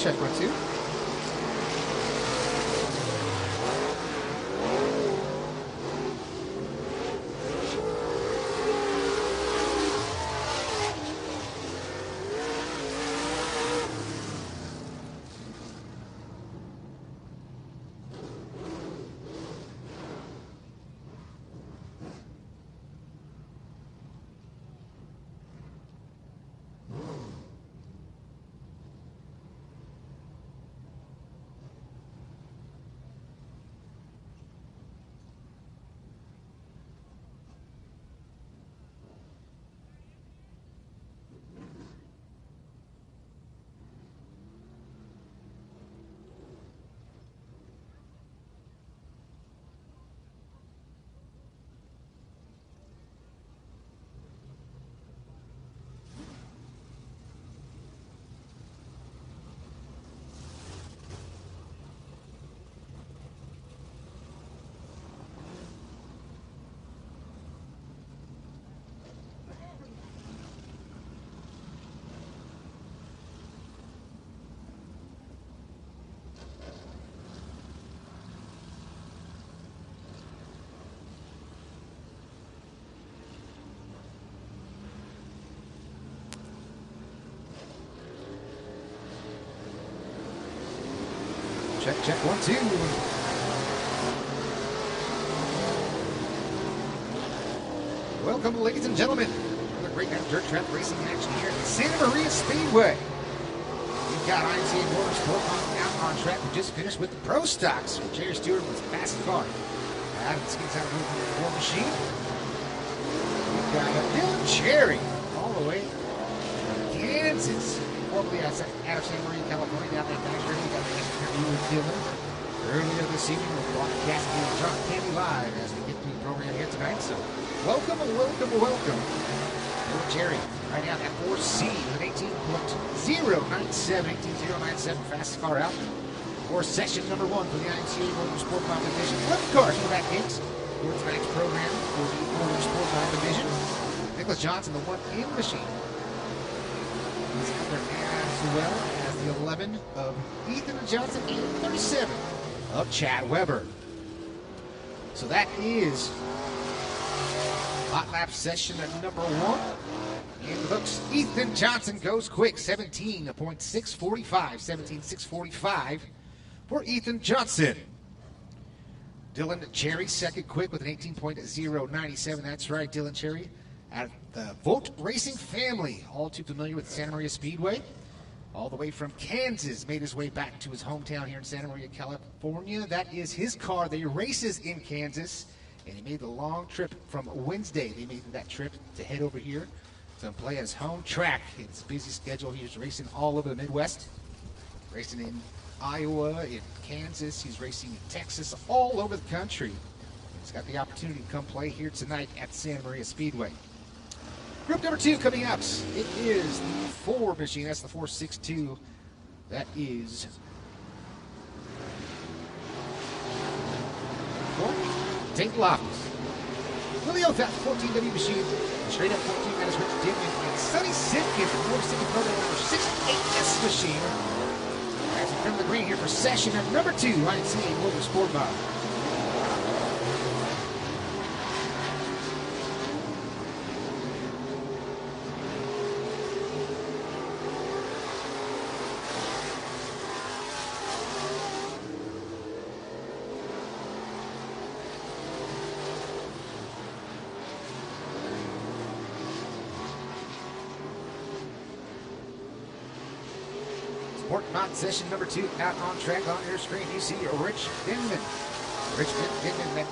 Check 1, 2. Check, 1, 2. Welcome, ladies and gentlemen, to another great night of dirt track racing action here at Santa Maria Speedway. We've got IMCA Motorsport out on track. We just finished with the Prostocks. Jerry Stewart was fast car. Out of the skins out of the 4 machine. We've got Dylan Cherry all the way from Kansas. Formerly out of Santa Maria, California, down there back here. We got the interview with Dylan earlier this evening. We're broadcasting and John Candy live as we get through the program here tonight. So, welcome. Dylan Cherry right now at 4C with an 18.097, 18.097 fastest car out for session number 1 for the IMCA Motorsport Division. 11 cars for that Kings for tonight's program for the Motorsport Division. Nicholas Johnson, the 1 in machine. He's out there as well as the 11 of Ethan Johnson and 37 of Chad Weber. So that is hot lap session at number 1. And looks, Ethan Johnson goes quick, 17.645, 17.645 for Ethan Johnson. Dylan Cherry second quick with an 18.097. That's right, Dylan Cherry. Out of the Volt Racing family, all too familiar with Santa Maria Speedway. All the way from Kansas, made his way back to his hometown here in Santa Maria, California. That is his car. They races in Kansas, and he made the long trip from Wednesday. They made that trip to head over here to play his home track. It's a busy schedule. He's racing all over the Midwest, racing in Iowa, in Kansas. He's racing in Texas, all over the country. He's got the opportunity to come play here tonight at Santa Maria Speedway. Group number 2 coming out. It is the 4 machine. That's the 462. That is Tate Loftus. Willie Oath, 14W machine. Straight up 14. That is Rich Dickman. And Sonny Simpkins, Motor City program number 68S machine. As we come to the green here for session number 2. IMCA Motorsport Mod. SportMod session number 2 out on track on your screen. You see Rich Denman. Rich Denman at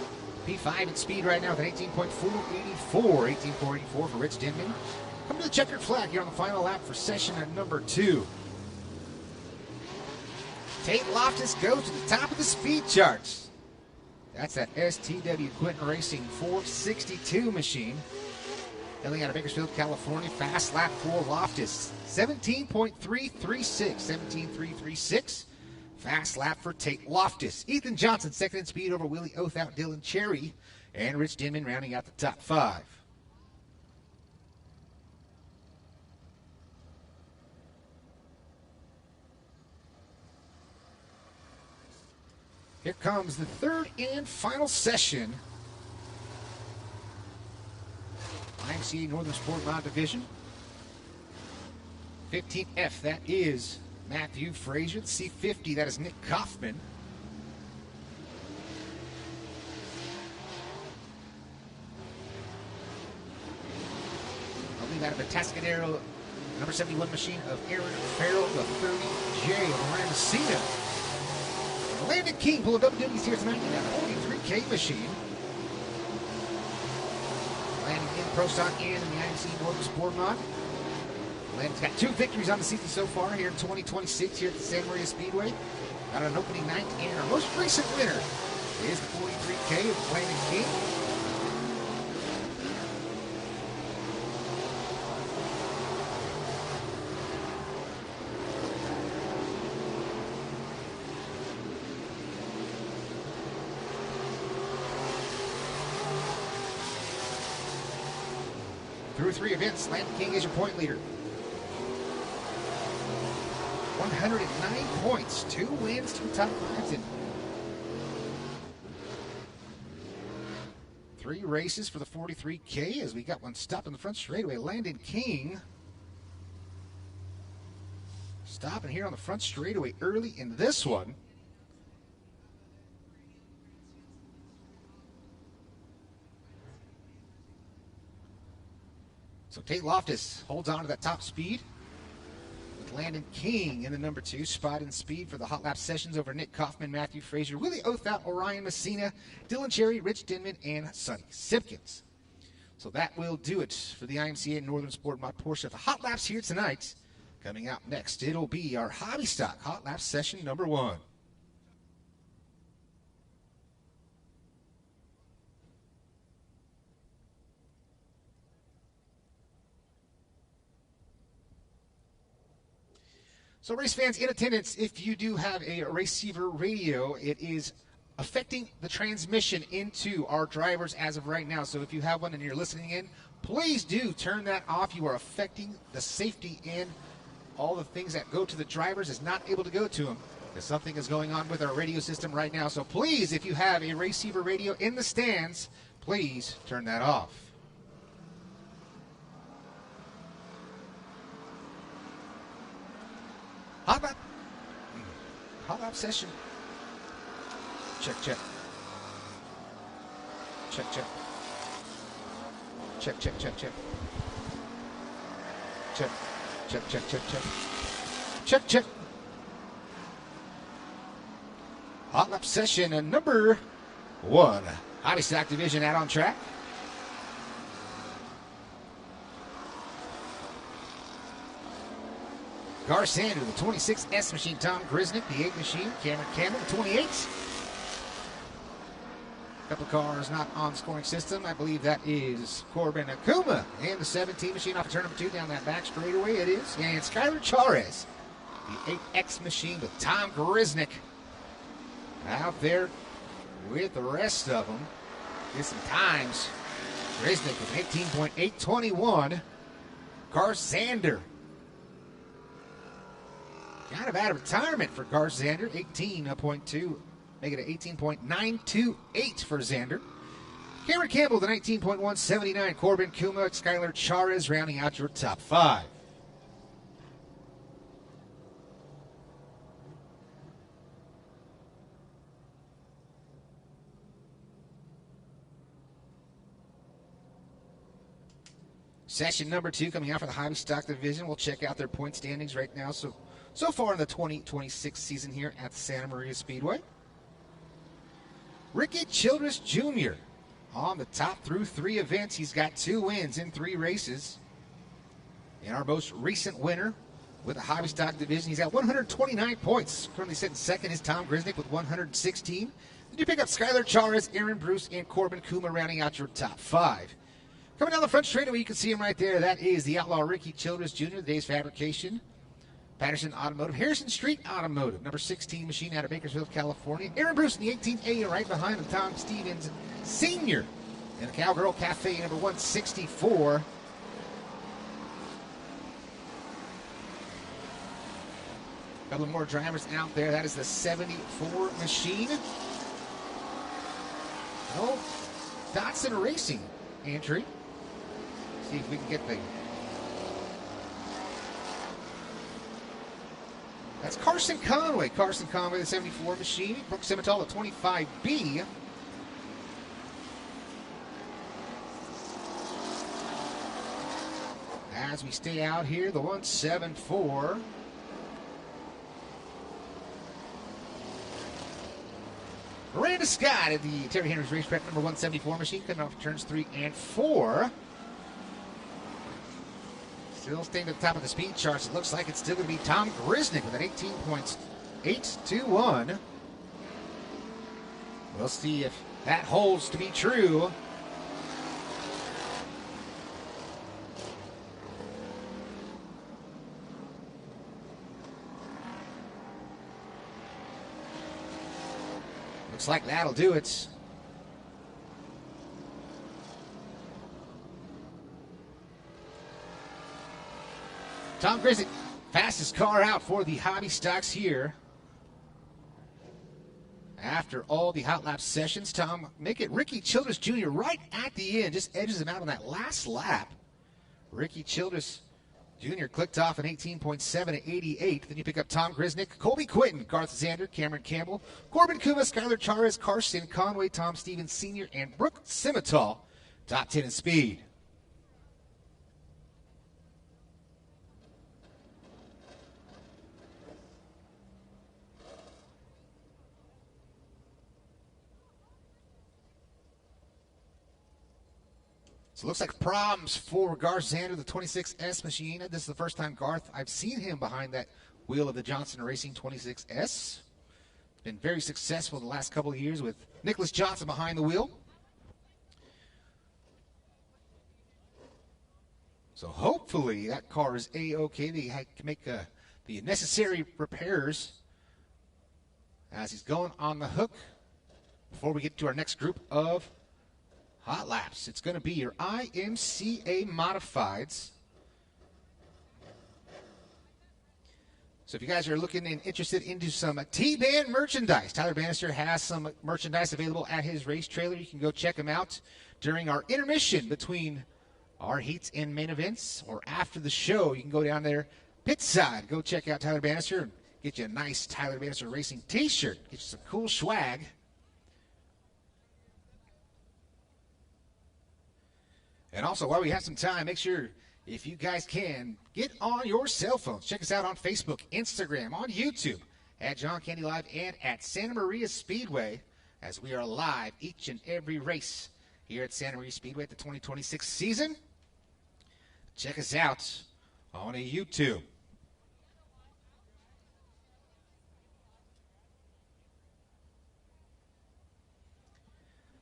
P5 in speed right now with an 18.484. 18.484 for Rich Denman. Coming to the checkered flag here on the final lap for session number 2. Tate Loftus goes to the top of the speed charts. That's that STW Quinton Racing 462 machine. Hailing out of Bakersfield, California. Fast lap for Loftus. 17.336. 17.336. Fast lap for Tate Loftus. Ethan Johnson, second in speed over Willie Oath out Dylan Cherry. And Rich Denman rounding out the top 5. Here comes the third and final session. IMCA Northern SportMod Division. 15F, that is Matthew Frazier. C50, that is Nick Kaufman. I'll leave out of the Tascadero number 71 machine of Aaron Farrell, the 30J of Ryan Messina. Landon King pulled up duties here tonight in that 43K machine. Landon in Prostocks and in the IMCA Northern SportMod. Landon's got 2 victories on the season so far here in 2026 here at the Santa Maria Speedway. Got an opening night, and our most recent winner is the 43K of Landon King. Through 3 events, Landon King is your point leader. 109 points, 2 wins, 2 top 5s, and 3 races for the 43K as we got one stopped in the front straightaway. Landon King stopping here on the front straightaway early in this one. So Tate Loftus holds on to that top speed with Landon King in the number 2 spot in speed for the hot lap sessions over Nick Kaufman, Matthew Frazier, Willie Othell, Orion Messina, Dylan Cherry, Rich Denman, and Sonny Simpkins. So that will do it for the IMCA Northern SportMod portion of the hot laps here tonight. Coming out next, it'll be our Hobby Stock hot lap session number 1. So race fans in attendance, if you do have a receiver radio, it is affecting the transmission into our drivers as of right now. So if you have one and you're listening in, please do turn that off. You are affecting the safety and all the things that go to the drivers is not able to go to them because something is going on with our radio system right now. So please, if you have a receiver radio in the stands, please turn that off. Hot lap session. Check. Check. Hot lap session number 1. Hobby Stock Division out on track. Gar Sander, the 26S machine, Tom Grisnick, the 8 machine, Cameron Campbell, the 28. A couple of cars not on scoring system. I believe that is Corbin Akuma and the 17 machine off of turn number 2 down that back straightaway. It is. And Skylar Chares, the 8X machine with Tom Grisnick out there with the rest of them. Get some times. Grisnick with 18.821. Gar Sander, kind of out of retirement for Gar Zander, 18.2, make it an 18.928 for Zander. Cameron Campbell, the 19.179, Corbin Kuma, Skylar Chares rounding out your top 5. Session number 2 coming out for the Hobby Stock Division. We'll check out their point standings right now. So far in the 2026 season here at the Santa Maria Speedway. Ricky Childress Jr. on the top through 3 events. He's got 2 wins in 3 races. And our most recent winner with the Hobby Stock Division, he's got 129 points. Currently sitting second is Tom Grisnick with 116. Then you pick up Skylar Chares, Aaron Bruce, and Corbin Kuma rounding out your top 5. Coming down the front straightaway, you can see him right there. That is the outlaw Ricky Childress Jr., the day's fabrication. Patterson Automotive, Harrison Street Automotive, number 16 machine out of Bakersfield, California. Aaron Bruce in the 18A right behind him, Tom Stevens Sr. in the Cowgirl Cafe, number 164. A couple more drivers out there. That is the 74 machine. No Dotson Racing entry. See if we can get the... That's Carson Conway. Carson Conway, the 74 machine. Brooke Simmental, the 25B. As we stay out here, the 174. Miranda Scott at the Terry Henry's Racetrack number 174 machine, coming off turns 3 and 4. Still staying at the top of the speed charts. It looks like it's still going to be Tom Grisnick with an 18.821. We'll see if that holds to be true. Looks like that'll do it. Tom Grisnick, fastest car out for the hobby stocks here. After all the hot lap sessions, Tom, make it Ricky Childress Jr. right at the end, just edges him out on that last lap. Ricky Childress Jr. clicked off an 18.7 at 88. Then you pick up Tom Grisnick, Colby Quinton, Garth Zander, Cameron Campbell, Corbin Kuma, Skylar Chares, Carson Conway, Tom Stevens Sr., and Brooke Simmental. Top 10 in speed. So it looks like problems for Garth Zander, the 26S machine. This is the first time I've seen him behind that wheel of the Johnson Racing 26S. Been very successful the last couple of years with Nicholas Johnson behind the wheel. So hopefully that car is A-OK. They can make the necessary repairs as he's going on the hook before we get to our next group of hot laps. It's going to be your IMCA modifieds. So if you guys are looking and interested into some T-Band merchandise, Tyler Bannister has some merchandise available at his race trailer. You can go check him out during our intermission between our heats and main events, or after the show. You can go down there, pit side, go check out Tyler Bannister and get you a nice Tyler Bannister Racing t-shirt. Get you some cool swag. And also, while we have some time, make sure, if you guys can, get on your cell phones. Check us out on Facebook, Instagram, on YouTube, at John Candy Live, and at Santa Maria Speedway, as we are live each and every race here at Santa Maria Speedway at the 2026 season. Check us out on a YouTube.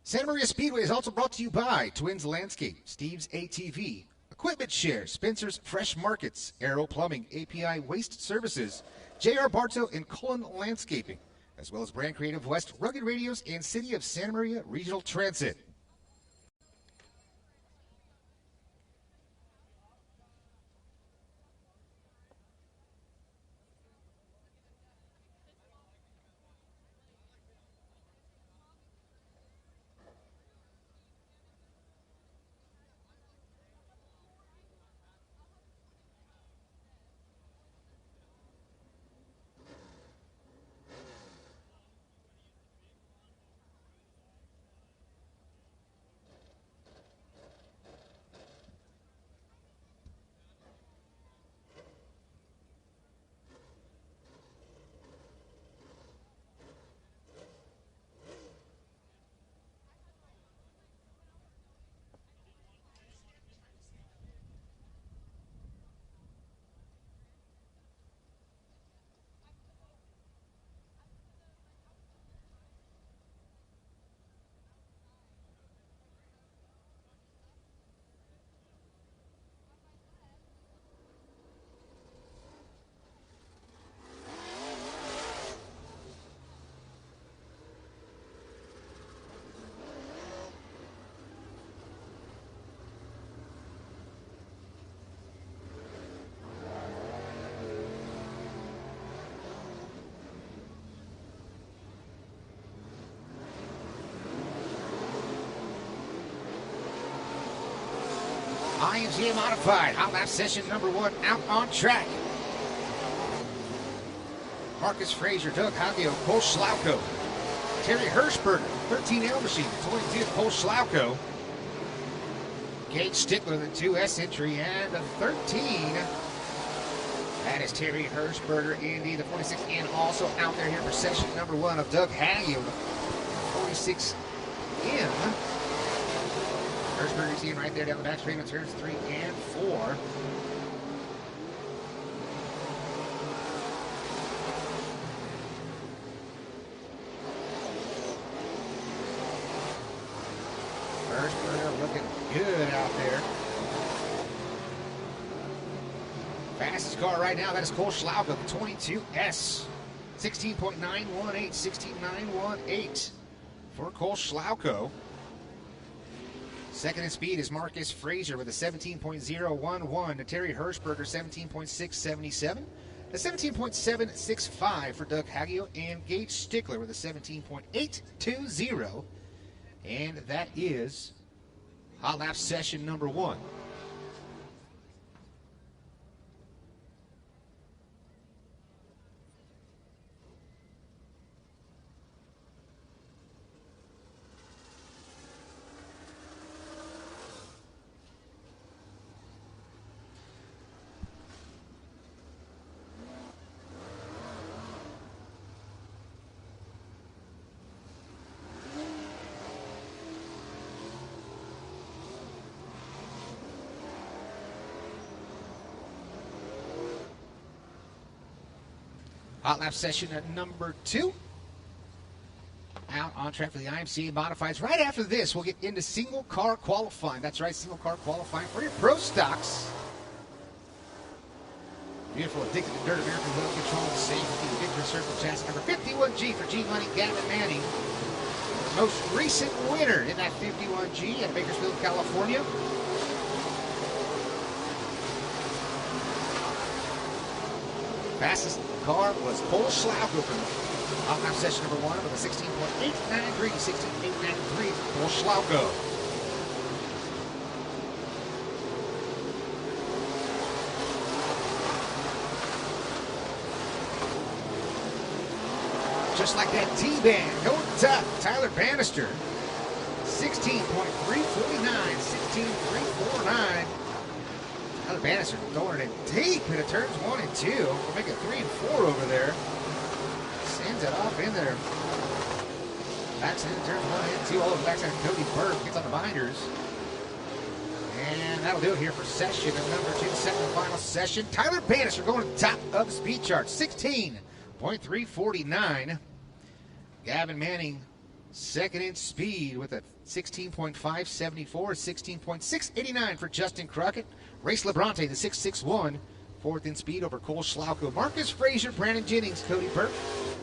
Santa Maria Speedway is also brought to you by Twins Landscape, Steve's ATV, Equipment Share, Spencer's Fresh Markets, Aero Plumbing, API Waste Services, J.R. Bartow and Cullen Landscaping, as well as Brand Creative West, Rugged Radios, and City of Santa Maria Regional Transit. IMCA modified. Hot lap session number 1 out on track. Marcus Frazier, Doug Hagio, Cole Schlauko, Terry Hirschberger, 13L machine, 22 Cole Schlauko, Gage Stickler, the 2S entry, and the 13. That is Terry Hirschberger, Indy, the 46, and also out there here for session number 1 of Doug Hagio, the 46 in. Hirschberger's in right there down the back straight on turns 3 and 4. Hirschberger looking good out there. Fastest car right now, that is Cole Schlauko, the 22S. 16.918, 16.918 for Cole Schlauko. Second in speed is Marcus Frazier with a 17.011. To Terry Hirschberger, 17.677. A 17.765 for Doug Hagio, and Gage Stickler with a 17.820. And that is hot lap session number 1. Hot lap session at number 2. Out on track for the IMCA modifieds. Right after this, we'll get into single car qualifying. That's right, single car qualifying for your Prostocks. Beautiful, addicted to dirt, American wheel control, safety, Victor Circle chassis number 51G for G Money Gavin Manning. Most recent winner in that 51G at Bakersfield, California. Fastest car was Cole Schlauko from hot lap session number 1 with a 16.893, 16.893 for Cole Schlauko. Just like that T-band going top, Tyler Bannister, 16.349, 16.349. Tyler Bannister throwing it deep into turns 1 and 2. We'll make it 3 and 4 over there. Sends it off in there. Backside into turns 1 and 2. All the backside of Cody Burke gets on the binders. And that'll do it here for session number 2, second and final session. Tyler Bannister going to the top of the speed chart, 16.349. Gavin Manning, second in speed with a 16.574, 16.689 for Justin Crockett. Race Labronte, the 661, fourth in speed over Cole Schlauko. Marcus Frazier, Brandon Jennings, Cody Burke,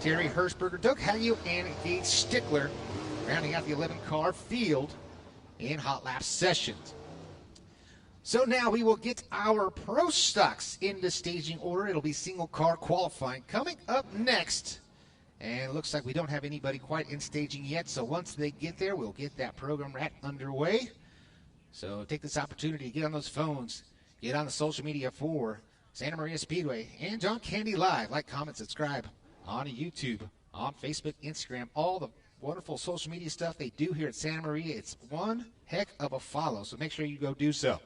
Terry Hirschberger, Doug Hagio, and Gage Stickler, rounding out the 11-car field in hot lap sessions. So now we will get our Prostocks into staging order. It'll be single car qualifying coming up next. And it looks like we don't have anybody quite in staging yet, so once they get there, we'll get that program right underway. So take this opportunity to get on those phones, get on the social media for Santa Maria Speedway and John Candy Live. Like, comment, subscribe on YouTube, on Facebook, Instagram, all the wonderful social media stuff they do here at Santa Maria. It's one heck of a follow, so make sure you go do so.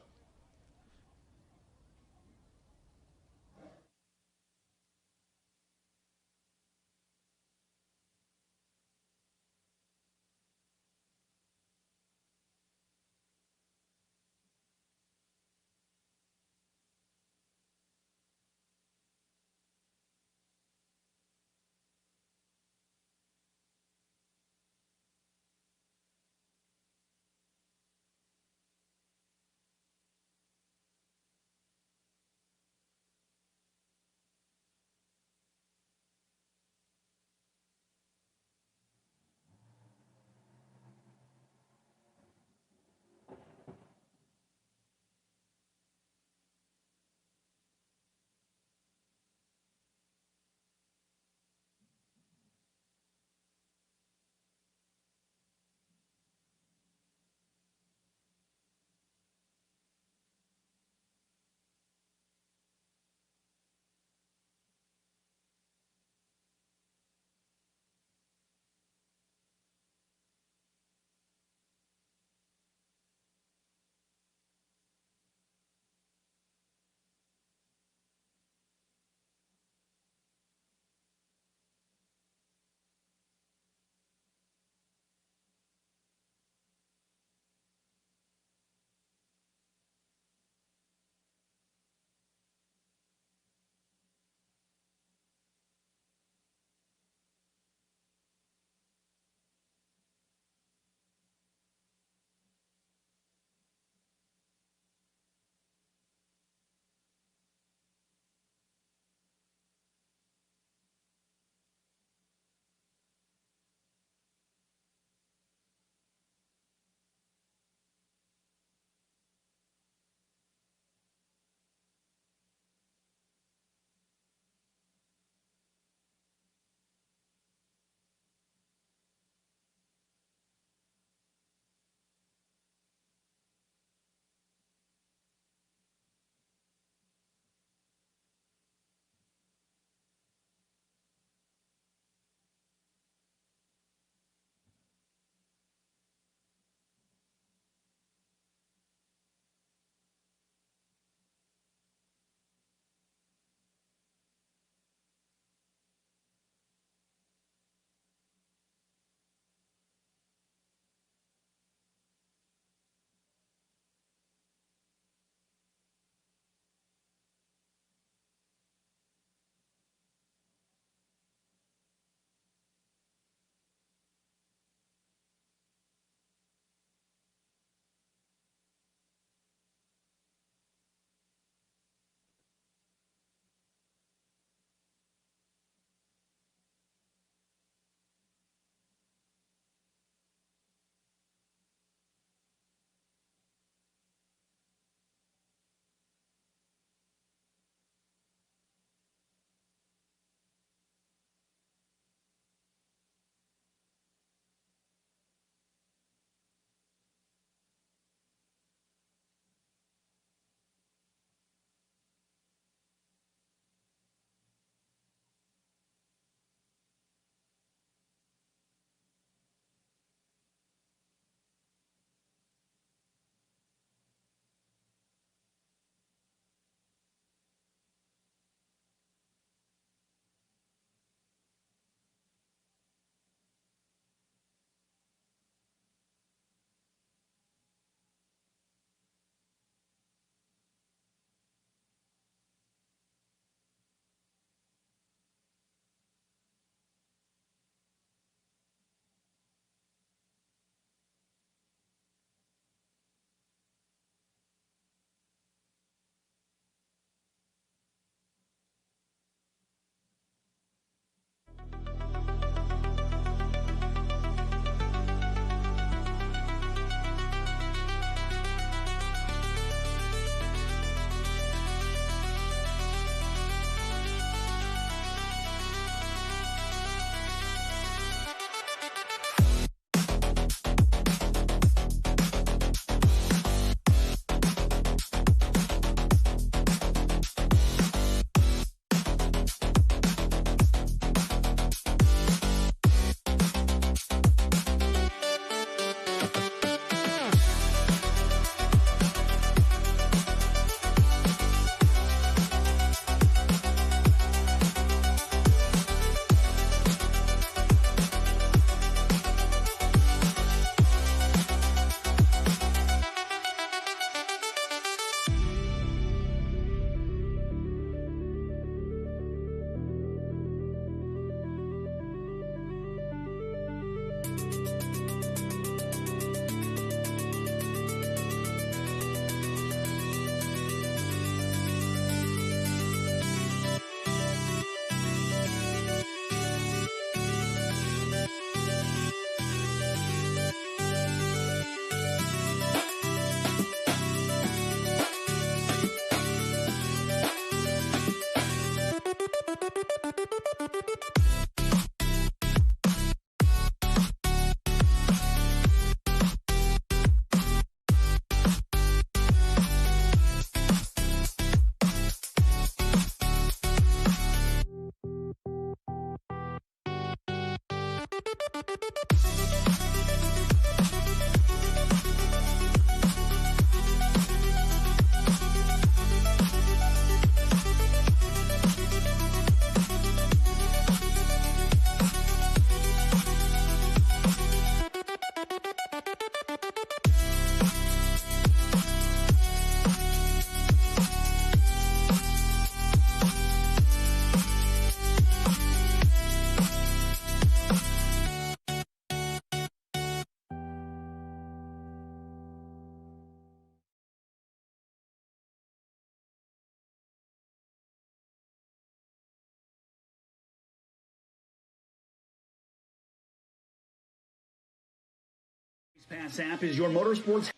Pass app is your motorsports.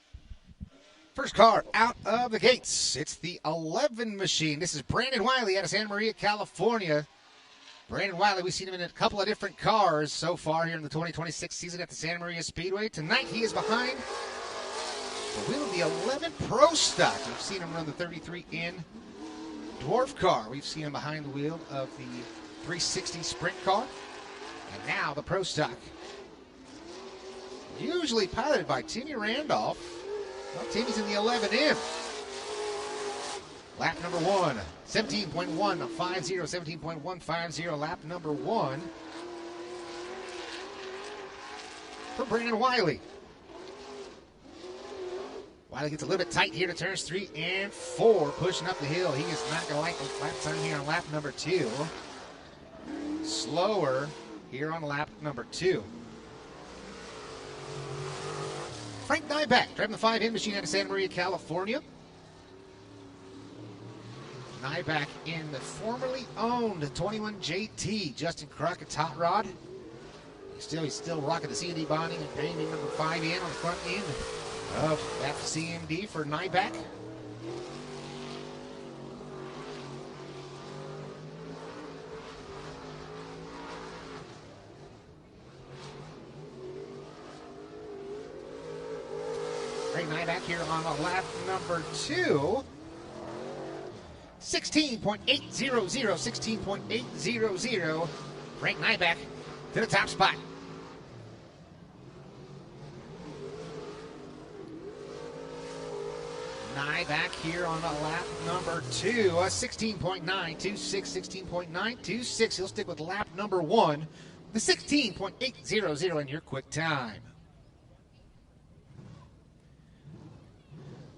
First car out of the gates. It's the 11 machine. This is Brandon Wiley out of Santa Maria, California. Brandon Wiley, we've seen him in a couple of different cars so far here in the 2026 season at the Santa Maria Speedway. Tonight he is behind the wheel of the 11 Prostocks. We've seen him run the 33N Dwarf car. We've seen him behind the wheel of the 360 Sprint car. And now the Prostock, usually piloted by Timmy Randolph. Well, Timmy's in the 11M. Lap number 1, 17.150, 17.150, lap number 1 for Brandon Wiley. Wiley gets a little bit tight here to turns 3 and 4, pushing up the hill. He is not going to like the lap time here on lap number 2. Slower here on lap number 2. Frank Nyback, driving the 5N machine out of Santa Maria, California. Nyback in the formerly owned 21JT Justin Crockett hot rod. He's still rocking the C&D bonding and painting number 5N on the front end of that CMD for Nyback. Frank Nyback here on lap number 2. 16.800, 16.800. Frank Nyback to the top spot. Nyback here on lap number 2. 16.926, 16.926. He'll stick with lap number 1. The 16.800 in your quick time.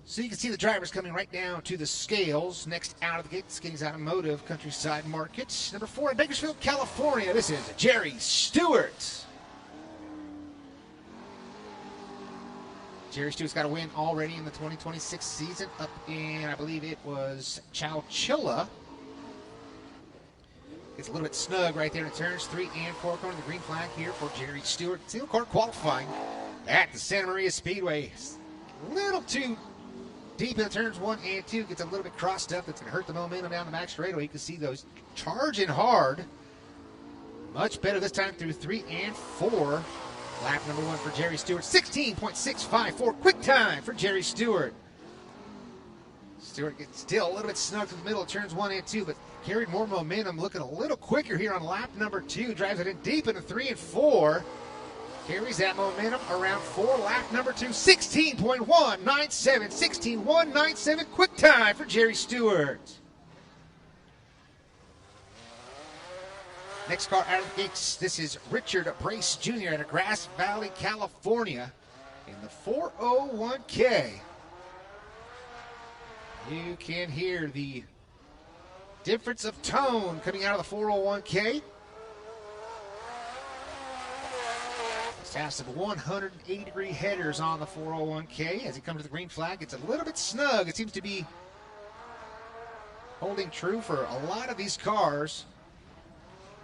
So you can see the drivers coming right down to the scales. Next out of the gate, Skinny's Automotive Countryside Market. Number 4 in Bakersfield, California. This is Jerry Stewart. Jerry Stewart's got a win already in the 2026 season up in, I believe it was Chowchilla. Gets a little bit snug right there in turns 3 and 4. Going to the green flag here for Jerry Stewart. Single car qualifying at the Santa Maria Speedway. A little too deep in the turns 1 and 2, gets a little bit crossed up. That's going to hurt the momentum down the back straightaway. You can see those charging hard. Much better this time through 3 and 4. Lap number 1 for Jerry Stewart. 16.654. Quick time for Jerry Stewart. Stewart gets still a little bit snug to the middle of turns 1 and 2, but carried more momentum. Looking a little quicker here on lap number 2. Drives it in deep into 3 and 4. Carries that momentum around 4, lap number 2, 16.197, 16.197, quick time for Jerry Stewart. Next car out of the gates, this is Richard Brace Jr. out of Grass Valley, California in the 401K. You can hear the difference of tone coming out of the 401K. Has some 180-degree headers on the 401K. As he comes to the green flag, it's a little bit snug. It seems to be holding true for a lot of these cars.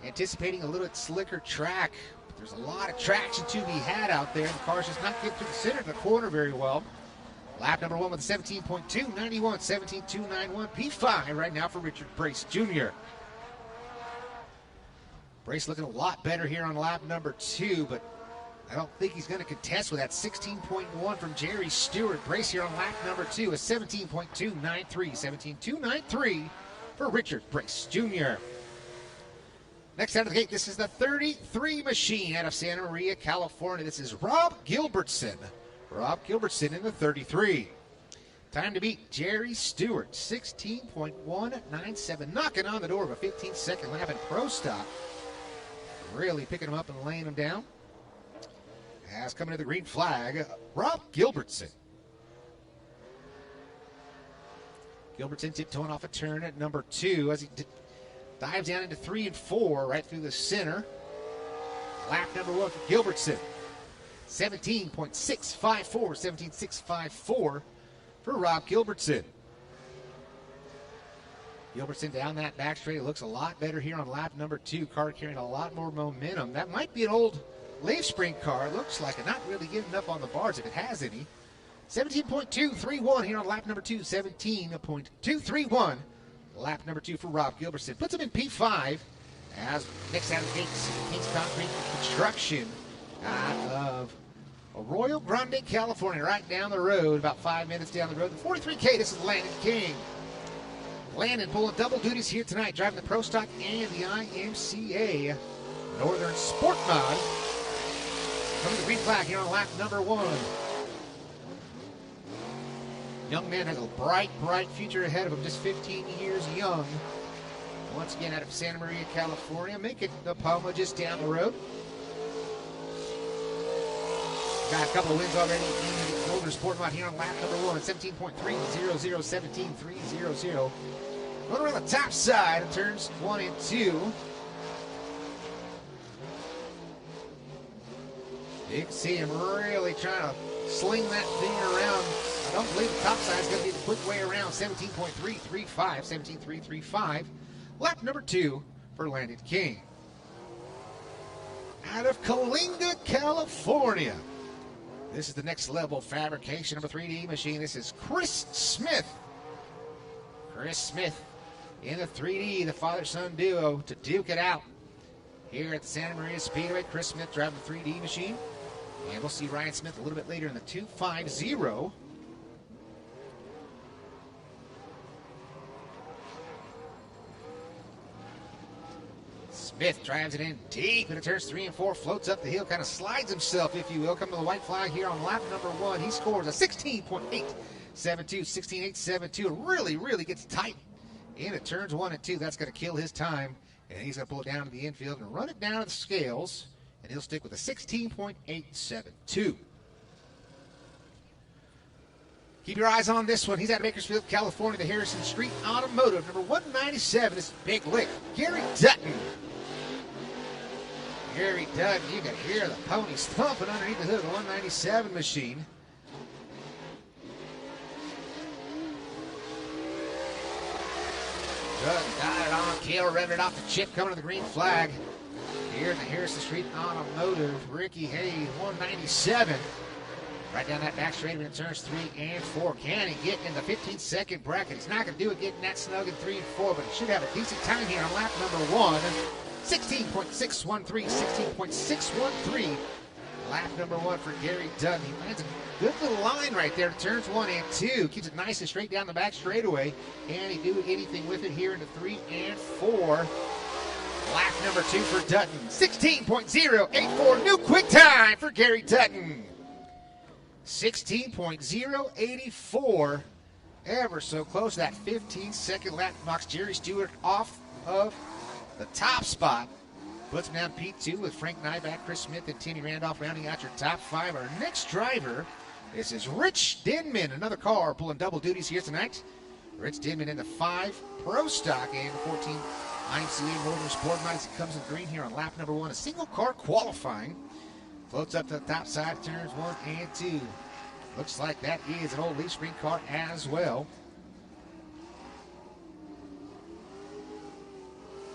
Anticipating a little bit slicker track. But there's a lot of traction to be had out there. The cars just not get through the center of the corner very well. Lap number 1 with 17.291, 17.291. P5 right now for Richard Brace Jr. Brace looking a lot better here on lap number 2, but I don't think he's going to contest with that 16.1 from Jerry Stewart. Brace here on lap number 2 is 17.293. 17.293 for Richard Brace Jr. Next out of the gate, this is the 33 machine out of Santa Maria, California. This is Rob Gilbertson. Rob Gilbertson in the 33. Time to beat Jerry Stewart. 16.197. Knocking on the door of a 15-second lap in Prostock. Really picking him up and laying him down. As coming to the green flag, Rob Gilbertson. Gilbertson tiptoeing off a turn at number 2 as he dives down into 3 and 4 right through the center. Lap number 1 for Gilbertson. 17.654, 17.654 for Rob Gilbertson. Gilbertson down that back straight looks a lot better here on lap number 2. Car carrying a lot more momentum. That might be an old Leaf Spring car looks like it, not really giving up on the bars if it has any. 17.231 here on lap number 2. 17.231. Lap number 2 for Rob Gilbertson. Puts him in P5 as next out of the gates, King's Concrete Construction out of Arroyo Grande, California, right down the road, about 5 minutes down the road. The 43K, this is Landon King. Landon pulling double duties here tonight, driving the Prostock and the IMCA Northern SportMod. From the green flag here on lap number 1. Young man has a bright, bright future ahead of him, just 15 years young. Once again, out of Santa Maria, California, making the Palma just down the road. Got a couple of wins already in the Northern SportMod here on lap number 1, 17.300, 17.300. Going around the top side of turns 1 and 2. You can see him really trying to sling that thing around. I don't believe the top side is going to be the quick way around. 17.335, 17.335. Lap number 2 for Landon King. Out of Coalinga, California. This is the next level fabrication of a 3D machine. This is Chris Smith. Chris Smith in the 3D, the father-son duo to duke it out here at the Santa Maria Speedway. Chris Smith driving the 3D machine. And we'll see Ryan Smith a little bit later in the 250. Smith drives it in deep into turns 3 and 4, floats up the hill, kind of slides himself, if you will. Come to the white flag here on lap number 1. He scores a 16.872, 16.872. Really, really gets tight into turns 1 and 2. That's going to kill his time, and he's going to pull it down to the infield and run it down to the scales, and he'll stick with a 16.872. Keep your eyes on this one. He's out of Bakersfield, California, the Harrison Street Automotive, number 197. This is Big Lick, Gary Dutton. Gary Dutton, you can hear the ponies thumping underneath the hood of the 197 machine. Dutton got it on kill, revving it off the chip, coming to the green flag. Here in the Harrison Street Automotive, Ricky Hayes, 197. Right down that back straight in turns 3 and 4. Can he get in the 15-second bracket? He's not going to do it getting that snug in 3 and 4, but he should have a decent time here on lap number 1. 16.613, 16.613. Lap number 1 for Gary Dutton. He lands a good little line right there to turns 1 and 2. Keeps it nice and straight down the back straightaway. Can he do anything with it here into 3 and 4? Lap number 2 for Dutton. 16.084. New quick time for Gary Dutton. 16.084. Ever so close to that 15-second lap. Knocks Jerry Stewart off of the top spot. Puts him down P2 with Frank Nyback, Chris Smith, and Timmy Randolph rounding out your top 5. Our next driver, this is Rich Denman, another car pulling double duties here tonight. Rich Denman in the 5 Prostock and the 14 IMCA Northern SportMod as he comes in green here on lap number 1. A single car qualifying. Floats up to the top side, turns 1 and 2. Looks like that is an old Leaf Spring car as well.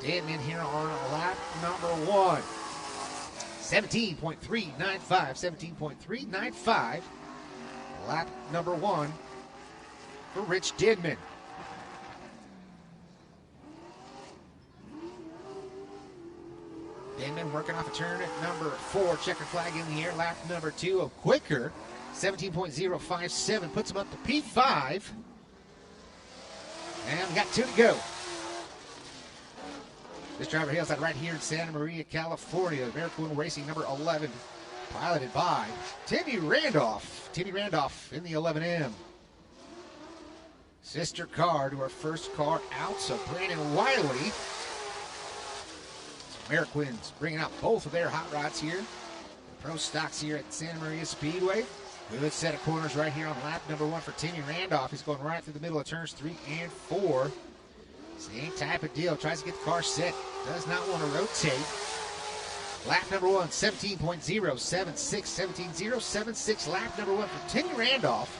Denman here on lap number 1. 17.395, 17.395. Lap number 1 for Rich Denman. Denman working off a turn at number 4. Checker flag in the air. Lap number 2 of quicker. 17.057 puts him up to P5. And we got 2 to go. This driver hails out right here in Santa Maria, California. American Racing number 11, piloted by Timmy Randolph. Timmy Randolph in the 11M. Sister car to our first car out, so Brandon Wiley. Ameriquins bringing out both of their hot rods here. The Prostocks here at Santa Maria Speedway. Good set of corners right here on lap number 1 for Timmy Randolph. He's going right through the middle of turns 3 and 4. Same type of deal. Tries to get the car set. Does not want to rotate. Lap number 1, 17.076. 17.076. Lap number 1 for Timmy Randolph.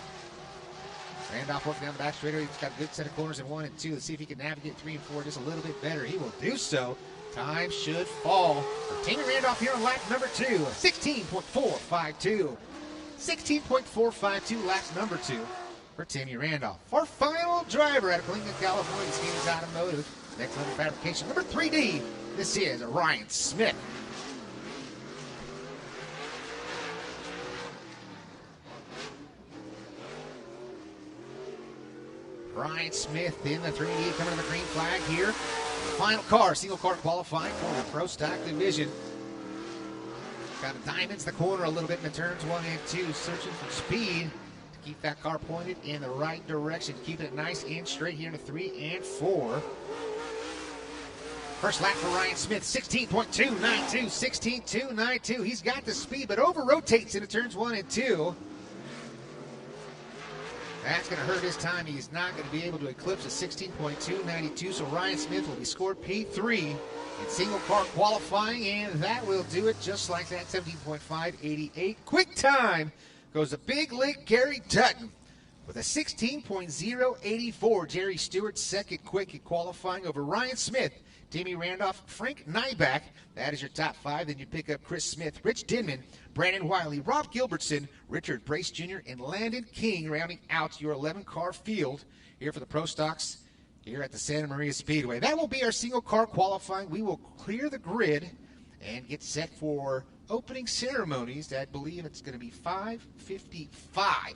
Randolph working down the back straightaway. He's got a good set of corners in 1 and 2. Let's see if he can navigate 3 and 4 just a little bit better. He will do so. Time should fall for Tammy Randolph here on lap number 2. 16.452. 16.452 lap number 2 for Tammy Randolph. Our final driver out of Cleveland, California, Stevens Automotive. Next level fabrication, number 3D. This is Ryan Smith. Ryan Smith in the 3D coming to the green flag here. Final car, single car qualifying for the Pro Stock division. Got a diamonds the corner a little bit in the turns 1 and 2, searching for speed to keep that car pointed in the right direction, keeping it nice and straight here in the 3 and 4. First lap for Ryan Smith, 16.292, 16.292. He's got the speed, but over-rotates into turns 1 and 2. That's going to hurt his time. He's not going to be able to eclipse a 16.292, so Ryan Smith will be scored P3 in single car qualifying, and that will do it just like that, 17.588. Quick time goes to Big Lick Gary Dutton with a 16.084. Jerry Stewart second quick at qualifying over Ryan Smith, Tammy Randolph, Frank Nyback. That is your top 5. Then you pick up Chris Smith, Rich Denman, Brandon Wiley, Rob Gilbertson, Richard Brace Jr., and Landon King, rounding out your 11-car field here for the Pro Stocks here at the Santa Maria Speedway. That will be our single car qualifying. We will clear the grid and get set for opening ceremonies. I believe it's going to be 5:55.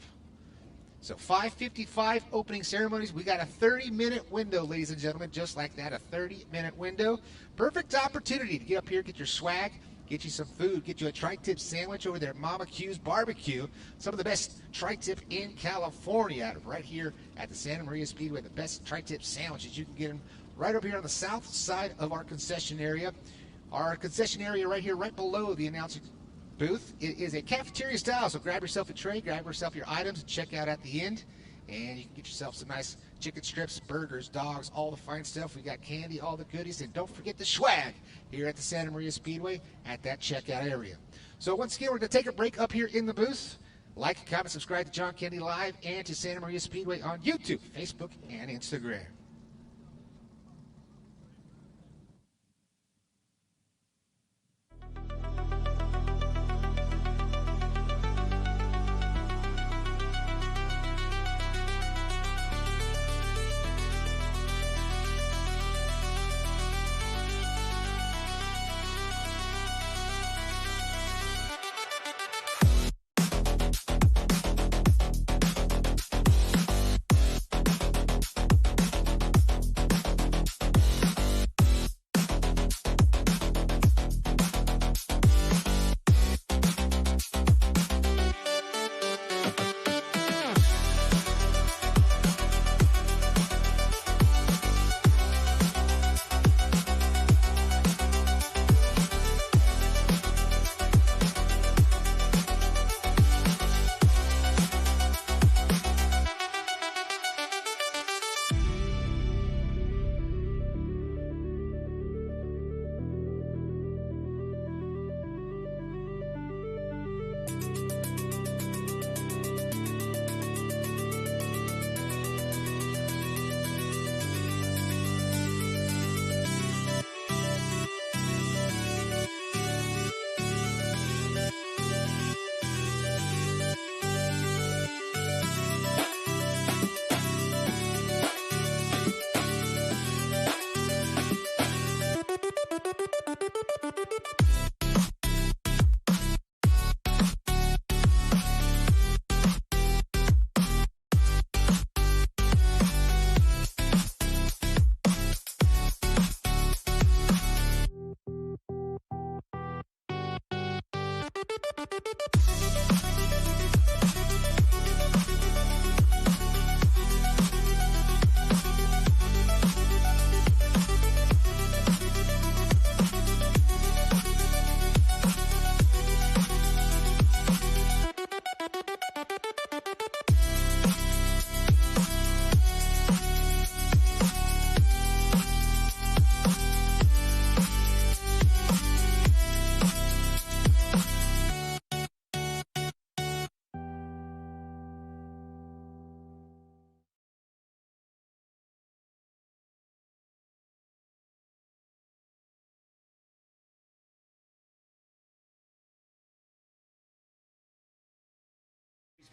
So 5:55 opening ceremonies. We got a 30-minute window, ladies and gentlemen, just like that, a 30-minute window. Perfect opportunity to get up here, get your swag, get you some food, get you a tri-tip sandwich over there at Mama Q's Barbecue. Some of the best tri-tip in California, right here at the Santa Maria Speedway. The best tri-tip sandwiches. You can get them right over here on the south side of our concession area. Our concession area right here, right below the announcing booth. It is a cafeteria style, so grab yourself a tray, grab yourself your items, and check out at the end. And you can get yourself some nice chicken strips, burgers, dogs, all the fine stuff. We got candy, all the goodies, and don't forget the swag here at the Santa Maria Speedway at that checkout area. So once again, we're going to take a break up here in the booth. Like, comment, subscribe to John Kennedy Live and to Santa Maria Speedway on YouTube, Facebook, and Instagram.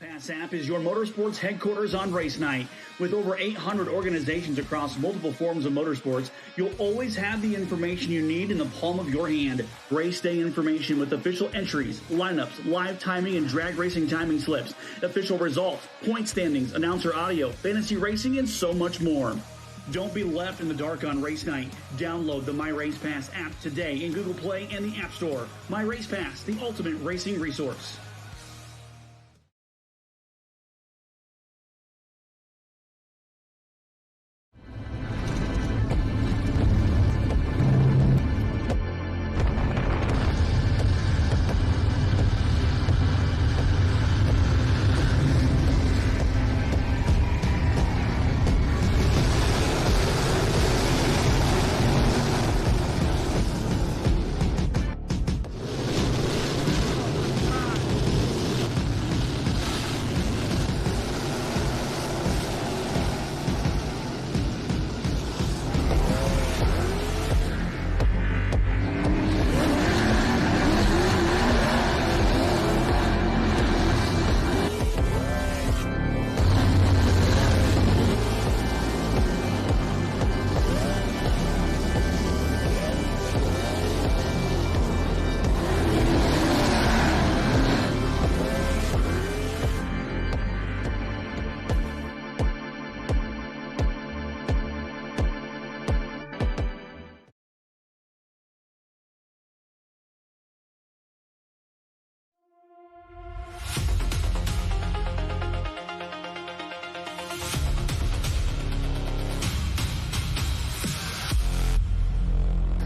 Pass app is your motorsports headquarters on race night. With over 800 organizations across multiple forms of motorsports, you'll always have the information you need in the palm of your hand. Race day information with official entries, lineups, live timing and drag racing timing slips, official results, point standings, announcer audio, fantasy racing, and so much more. Don't be left in the dark on race night. Download the My Race Pass app today in Google Play and the App Store. My Race Pass, the ultimate racing resource.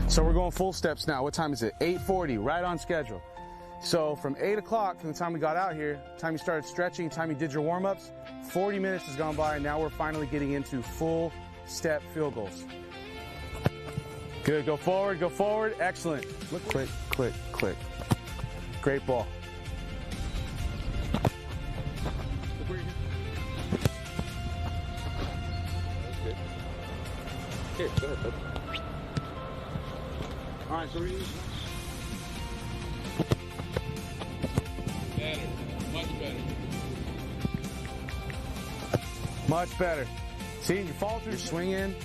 So we're going full steps now. What time is it? 8:40, right on schedule. So from 8 o'clock, from the time we got out here, time you started stretching, time you did your warm-ups, 40 minutes has gone by, and now we're finally getting into full step field goals. Good, go forward, excellent. Look, click, click, click. Great ball. Here, go ahead, bud. All right, so we're using better, much better. Much better. See, you fall through, swing in.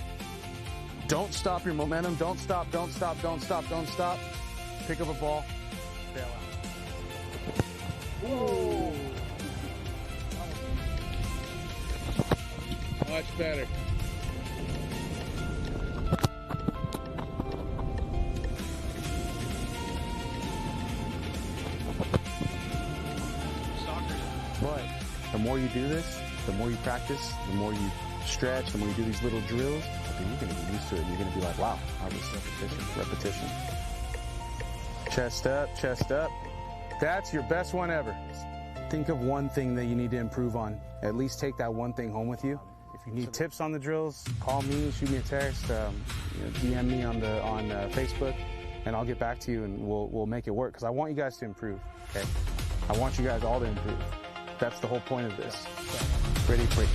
Don't stop your momentum. Don't stop, don't stop, don't stop, don't stop. Pick up a ball. Bail out. Whoa. Much better. But the more you do this, the more you practice, the more you stretch, the more you do these little drills, then you're going to get used to it. You're going to be like, wow, I was repetition. Chest up, chest up. That's your best one ever. Think of one thing that you need to improve on. At least take that one thing home with you. If you need tips on the drills, call me, shoot me a text, DM me on Facebook, and I'll get back to you and we'll make it work. Because I want you guys to improve. Okay, I want you guys all to improve. That's the whole point of this. Ready, quick.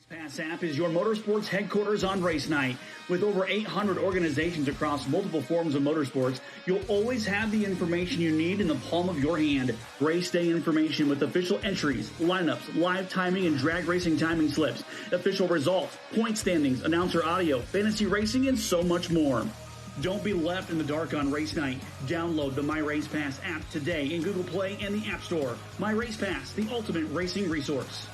Pass app is your motorsports headquarters on race night. With over 800 organizations across multiple forms of motorsports, you'll always have the information you need in the palm of your hand. Race day information with official entries, lineups, live timing and drag racing timing slips, official results, point standings, announcer audio, fantasy racing, and so much more. Don't be left in the dark on race night. Download the My Race Pass app today in Google Play and the App Store. My Race Pass, the ultimate racing resource.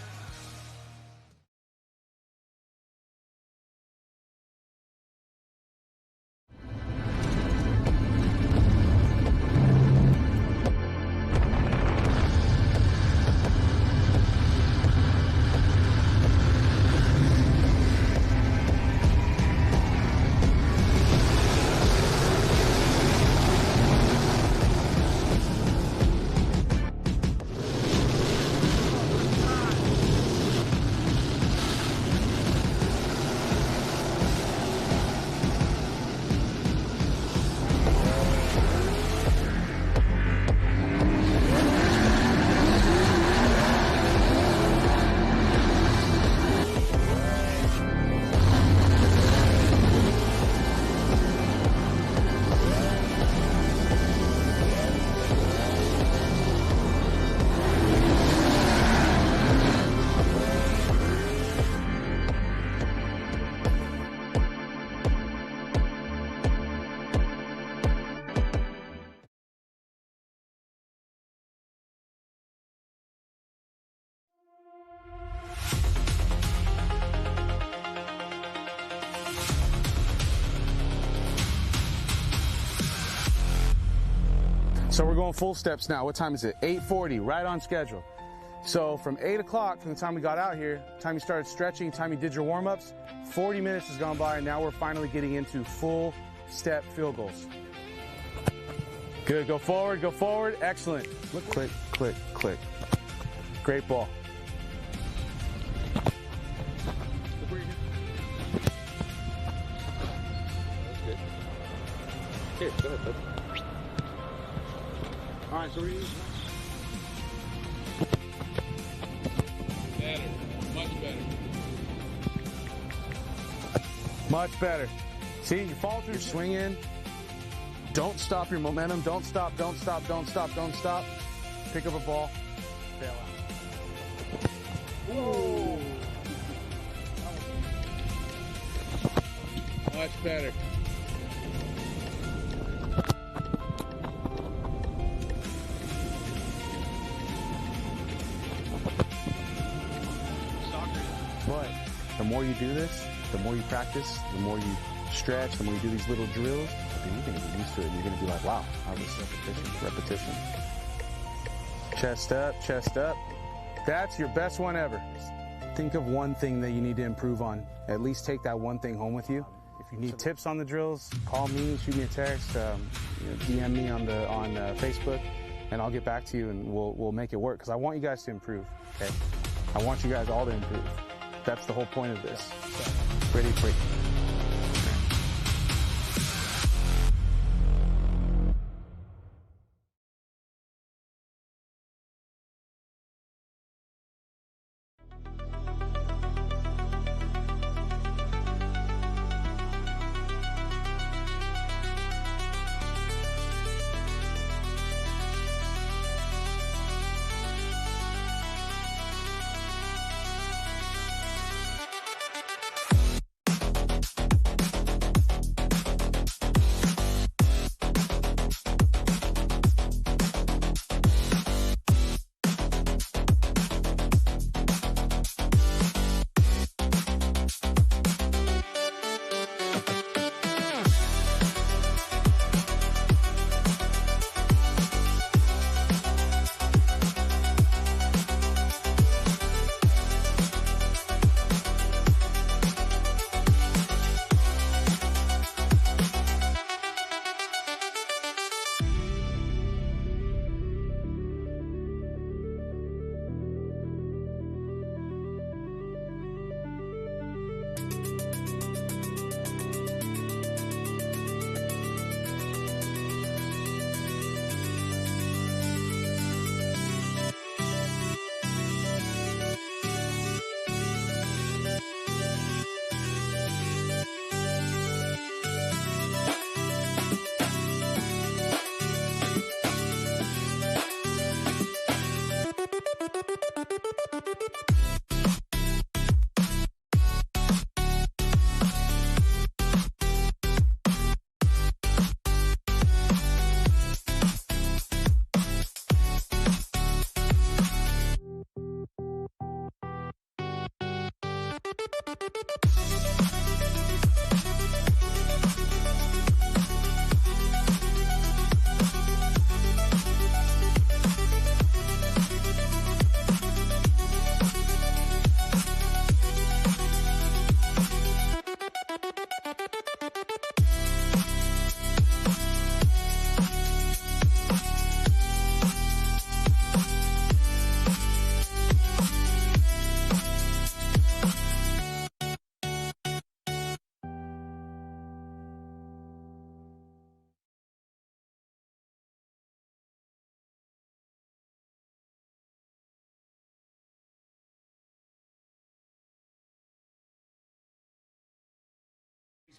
So we're going full steps now. What time is it? 8:40, right on schedule. So from 8 o'clock, from the time we got out here, time you started stretching, time you did your warm-ups, 40 minutes has gone by, and now we're finally getting into full step field goals. Good, go forward, excellent. Look, click, click, click. Great ball. Here, go ahead, bud. All right, so we're using better, much better. Much better. See, you fall through, swing in. Don't stop your momentum. Don't stop, don't stop, don't stop, don't stop. Pick up a ball, bail out. Whoa. Much better. But the more you do this, the more you practice, the more you stretch, the more you do these little drills, then you're going to get used to it. You're going to be like, wow, I was repetition. Chest up, chest up. That's your best one ever. Think of one thing that you need to improve on. At least take that one thing home with you. If you need tips on the drills, call me, shoot me a text, DM me on Facebook, and I'll get back to you and we'll make it work. Because I want you guys to improve. Okay, I want you guys all to improve. That's the whole point of this. Ready for it.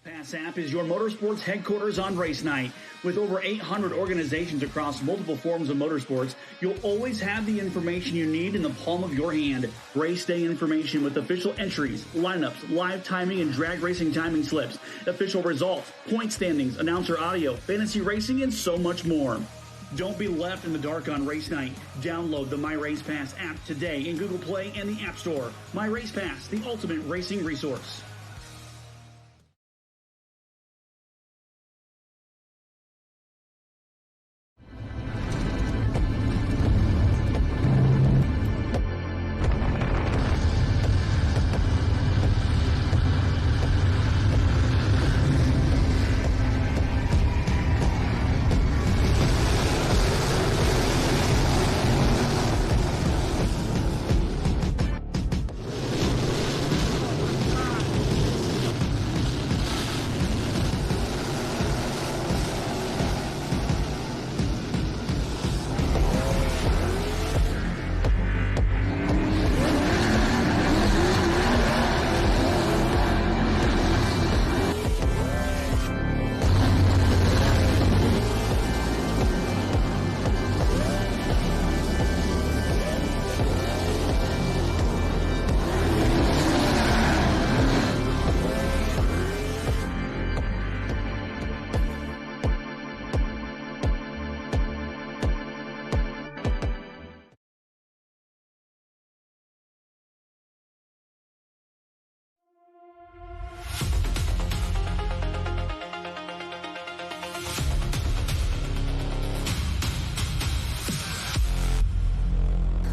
Pass app is your motorsports headquarters on race night. With over 800 organizations across multiple forms of motorsports, you'll always have the information you need in the palm of your hand. Race day information with official entries, lineups, live timing and drag racing timing slips, official results, point standings, announcer audio, fantasy racing, and so much more. Don't be left in the dark on race night. Download the My Race Pass app today in Google Play and the App Store. My Race Pass, the ultimate racing resource.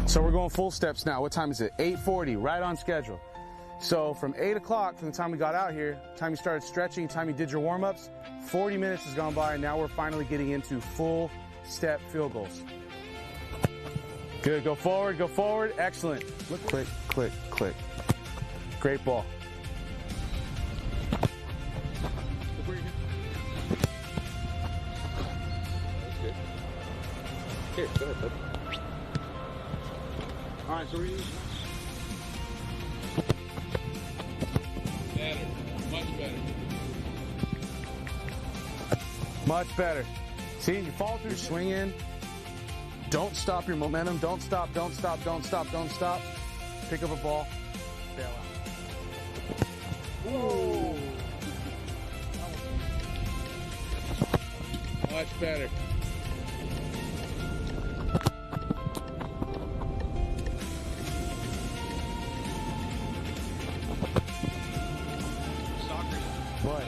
So we're going full steps now. What time is it? 8:40, right on schedule. So from 8 o'clock, from the time we got out here, time you started stretching, time you did your warm-ups, 40 minutes has gone by, and now we're finally getting into full step field goals. Good, go forward, excellent. Look, click, click, click. Great ball. Look where you're going. That's good. Here, go ahead, bud. All right, so we're using better, much better. Much better. See, you fall through, swing in. Don't stop your momentum. Don't stop, don't stop, don't stop, don't stop. Pick up a ball. Bail out. Whoa. Much better. But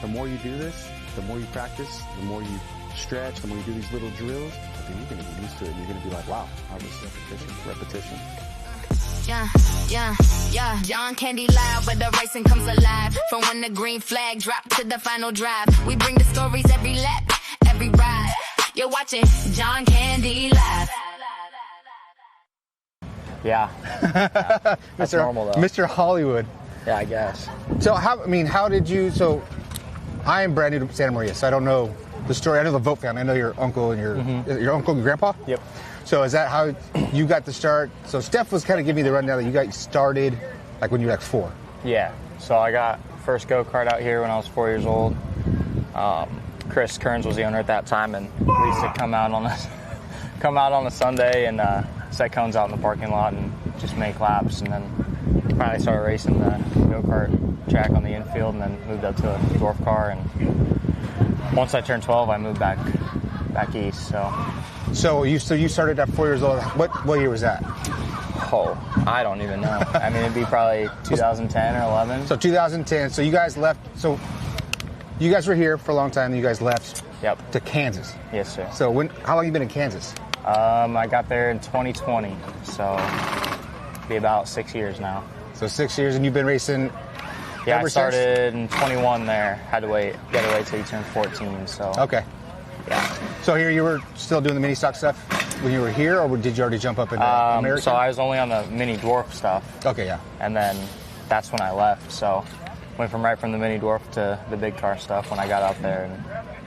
the more you do this, the more you practice, the more you stretch, the more you do these little drills, I think you're going to get used to it. You're going to be like, wow, I was repetition. Yeah. John Candy Live, where the racing comes alive. From when the green flag dropped to the final drive. We bring the stories every lap, every ride. You're watching John Candy Live. Yeah. That's normal though. Mr. Hollywood. Yeah, I guess. So how did you, so I am brand new to Santa Maria, so I don't know the story. I know the vote family. I know your uncle and your uncle and grandpa? Yep. So is that how you got to start? So Steph was kind of giving me the rundown that you got started like when you were like 4. Yeah. So I got first go-kart out here when I was 4 years old. Chris Kearns was the owner at that time, and we used to come out on a Sunday and set cones out in the parking lot and just make laps, and then finally started racing the go-kart track on the infield, and then moved up to a dwarf car. And once I turned 12, I moved back east. So you started at 4 years old. What year was that? Oh, I don't even know. I mean, it'd be probably 2010 or 11. So 2010. So you guys left. So you guys were here for a long time. And you guys left. Yep. To Kansas. Yes, sir. So how long have you been in Kansas? I got there in 2020, so it'll be about 6 years now. So 6 years, and you've been racing. Yeah, I started in 21 there. Had to wait till you turned 14. So. Okay. Yeah. So here you were still doing the mini stock stuff when you were here, or did you already jump up into American? So I was only on the mini dwarf stuff. Okay, yeah. And then that's when I left. So went right from the mini dwarf to the big car stuff when I got out there, and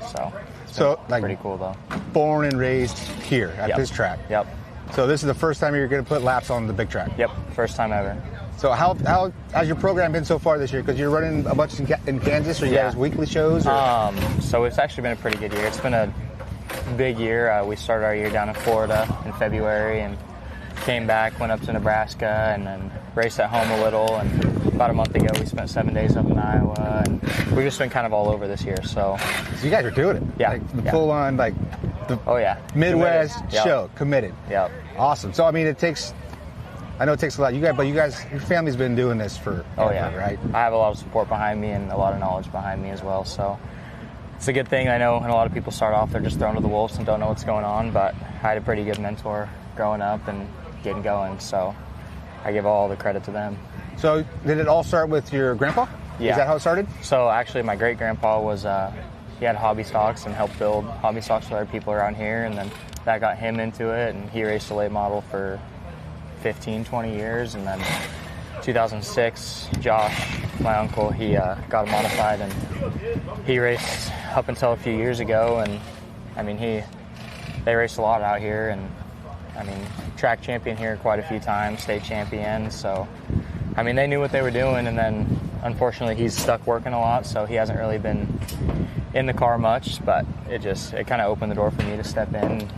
so like pretty cool though. Born and raised here at this track. Yep. So this is the first time you're going to put laps on the big track. Yep, first time ever. So how has your program been so far this year? Because you're running a bunch in Kansas, or you guys weekly shows? Or? So it's actually been a pretty good year. It's been a big year. We started our year down in Florida in February and came back, went up to Nebraska, and then raced at home a little. And about a month ago, we spent 7 days up in Iowa, and we've just been kind of all over this year. So you guys are doing it. Yeah. Like the full on, like the Midwest show, committed. Yep. Awesome. So, I mean, I know it takes a lot. Your family's been doing this for forever, right? I have a lot of support behind me and a lot of knowledge behind me as well. So it's a good thing. I know, and a lot of people start off, they're just thrown to the wolves and don't know what's going on. But I had a pretty good mentor growing up and getting going. So I give all the credit to them. So did it all start with your grandpa? Yeah. Is that how it started? So actually, my great-grandpa was, he had hobby stocks and helped build hobby stocks with other people around here. And then that got him into it, and he raced a late model for 15, 20 years, and then 2006, Josh, my uncle, he got modified, and he raced up until a few years ago, and I mean, they raced a lot out here, and I mean, track champion here quite a few times, state champion, so I mean, they knew what they were doing, and then unfortunately he's stuck working a lot, so he hasn't really been in the car much, but it kind of opened the door for me to step in.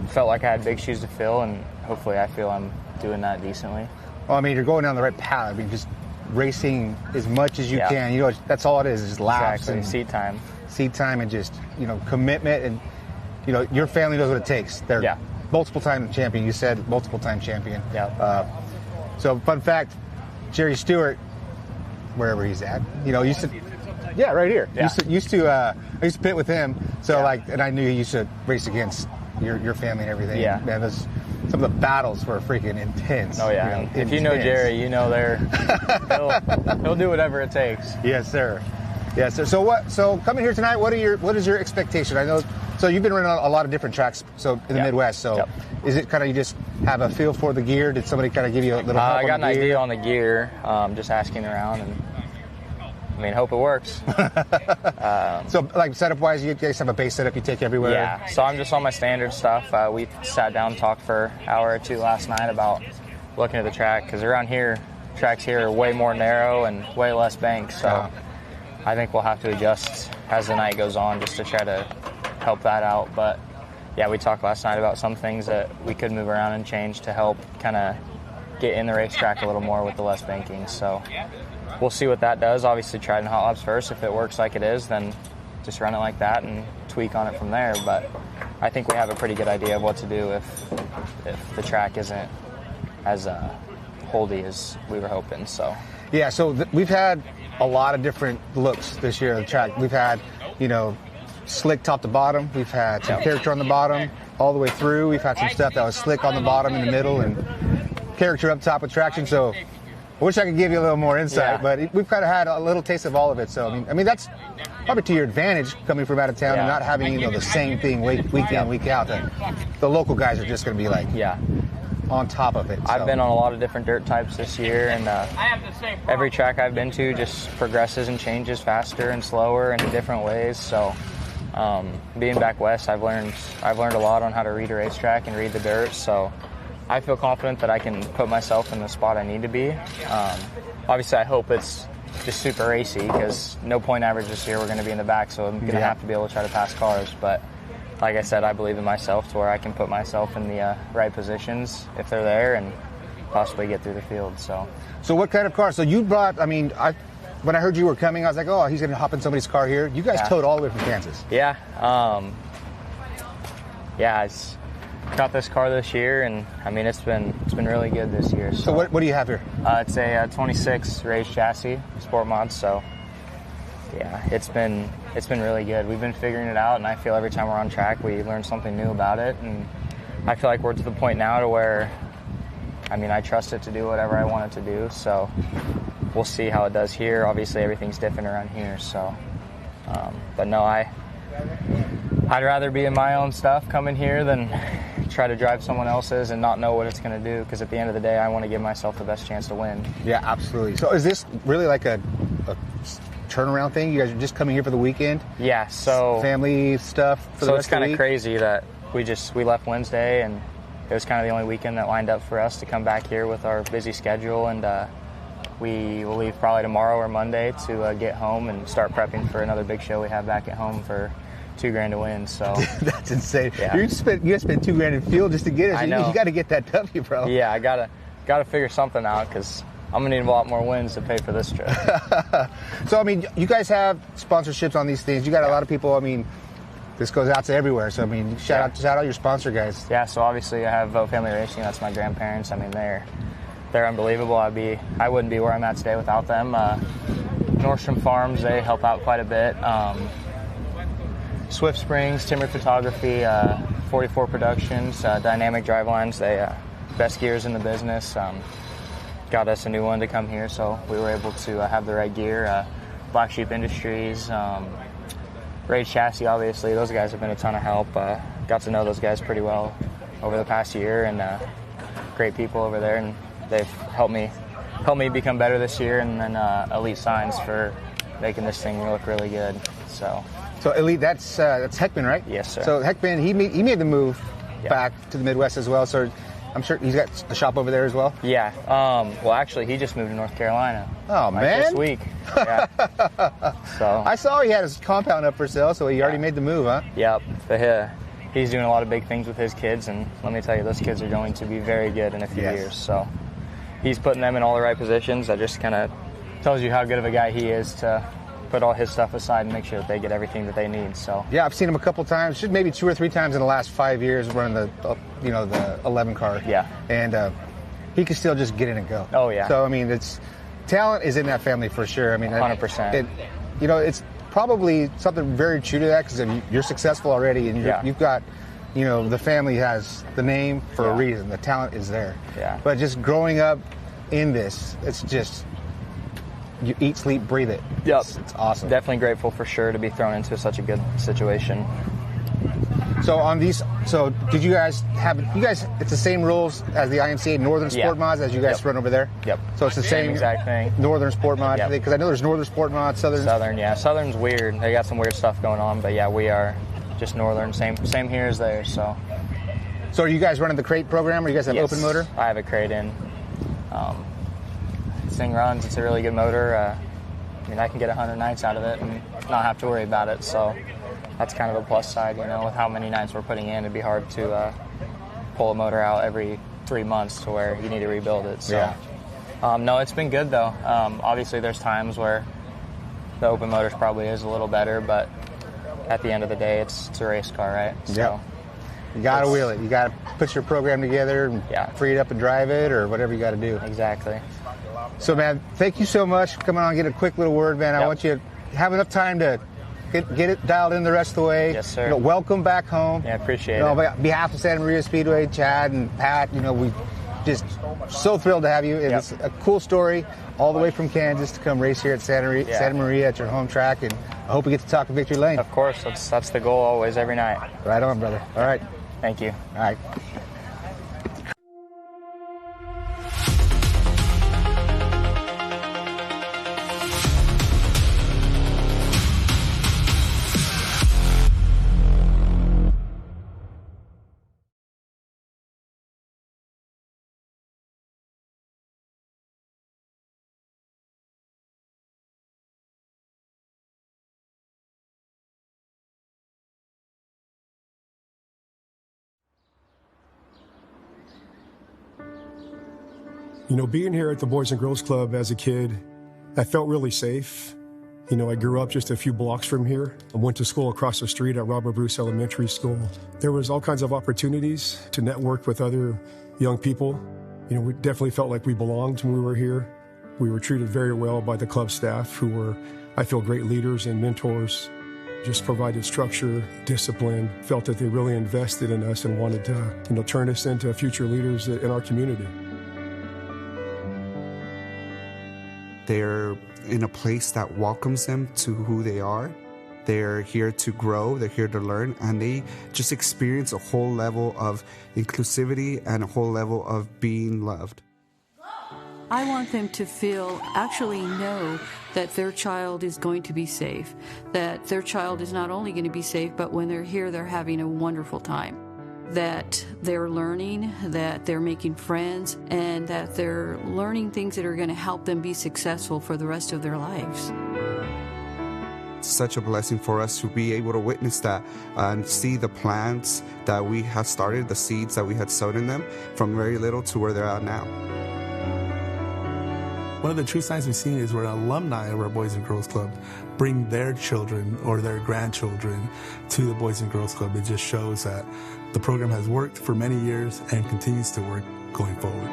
Felt like I had big shoes to fill, and hopefully I feel I'm doing that decently. Well, I mean, you're going down the right path. I mean, just racing as much as you can. You know, that's all it is just laps. Exactly. And seat time, and just, you know, commitment. And, you know, your family knows what it takes. They're multiple-time champion. You said multiple-time champion. Yeah. So, fun fact, Jerry Stewart, wherever he's at, you know, used to... Yeah, right here. Yeah. I used to pit with him. So, and I knew he used to race against your family and everything. Yeah. Man, some of the battles were freaking intense. Oh, yeah. You know, if you know Jerry, you know he'll do whatever it takes. Yes, sir. Yes, sir. So coming here tonight, what is your expectation? I know, so you've been running on a lot of different tracks in the Midwest. So is it kind of you just have a feel for the gear? Did somebody kind of give you a little help I got on the an gear? idea on the gear, just asking around, and I mean, hope it works. So, like, setup-wise, you guys have a base setup you take everywhere? Yeah, so I'm just on my standard stuff. We sat down and talked for an hour or two last night about looking at the track, because around here, tracks here are way more narrow and way less banked, so I think we'll have to adjust as the night goes on just to try to help that out. But, yeah, we talked last night about some things that we could move around and change to help kind of get in the racetrack a little more with the less banking, so... We'll see what that does. Obviously, try it in hot laps first. If it works like it is, then just run it like that and tweak on it from there. But I think we have a pretty good idea of what to do if the track isn't as holdy as we were hoping. So yeah, so we've had a lot of different looks this year on the track. We've had, you know, slick top to bottom. We've had some character on the bottom all the way through. We've had some stuff that was slick on the bottom in the middle and character up top with traction. So I wish I could give you a little more insight, but we've kind of had a little taste of all of it. So I mean that's probably to your advantage coming from out of town and not having the same thing week in, week out. The local guys are just going to be like on top of it. So. I've been on a lot of different dirt types this year, and every track I've been to just progresses and changes faster and slower and in different ways. So being back west, I've learned a lot on how to read a racetrack and read the dirt. So. I feel confident that I can put myself in the spot I need to be. Obviously, I hope it's just super racy because no point average this year we're going to be in the back, so I'm going to have to be able to try to pass cars. But like I said, I believe in myself to where I can put myself in the right positions if they're there and possibly get through the field. So what kind of car? So you brought, I mean, when I heard you were coming, I was like, oh, he's going to hop in somebody's car here. You guys towed all the way from Kansas. Yeah. It's... Got this car this year, and I mean it's been really good this year. So what do you have here? It's a 26 raised chassis, SportMod. So yeah, it's been really good. We've been figuring it out, and I feel every time we're on track we learn something new about it, and I feel like we're to the point now to where I mean I trust it to do whatever I want it to do. So we'll see how it does here. Obviously everything's different around here. So but no, I'd rather be in my own stuff coming here than try to drive someone else's and not know what it's going to do, because at the end of the day I want to give myself the best chance to win. Yeah, absolutely. So is this really like a turnaround thing? You guys are just coming here for the weekend? Yeah, so family stuff for the rest of the week? So it's kind of crazy that we left Wednesday and it was kind of the only weekend that lined up for us to come back here with our busy schedule, and we will leave probably tomorrow or Monday to get home and start prepping for another big show we have back at home for $2,000 to win. So that's insane. Yeah. You gotta spend $2,000 in fuel just to get it. So I know. You got to get that W, bro. Yeah, I gotta figure something out because I'm gonna need a lot more wins to pay for this trip. So I mean, you guys have sponsorships on these things. You got a lot of people. I mean, this goes out to everywhere. So I mean, shout out your sponsor guys. Yeah. So obviously I have Vote Family Racing. That's my grandparents. I mean, they're unbelievable. I wouldn't be where I'm at today without them. Nordstrom Farms, they help out quite a bit. Swift Springs, Timber Photography, 44 Productions, Dynamic Drivelines, they best gears in the business. Got us a new one to come here, so we were able to have the right gear. Black Sheep Industries, Rage Chassis, obviously, those guys have been a ton of help. Got to know those guys pretty well over the past year, and great people over there, and they've helped me become better this year. And then Elite Signs for making this thing look really good. So Elite, that's Heckman, right? Yes, sir. So Heckman, he made the move back to the Midwest as well. So I'm sure he's got a shop over there as well. Yeah. Well, actually, he just moved to North Carolina. Oh, man. This week. Yeah. So I saw he had his compound up for sale, so he already made the move, huh? Yep. He's doing a lot of big things with his kids, and let me tell you, those kids are going to be very good in a few years. So he's putting them in all the right positions. That just kind of tells you how good of a guy he is to put all his stuff aside and make sure that they get everything that they need. So yeah, I've seen him a couple times, maybe 2 or 3 times in the last 5 years running the 11 car. Yeah, and he can still just get in and go. Oh yeah. So I mean, talent is in that family for sure. I mean, 100%. It's probably something very true to that because you're successful already, and you've got, the family has the name for a reason. The talent is there. Yeah. But just growing up in this, it's just. You eat, sleep, breathe it. Yep. It's awesome. Definitely grateful for sure to be thrown into such a good situation. So did you guys it's the same rules as the IMCA Northern Sport Mods as you guys run over there? Yep. So it's the same exact thing. Northern Sport Mod? Because I know there's Northern Sport Mod, Southern, yeah. Southern's weird. They got some weird stuff going on, but yeah, we are just Northern. Same here as there, so. So are you guys running the crate program, or you guys have open motor? I have a crate in. This thing runs. It's a really good motor. I mean, I can get 100 nights out of it and not have to worry about it. So that's kind of a plus side, with how many nights we're putting in. It'd be hard to pull a motor out every 3 months to where you need to rebuild it. So no, it's been good though. Obviously, there's times where the open motors probably is a little better, but at the end of the day, it's a race car, right? So you got to wheel it. You got to put your program together and free it up and drive it, or whatever you got to do. Exactly. So, man, thank you so much for coming on and get a quick little word, man. I want you to have enough time to get it dialed in the rest of the way. Yes, sir. Welcome back home. Yeah, appreciate it. On behalf of Santa Maria Speedway, Chad and Pat, we just so thrilled to have you. It's a cool story, all the way from Kansas to come race here at Santa Maria at your home track, and I hope we get to talk to Victory Lane. Of course, that's the goal always, every night. Right on, brother. All right. Thank you. All right. Being here at the Boys and Girls Club as a kid, I felt really safe. I grew up just a few blocks from here. I went to school across the street at Robert Bruce Elementary School. There was all kinds of opportunities to network with other young people. We definitely felt like we belonged when we were here. We were treated very well by the club staff, who were, I feel, great leaders and mentors. Just provided structure, discipline, felt that they really invested in us and wanted to, turn us into future leaders in our community. They're in a place that welcomes them to who they are. They're here to grow, they're here to learn, and they just experience a whole level of inclusivity and a whole level of being loved. I want them to actually know that their child is going to be safe, that their child is not only going to be safe, but when they're here, they're having a wonderful time. that they're learning, that they're making friends, and that they're learning things that are going to help them be successful for the rest of their lives. It's such a blessing for us to be able to witness that and see the plants that we have started, the seeds that we had sowed in them from very little to where they're at now. One of the true signs we've seen is where alumni of our Boys and Girls Club bring their children or their grandchildren to the Boys and Girls Club. It just shows that the program has worked for many years and continues to work going forward.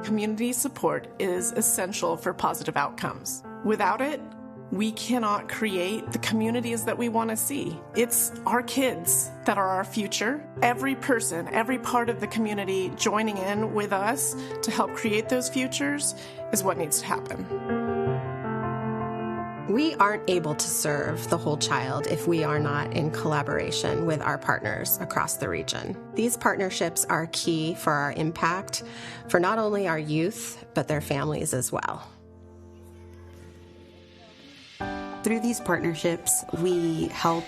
Community support is essential for positive outcomes. Without it, we cannot create the communities that we want to see. It's our kids that are our future. Every person, every part of the community joining in with us to help create those futures is what needs to happen. We aren't able to serve the whole child if we are not in collaboration with our partners across the region. These partnerships are key for our impact for not only our youth, but their families as well. Through these partnerships, we help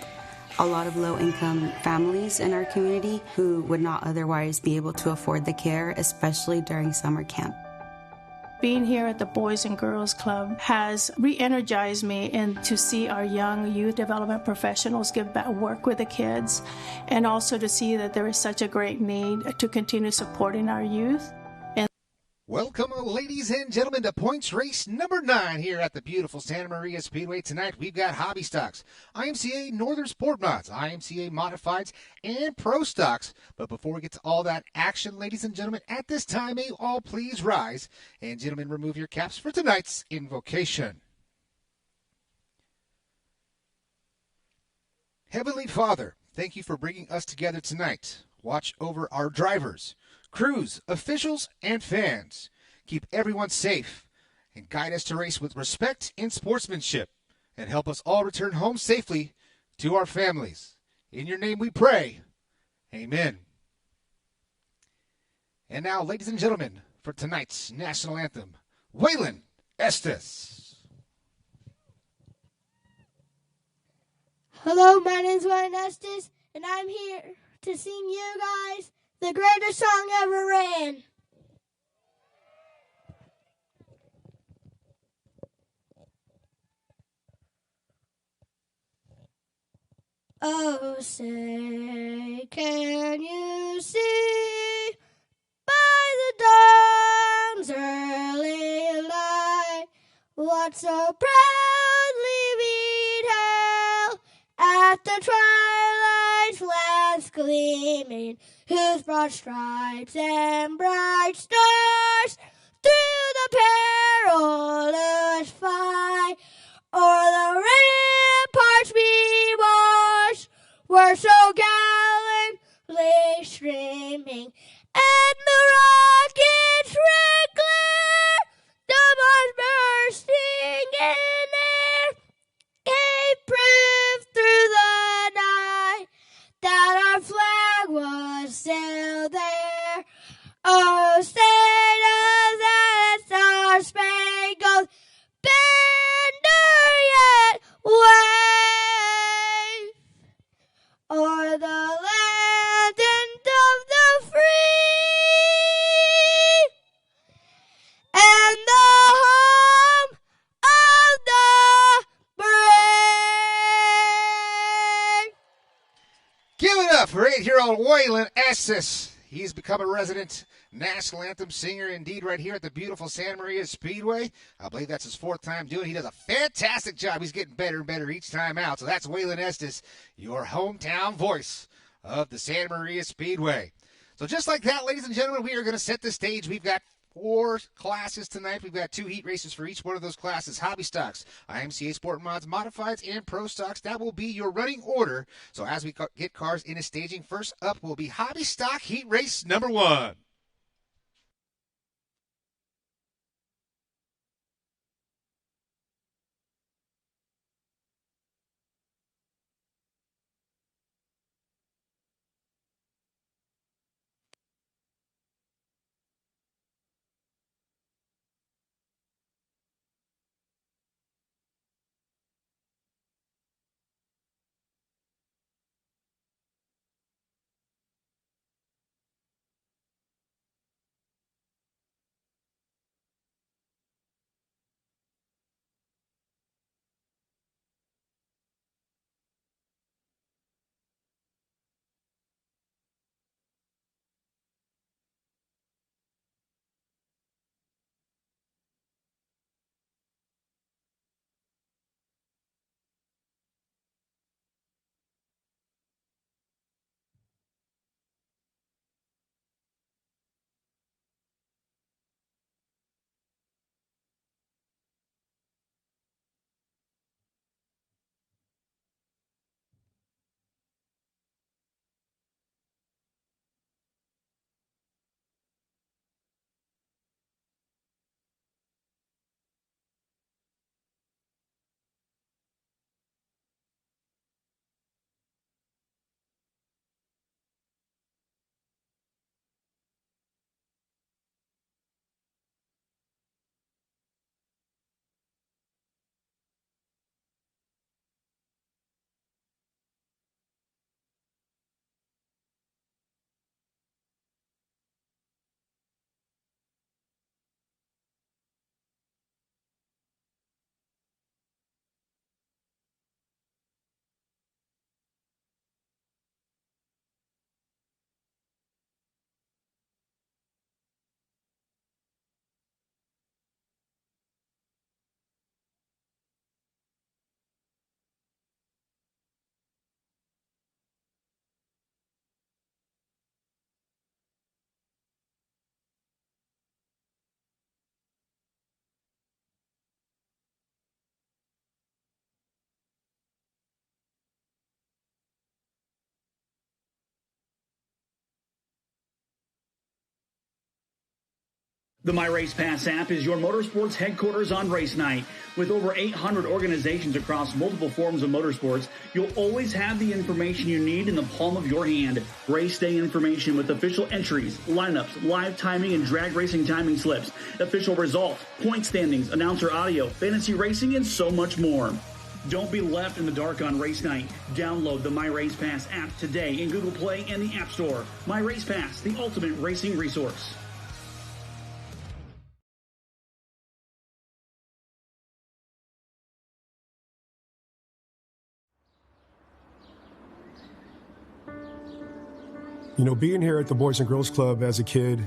a lot of low-income families in our community who would not otherwise be able to afford the care, especially during summer camp. Being here at the Boys and Girls Club has re-energized me and to see our young youth development professionals give back work with the kids, and also to see that there is such a great need to continue supporting our youth. Welcome, ladies and gentlemen, to points race number 9 here at the beautiful Santa Maria Speedway. Tonight we've got Hobby Stocks, IMCA Northern SportMods, IMCA Modifieds, and Prostocks. But before we get to all that action, ladies and gentlemen, at this time, may you all please rise. And gentlemen, remove your caps for tonight's invocation. Heavenly Father, thank you for bringing us together tonight. Watch over our drivers, crews, officials, and fans. Keep everyone safe and guide us to race with respect and sportsmanship, and help us all return home safely to our families. In your name we pray. Amen. And now, ladies and gentlemen, for tonight's national anthem, Waylon Estes. Hello, my name is Waylon Estes, and I'm here to sing you guys the greatest song ever ran. Oh, say, can you see by the dawn's early light what so proudly we hailed at the twilight's last gleaming, whose broad stripes and bright stars through the perilous fight o'er the ramparts we watched were so gallantly streaming, and the rockets red glare, the bombs bursting in air, gave proof through the night that our flag was still there. Oh, state of that star-spangled banner yet wave o'er the land and of the free and the home of the brave. Give it up for 8-year-old Waylon Estes. He's become a resident national anthem singer indeed right here at the beautiful Santa Maria Speedway. I believe that's his 4th time doing it. He does a fantastic job. He's getting better and better each time out. So that's Waylon Estes, your hometown voice of the Santa Maria Speedway. So just like that, ladies and gentlemen, we are going to set the stage. We've got 4 classes tonight. We've got 2 heat races for each one of those classes. Hobby Stocks, IMCA SportMods, Modifieds, and Pro Stocks. That will be your running order. So as we get cars into staging, first up will be Hobby Stock heat race number 1. The MyRacePass app is your motorsports headquarters on race night. With over 800 organizations across multiple forms of motorsports, you'll always have the information you need in the palm of your hand. Race day information with official entries, lineups, live timing and drag racing timing slips, official results, point standings, announcer audio, fantasy racing, and so much more. Don't be left in the dark on race night. Download the MyRacePass app today in Google Play and the App Store. MyRacePass, the ultimate racing resource. You know, being here at the Boys and Girls Club as a kid,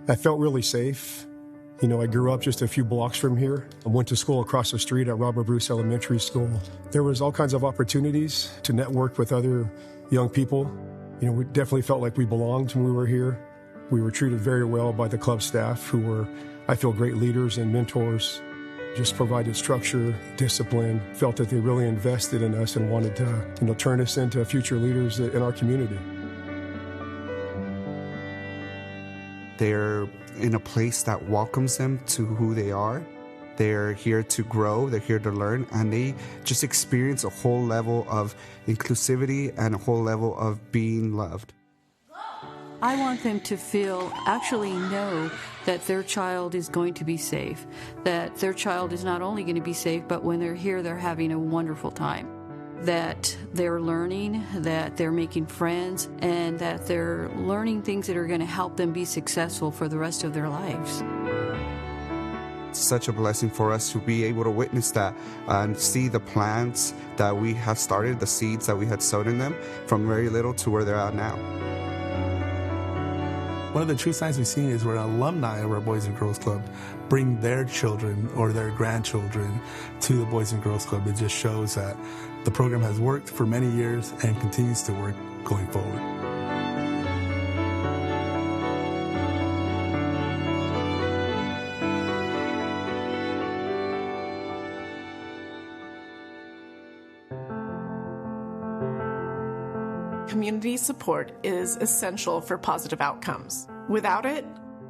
I felt really safe. You know, I grew up just a few blocks from here. I went to school across the street at Robert Bruce Elementary School. There was all kinds of opportunities to network with other young people. You know, we definitely felt like we belonged when we were here. We were treated very well by the club staff, who were, I feel, great leaders and mentors. Just provided structure, discipline, felt that they really invested in us and wanted to, you know, turn us into future leaders in our community. They're in a place that welcomes them to who they are. They're here to grow, they're here to learn, and they just experience a whole level of inclusivity and a whole level of being loved. I want them to actually know that their child is going to be safe, that their child is not only going to be safe, but when they're here, they're having a wonderful time, that they're learning, that they're making friends, and that they're learning things that are going to help them be successful for the rest of their lives. It's such a blessing for us to be able to witness that and see the plants that we have started, the seeds that we had sown in them from very little to where they're at now. One of the true signs we've seen is where alumni of our Boys and Girls Club bring their children or their grandchildren to the Boys and Girls Club. It just shows that the program has worked for many years and continues to work going forward. Community support is essential for positive outcomes. Without it,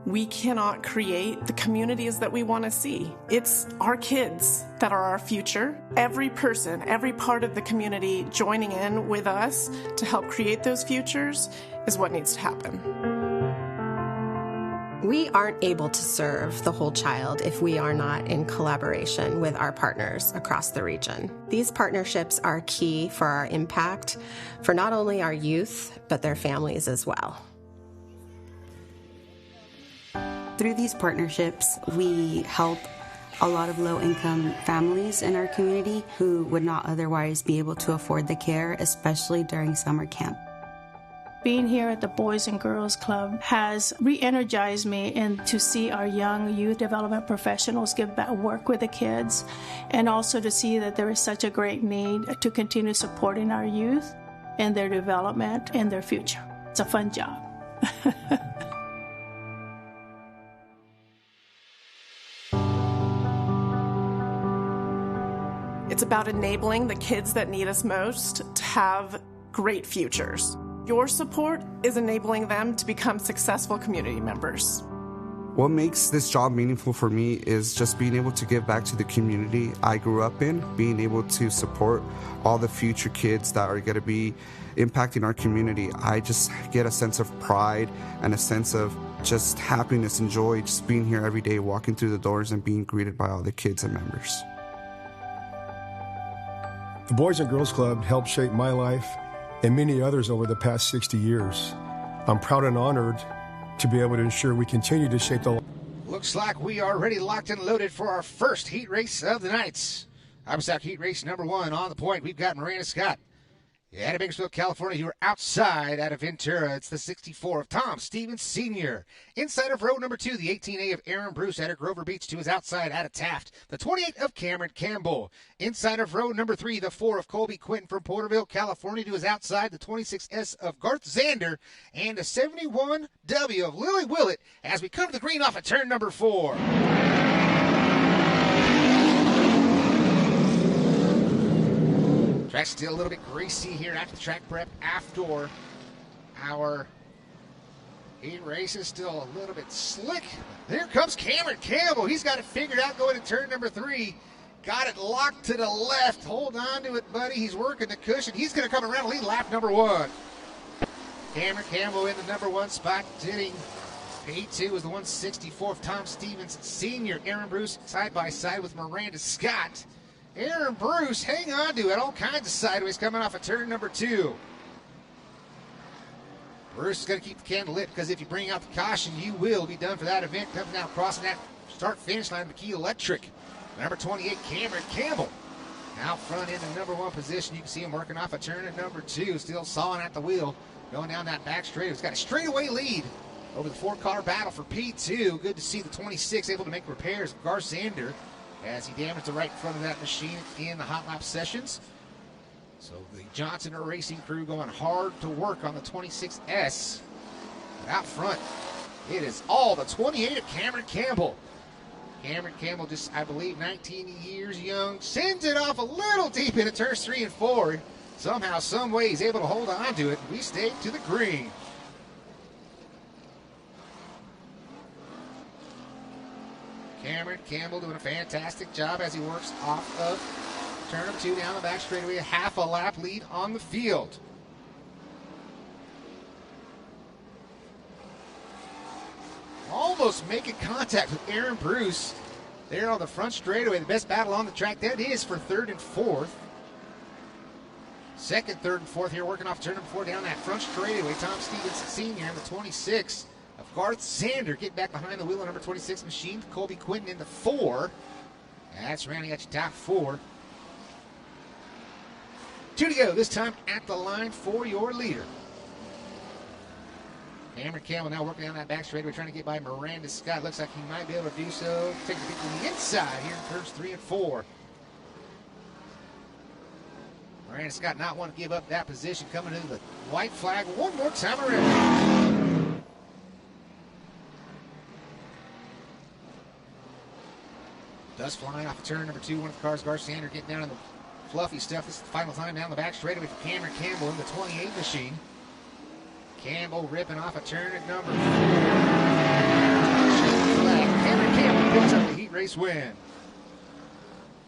we cannot create the communities that we want to see. It's our kids that are our future. Every person, every part of the community joining in with us to help create those futures is what needs to happen. We aren't able to serve the whole child if we are not in collaboration with our partners across the region. These partnerships are key for our impact for not only our youth, but their families as well. Through these partnerships, we help a lot of low-income families in our community who would not otherwise be able to afford the care, especially during summer camp. Being here at the Boys and Girls Club has re-energized me and to see our young youth development professionals give back work with the kids, and also to see that there is such a great need to continue supporting our youth and their development and their future. It's a fun job. It's about enabling the kids that need us most to have great futures. Your support is enabling them to become successful community members. What makes this job meaningful for me is just being able to give back to the community I grew up in, being able to support all the future kids that are going to be impacting our community. I just get a sense of pride and a sense of just happiness and joy just being here every day, walking through the doors and being greeted by all the kids and members. The Boys and Girls Club helped shape my life and many others over the past 60 years. I'm proud and honored to be able to ensure we continue to shape the... Looks like we are ready, locked and loaded for our first heat race of the night. IMCA heat race number 1 on the point. We've got Miranda Scott out of Bakersfield, California. You are outside out of Ventura. It's the 64 of Tom Stevens Sr. Inside of row number 2, the 18A of Aaron Bruce out of Grover Beach to his outside out of Taft. The 28 of Cameron Campbell. Inside of row number 3, the 4 of Colby Quinton from Porterville, California to his outside. The 26S of Garth Zander and the 71W of Lily Willett as we come to the green off of turn number 4. Track's still a little bit greasy here after the track prep after our He races still a little bit slick. Here comes Cameron Campbell. He's got it figured out going to turn number 3. Got it locked to the left. Hold on to it, buddy. He's working the cushion. He's going to come around and lead lap number 1. Cameron Campbell in the number 1 spot, sitting. P2 is the 164th Tom Stevens Sr. Aaron Bruce side by side with Miranda Scott. Aaron Bruce, hang on to it. All kinds of sideways coming off of turn number 2. Bruce is going to keep the candle lit because if you bring out the caution, you will be done for that event. Comes now crossing that start-finish line, McKee Electric. Number 28, Cameron Campbell. Out front in the number 1 position. You can see him working off a turn at number 2. Still sawing at the wheel. Going down that back straight. He's got a straightaway lead over the 4-car battle for P2. Good to see the 26 able to make repairs of Garzander as he damaged the right front of that machine in the hot lap sessions. So the Johnson Racing crew going hard to work on the 26S. But out front, it is all the 28 of Cameron Campbell. Cameron Campbell, just, I believe, 19 years young, sends it off a little deep into turns 3 and 4. Somehow, some way, he's able to hold on to it. We stay to the green. Cameron Campbell doing a fantastic job as he works off of turn number 2 down the back straightaway. A half a lap lead on the field. Almost making contact with Aaron Bruce there on the front straightaway. The best battle on the track. That is for 3rd and 4th. 2nd, 3rd, and 4th here working off turn number 4 down that front straightaway. Tom Stevens Sr. in the 26 of Garth Sander getting back behind the wheel of number 26 machine. Colby Quinton in the 4. That's rounding out your top 4. 2 to go this time at the line for your leader. Cameron Campbell now working down that back straightaway, trying to get by Miranda Scott. Looks like he might be able to do so. Take the beat from the inside here in turns 3 and 4. Miranda Scott not want to give up that position, coming into the white flag one more time around. Dust flying off of turn number 2. One of the cars, Garzander getting down in the fluffy stuff. This is the final time down the back straightaway for Cameron Campbell in the 28 machine. Campbell ripping off a turn at number 4. Cameron Campbell picks up the heat race win.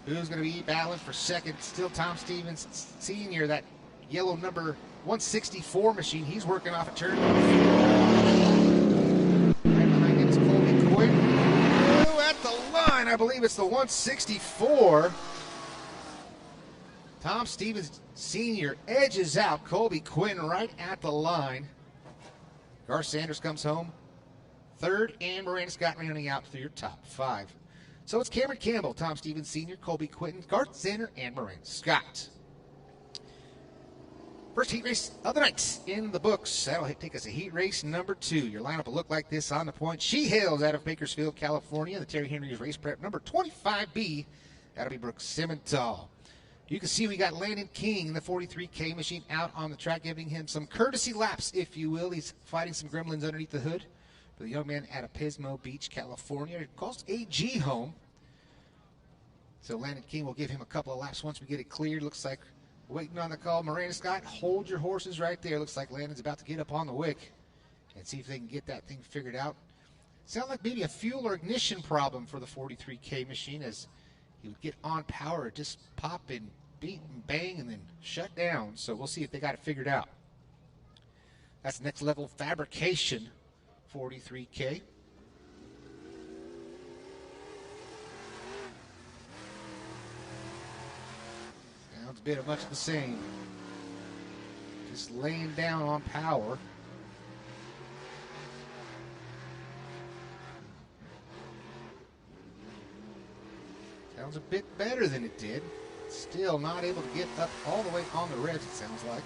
Who's going to be battling for 2nd? Still Tom Stevens Sr., that yellow number 164 machine. He's working off a turn number 4. Right behind him is Colby Quinn. Oh, at the line, I believe it's the 164. Tom Stevens Sr. edges out Colby Quinn right at the line. Garth Sanders comes home 3rd, and Miranda Scott rounding out through your top 5. So it's Cameron Campbell, Tom Stevens Sr., Colby Quinton, Garth Sander, and Miranda Scott. First heat race of the night in the books. That'll take us to heat race number 2. Your lineup will look like this on the point. She hails out of Bakersfield, California. The Terry Henry's race prep number 25B. That'll be Brooke Simmental. You can see we got Landon King, the 43K machine, out on the track, giving him some courtesy laps, if you will. He's fighting some gremlins underneath the hood for the young man out of Pismo Beach, California. It calls AG home. So Landon King will give him a couple of laps once we get it cleared. Looks like waiting on the call. Miranda Scott, hold your horses right there. Looks like Landon's about to get up on the wick and see if they can get that thing figured out. Sounds like maybe a fuel or ignition problem for the 43K machine, as he would get on power, just pop and beat and bang and then shut down. So we'll see if they got it figured out. That's next level fabrication 43K. Sounds a bit of much of the same. Just laying down on power. Sounds a bit better than it did. Still not able to get up all the way on the revs, it sounds like.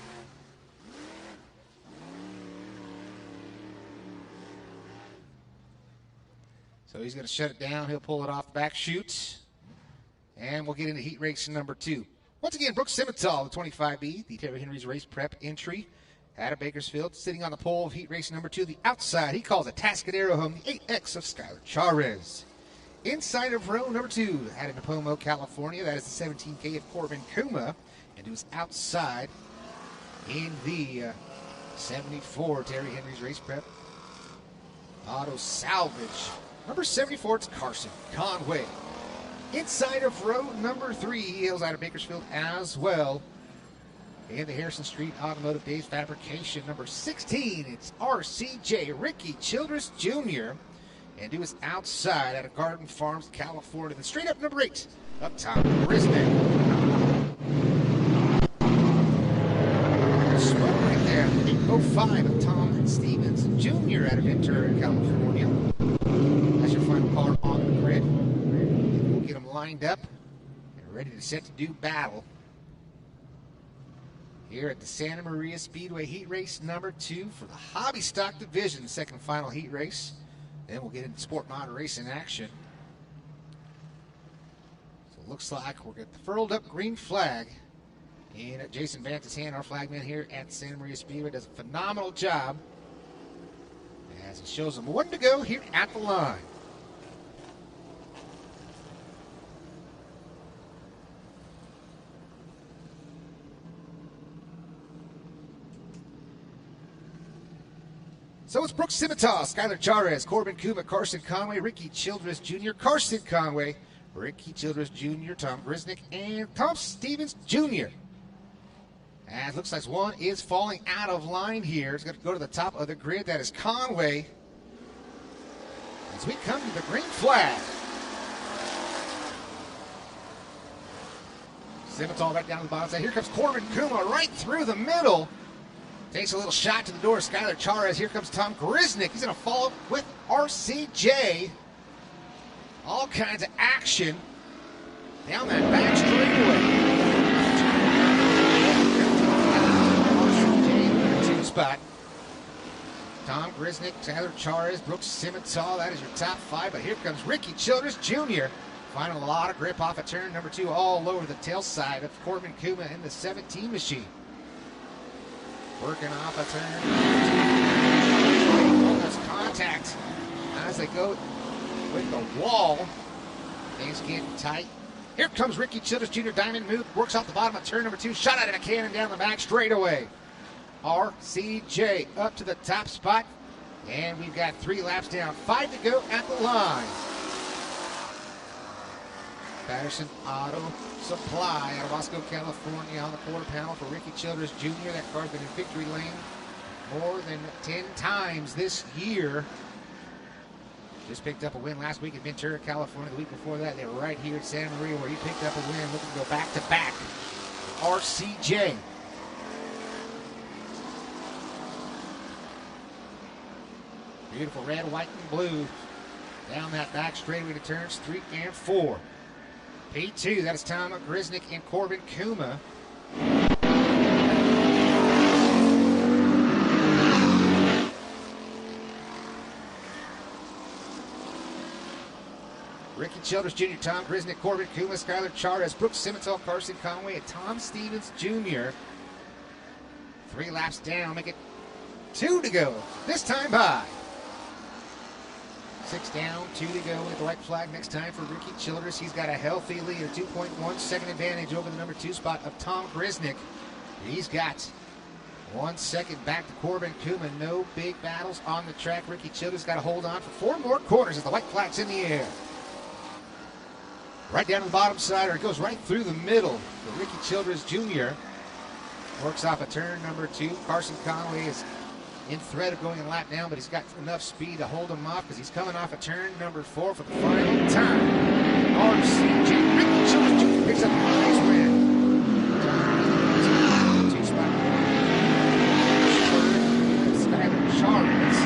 So he's going to shut it down. He'll pull it off the back chute. And we'll get into heat race number 2. Once again, Brooke Simmental, the 25B, the Terry Henry's race prep entry out of Bakersfield, sitting on the pole of heat race number 2. The outside, he calls a Tascadero home, the 8X of Skylar Chavez. Inside of row number 2, out of Napomo, California, that is the 17K of Corbin Kuma. And who's outside in the 74 Terry Henry's race prep. Auto Salvage. Number 74, it's Carson Conway. Inside of row number 3, he hails out of Bakersfield as well. And the Harrison Street Automotive Days Fabrication, number 16, it's RCJ Ricky Childress Jr. And do is outside out of Garden Farms, California. Then straight up number 8, up top, Brisbane. Smoke right there, 805 of Tom Stevens Jr. out of Ventura, California. That's your final car on the grid. And we'll get them lined up and ready to set to do battle here at the Santa Maria Speedway Heat Race number 2 for the Hobby Stock Division, second and final heat race. Then we'll get into SportMod racing action. So it looks like we'll get the furled up green flag. And Jason Vance's hand, our flagman here at Santa Maria Speedway, does a phenomenal job as he shows them 1 to go here at the line. So it's Brooks Scimitar, Skylar Charez, Corbin Kuma, Carson Conway, Ricky Childress Jr., Carson Conway, Ricky Childress Jr., Tom Grisnick, and Tom Stevens Jr. And it looks like one is falling out of line here. It's going to go to the top of the grid. That is Conway. As we come to the green flag. Scimitar right down to the bottom side. Here comes Corbin Kuma right through the middle. Takes a little shot to the door. Skylar Charez. Here comes Tom Grisnick. He's going to follow with RCJ. All kinds of action down that back straightaway. RCJ, 2 spot. Tom Grisnick, Skylar Charez, Brooks Scimitar. That is your top 5. But here comes Ricky Childress Jr. Finding a lot of grip off of turn number 2 all over the tail side of Corbin Kuma in the 17 machine. Working off a turn. Almost contact as they go with the wall. Things getting tight. Here comes Ricky Childress Jr. Diamond move. Works off the bottom of turn number 2. Shot out of a cannon down the back straightaway. RCJ up to the top spot. And we've got 3 laps down. 5 to go at the line. Patterson Auto Supply out of Wasco, California on the quarter panel for Ricky Childress Jr. That car's been in victory lane more than 10 times this year. Just picked up a win last week at Ventura, California. The week before that, they were right here at Santa Maria where he picked up a win, looking to go back-to-back. RCJ. Beautiful red, white, and blue down that back straightaway to turns 3 and 4. P2, that is Tom Grisnick and Corbin Kuma. Ricky Childress Jr., Tom Grisnick, Corbin Kuma, Skylar Charez, Brooks Scimitar, Carson Conway, and Tom Stevens Jr. 3 laps down, make it 2 to go. This time by 6 down, 2 to go with the white flag next time for Ricky Childress. He's got a healthy lead, a 2.1 second advantage over the number 2 spot of Tom Grisnick. He's got 1 second back to Corbin Kuma. No big battles on the track. Ricky Childress got to hold on for 4 more corners as the white flag's in the air. Right down to the bottom side, or it goes right through the middle for Ricky Childress Jr. Works off a turn number 2. Carson Conway is in threat of going a lap down, but he's got enough speed to hold him off because he's coming off a turn number 4 for the final time. RCJ Ricky Childress Jr. picks up a nice win. 2 spot. Skylar Charez.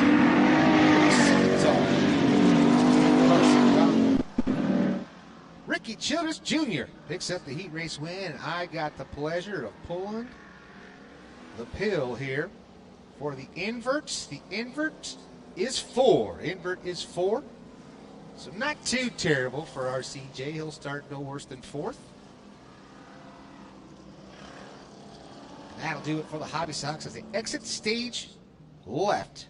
Ricky Childress Jr. picks up the heat race win, and I got the pleasure of pulling the pill here for the inverts. The invert is 4. Invert is 4. So not too terrible for RCJ. He'll start no worse than 4th. That'll do it for the Hobby Sox as they exit stage left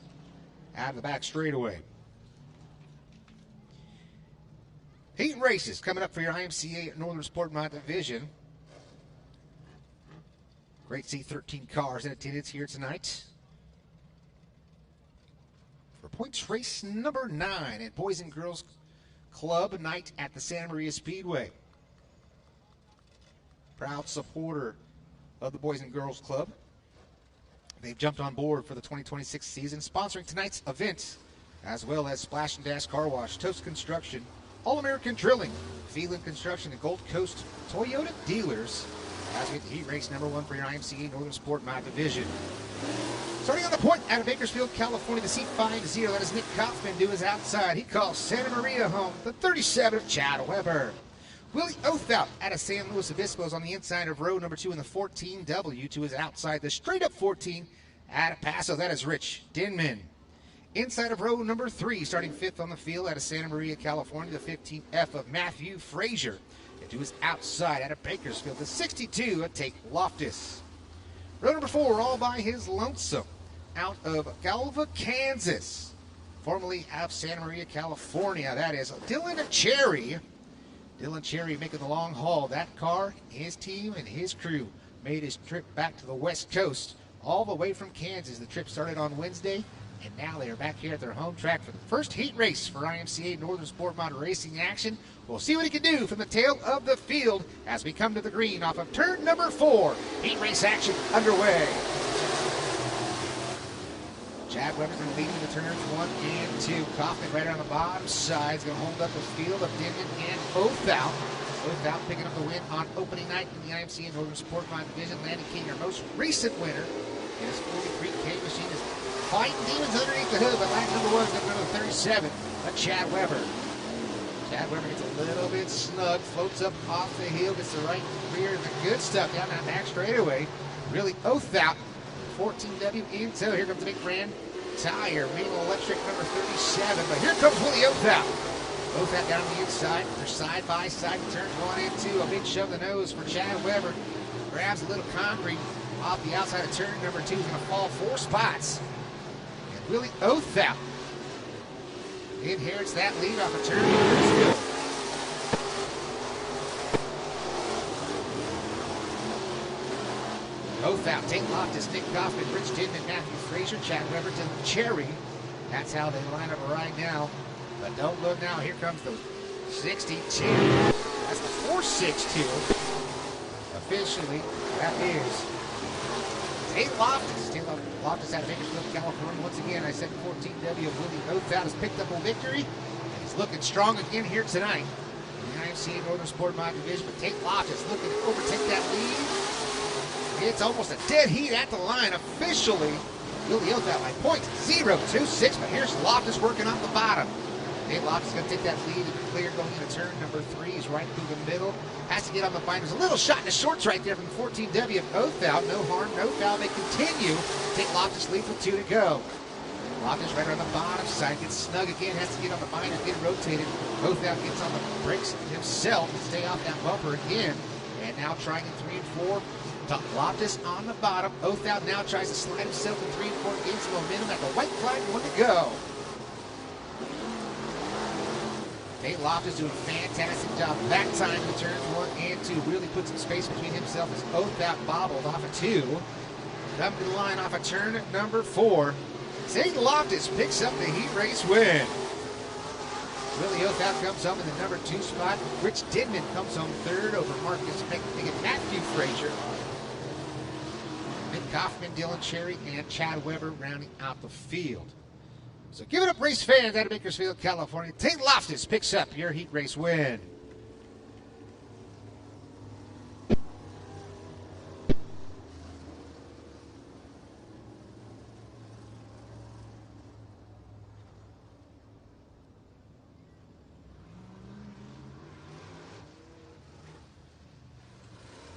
out of the back straightaway. Heat races coming up for your IMCA Northern SportMod division. Great to see 13 cars in attendance here tonight for points race number 9 at Boys and Girls Club night at the Santa Maria Speedway. Proud supporter of the Boys and Girls Club. They've jumped on board for the 2026 season, sponsoring tonight's event, as well as Splash and Dash Car Wash, Toast Construction, All-American Drilling, Phelan Construction, and Gold Coast Toyota Dealers, as we get to heat race number 1 for your IMCA Northern SportMod division. Starting on the point out of Bakersfield, California, the C5-0, that is Nick Kaufman to his outside. He calls Santa Maria home, the 37 of Chad Weber. Willie Oathout out of San Luis Obispo is on the inside of row number 2 in the 14W to his outside. The straight up 14 out of Paso, that is Rich Denman. Inside of row number 3, starting 5th on the field out of Santa Maria, California, the 15F of Matthew Frazier. And to his outside out of Bakersfield, the 62 of Tate Loftus. Row number 4, all by his lonesome, out of Galva, Kansas. Formerly out of Santa Maria, California, that is Dylan Cherry. Dylan Cherry making the long haul. That car, his team, and his crew made his trip back to the West Coast, all the way from Kansas. The trip started on Wednesday, and now they are back here at their home track for the first heat race for IMCA Northern SportMod Racing action. We'll see what he can do from the tail of the field as we come to the green off of turn number 4. Heat race action underway. Chad Weber's going to lead into turns 1 and 2. Kaufman right on the bottom side is going to hold up the field of Denman and Oathout. Oathout picking up the win on opening night in the IMCA Northern SportMod division. Landon King, our most recent winner. And his 43K machine is fighting demons underneath the hood, but lap number 1 is going to go to the 37 of Chad Weber. Chad Weber gets a little bit snug, floats up off the hill, gets the right rear, the good stuff down that back straightaway. Really Oathout, 14W into. Here comes the big brand tire, Manual Electric number 37, but here comes Willie Oathout. Oathout down on the inside. They're side by side in turns 1 and 2. A big shove of the nose for Chad Weber. Grabs a little concrete off the outside of turn number 2. He's going to fall 4 spots. And Willie Oathout inherits that lead off of turn number 2. Oathout, Tate Loftus, Nick Kaufman, Rich Denman, Matthew Frazier, Chad Weber, Dylan Cherry. That's how they line up right now. But don't look now. Here comes the 62. That's the 462. Officially, that is Tate Loftus. Tate Loftus out of Bakersfield, California. Once again, I said 14W of Willie Oathout has picked up a victory. And he's looking strong again here tonight in the IMCA Northern SportMod division. But Tate Loftus looking to overtake that lead. It's almost a dead heat at the line officially. Willie Oathout by .026, but here's Loftus working off the bottom. Tate Loftus is going to take that lead and clear going into turn number 3. He's right through the middle. Has to get on the binders. A little shot in the shorts right there from the 14W of Oathout. No harm, no foul. They continue. Tate Loftus leads with 2 to go. Loftus right around the bottom side. Gets snug again. Has to get on the binders, get rotated. Oathout gets on the brakes himself to stay off that bumper again. And now trying in 3 and 4. Loftus on the bottom. Oathout now tries to slide himself in 3 and 4, gains some momentum at the white flag, 1 to go. Tate Loftus doing a fantastic job that time in turns 1 and 2. Really put some space between himself as Oathout bobbled off of 2. Coming to the line off of turn number 4. Tate Loftus picks up the heat race win. Willie Oathout comes home in the number 2 spot. Rich Denman comes home 3rd over Marcus McNigan, Matthew Frazier. Nick Kaufman, Dylan Cherry, and Chad Weber rounding out the field. So give it up, race fans out of Bakersfield, California. Tate Loftus picks up your heat race win.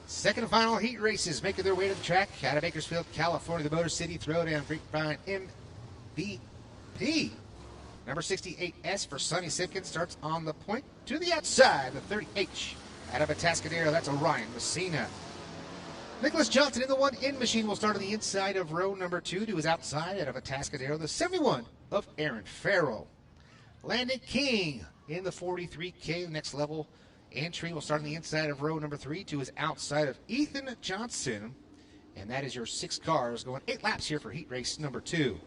Second and final heat races making their way to the track out of Bakersfield, California. The Motor City Throwdown Grapevine MVP. Number 68S for Sonny Simpkins starts on the point to the outside. The 30H out of Atascadero. That's Orion Messina. Nicholas Johnson in the 1N machine will start on the inside of row number 2 to his outside out of Atascadero. The 71 of Aaron Farrell. Landon King in the 43K next level entry will start on the inside of row number 3 to his outside of Ethan Johnson. And that is your 6 cars going 8 laps here for heat race number 2.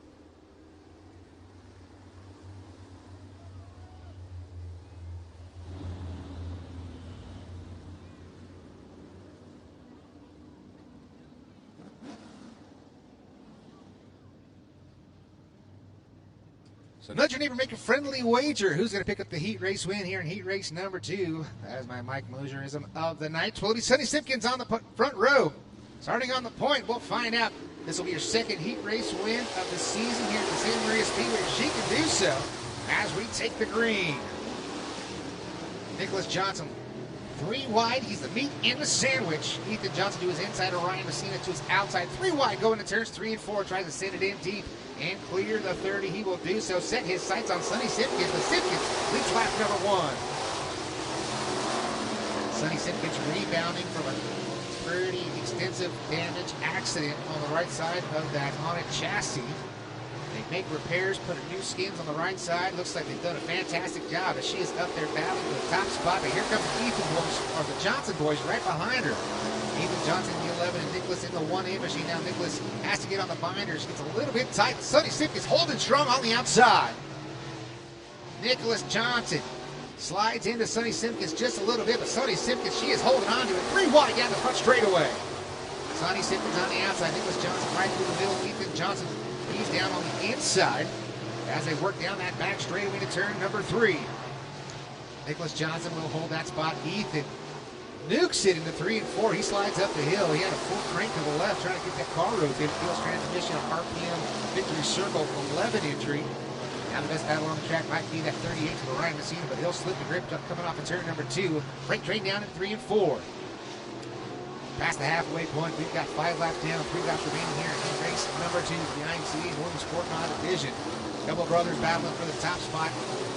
So nudge your neighbor, make a friendly wager. Who's going to pick up the heat race win here in heat race number 2? That is my Mike Mosierism of the night. Will it be Sonny Simpkins on the front row? Starting on the point, we'll find out. This will be your second heat race win of the season here at the Santa Maria Speedway. She can do so as we take the green. Nicholas Johnson, 3 wide. He's the meat and the sandwich. Ethan Johnson to his inside, Ryan Messina to his outside. 3 wide going to turns 3 and 4. Tries to send it in deep and clear the 30. He will do so. Set his sights on Sonny Simpkins. The Simpkins leads lap number 1. Sonny Simpkins rebounding from a pretty extensive damage accident on the right side of that Honda chassis. They make repairs, put new skins on the right side. Looks like they've done a fantastic job as she is up there battling for the top spot. But here comes the Ethan boys, or the Johnson boys, right behind her. Ethan Johnson in the 11 and Nicholas in the 1A machine. Now Nicholas has to get on the binders. Gets a little bit tight. Sonny Simpkins holding strong on the outside. Nicholas Johnson slides into Sonny Simpkins just a little bit, but Sonny Simpkins, she is holding on to it. 3 wide down the front straightaway. Sonny Simpkins on the outside. Nicholas Johnson right through the middle. Ethan Johnson, he's down on the inside as they work down that back straightaway to turn number 3. Nicholas Johnson will hold that spot. Ethan nukes it into 3 and 4. He slides up the hill. He had a full crank to the left, trying to get that car rotated. Feels transmission, RPM, victory circle, 11 entry. Now the best battle on the track might be that 38 to the right of Messina, but he'll slip the grip coming off of turn number 2. Freight train down at 3 and 4. Past the halfway point, we've got 5 laps down, 3 laps remaining here in race number 2 for the IMCA Northern SportMod division. A couple of brothers battling for the top spot.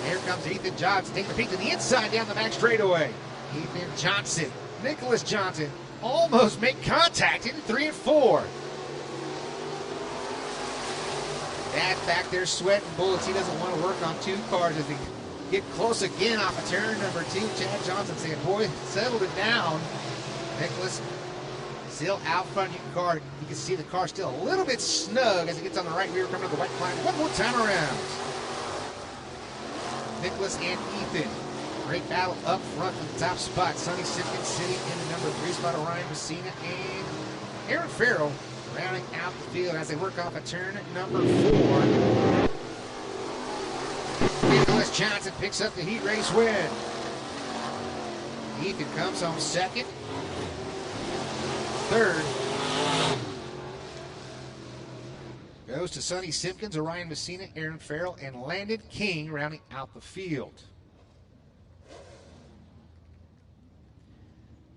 Here comes Ethan Johnson taking the peek to the inside down the back straightaway. Ethan Johnson, Nicholas Johnson almost make contact in 3 and 4. Dad back there sweating bullets. He doesn't want to work on 2 cars as they get close again off of turn number 2. Chad Johnson saying, boy, settled it down. Nicholas still out front. You can see the car still a little bit snug as it gets on the right rear coming up the white flag. One more time around. Nicholas and Ethan. Great battle up front for the top spot. Sonny Simpkins sitting in the number 3 spot. Ryan Messina and Aaron Farrell rounding out the field as they work off a turn at number 4. Nicholas Johnson picks up the heat race win. Ethan comes home second. Third goes to Sonny Simpkins, Orion Messina, Aaron Farrell, and Landon King rounding out the field.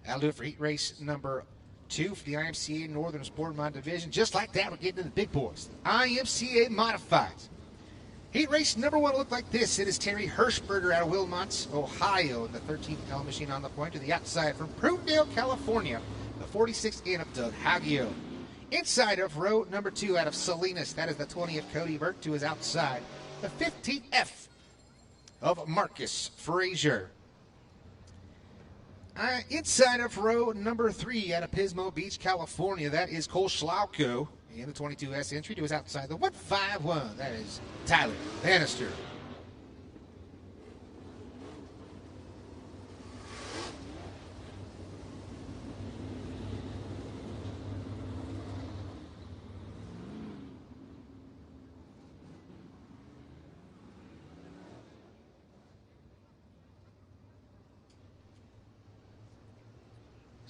That'll do it for heat race number 2 for the IMCA Northern SportMod division. Just like that, we're getting to the big boys. IMCA Modifieds. Heat race number 1 looked like this. It is Terry Hirschberger out of Wilmot, Ohio, in the 13th L machine on the point to the outside from Prudendale, California. The 46th in of Doug Haggio. Inside of row number 2 out of Salinas, that is the 20th Cody Burke to his outside. The 15th F of Marcus Frazier. Inside of row number 3 out of Pismo Beach, California, that is Cole Schlauko. In the 22S entry to his outside, the 151, that is Tyler Bannister.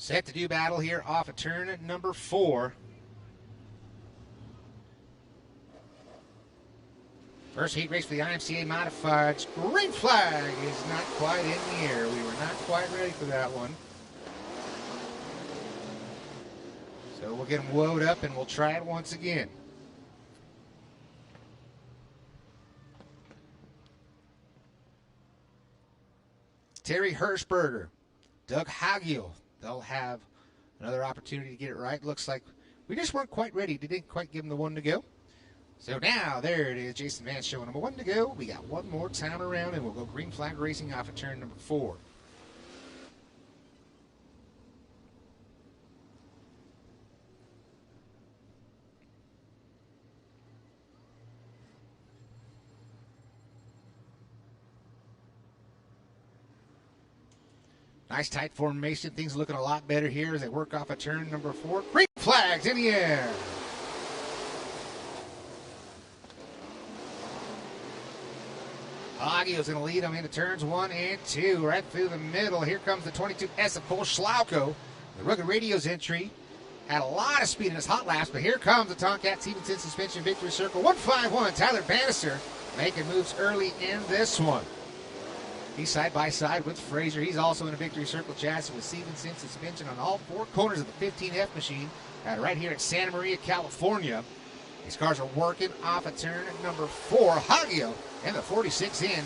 Set to do battle here off of turn at number 4. First heat race for the IMCA Modifieds. Green flag is not quite in the air. We were not quite ready for that one. So we'll get them woed up and we'll try it once again. Terry Hirschberger, Doug Hagiel. They'll have another opportunity to get it right. Looks like we just weren't quite ready. Didn't quite give them the 1 to go. So now, there it is. Jason Vance showing number 1 to go. We got 1 more time around, and we'll go green flag racing off of turn number 4. Nice tight formation. Things looking a lot better here as they work off of turn number 4. Green flags in the air. Haggio's going to lead him into turns 1 and 2, right through the middle. Here comes the 22S of Cole Schlauko. The Rugged Radios entry had a lot of speed in his hot laps, but here comes the Tomcat Stevenson Suspension Victory Circle. 151, Tyler Bannister making moves early in this one. He's side by side with Frazier. He's also in a Victory Circle chassis with Stevenson Suspension on all 4 corners of the 15F machine right here at Santa Maria, California. These cars are working off of turn number 4. Haggio and the 46 in.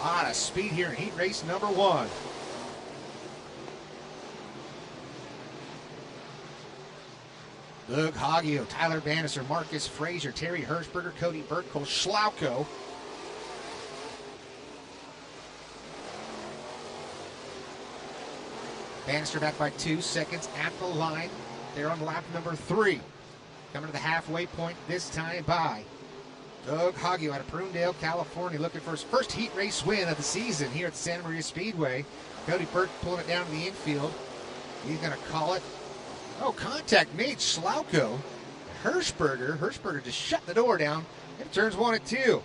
A lot of speed here in heat race number 1. Doug Haggio, Tyler Bannister, Marcus Frazier, Terry Hirschberger, Cody Burt, Cole Schlauko. Bannister back by 2 seconds at the line. They're on lap number 3. Coming to the halfway point this time by Doug Haggio out of Prunedale, California, looking for his first heat race win of the season here at Santa Maria Speedway. Cody Burt pulling it down to the infield. He's going to call it. Oh, contact made. Schlauko. Hirschberger just shut the door down and turns 1 and 2.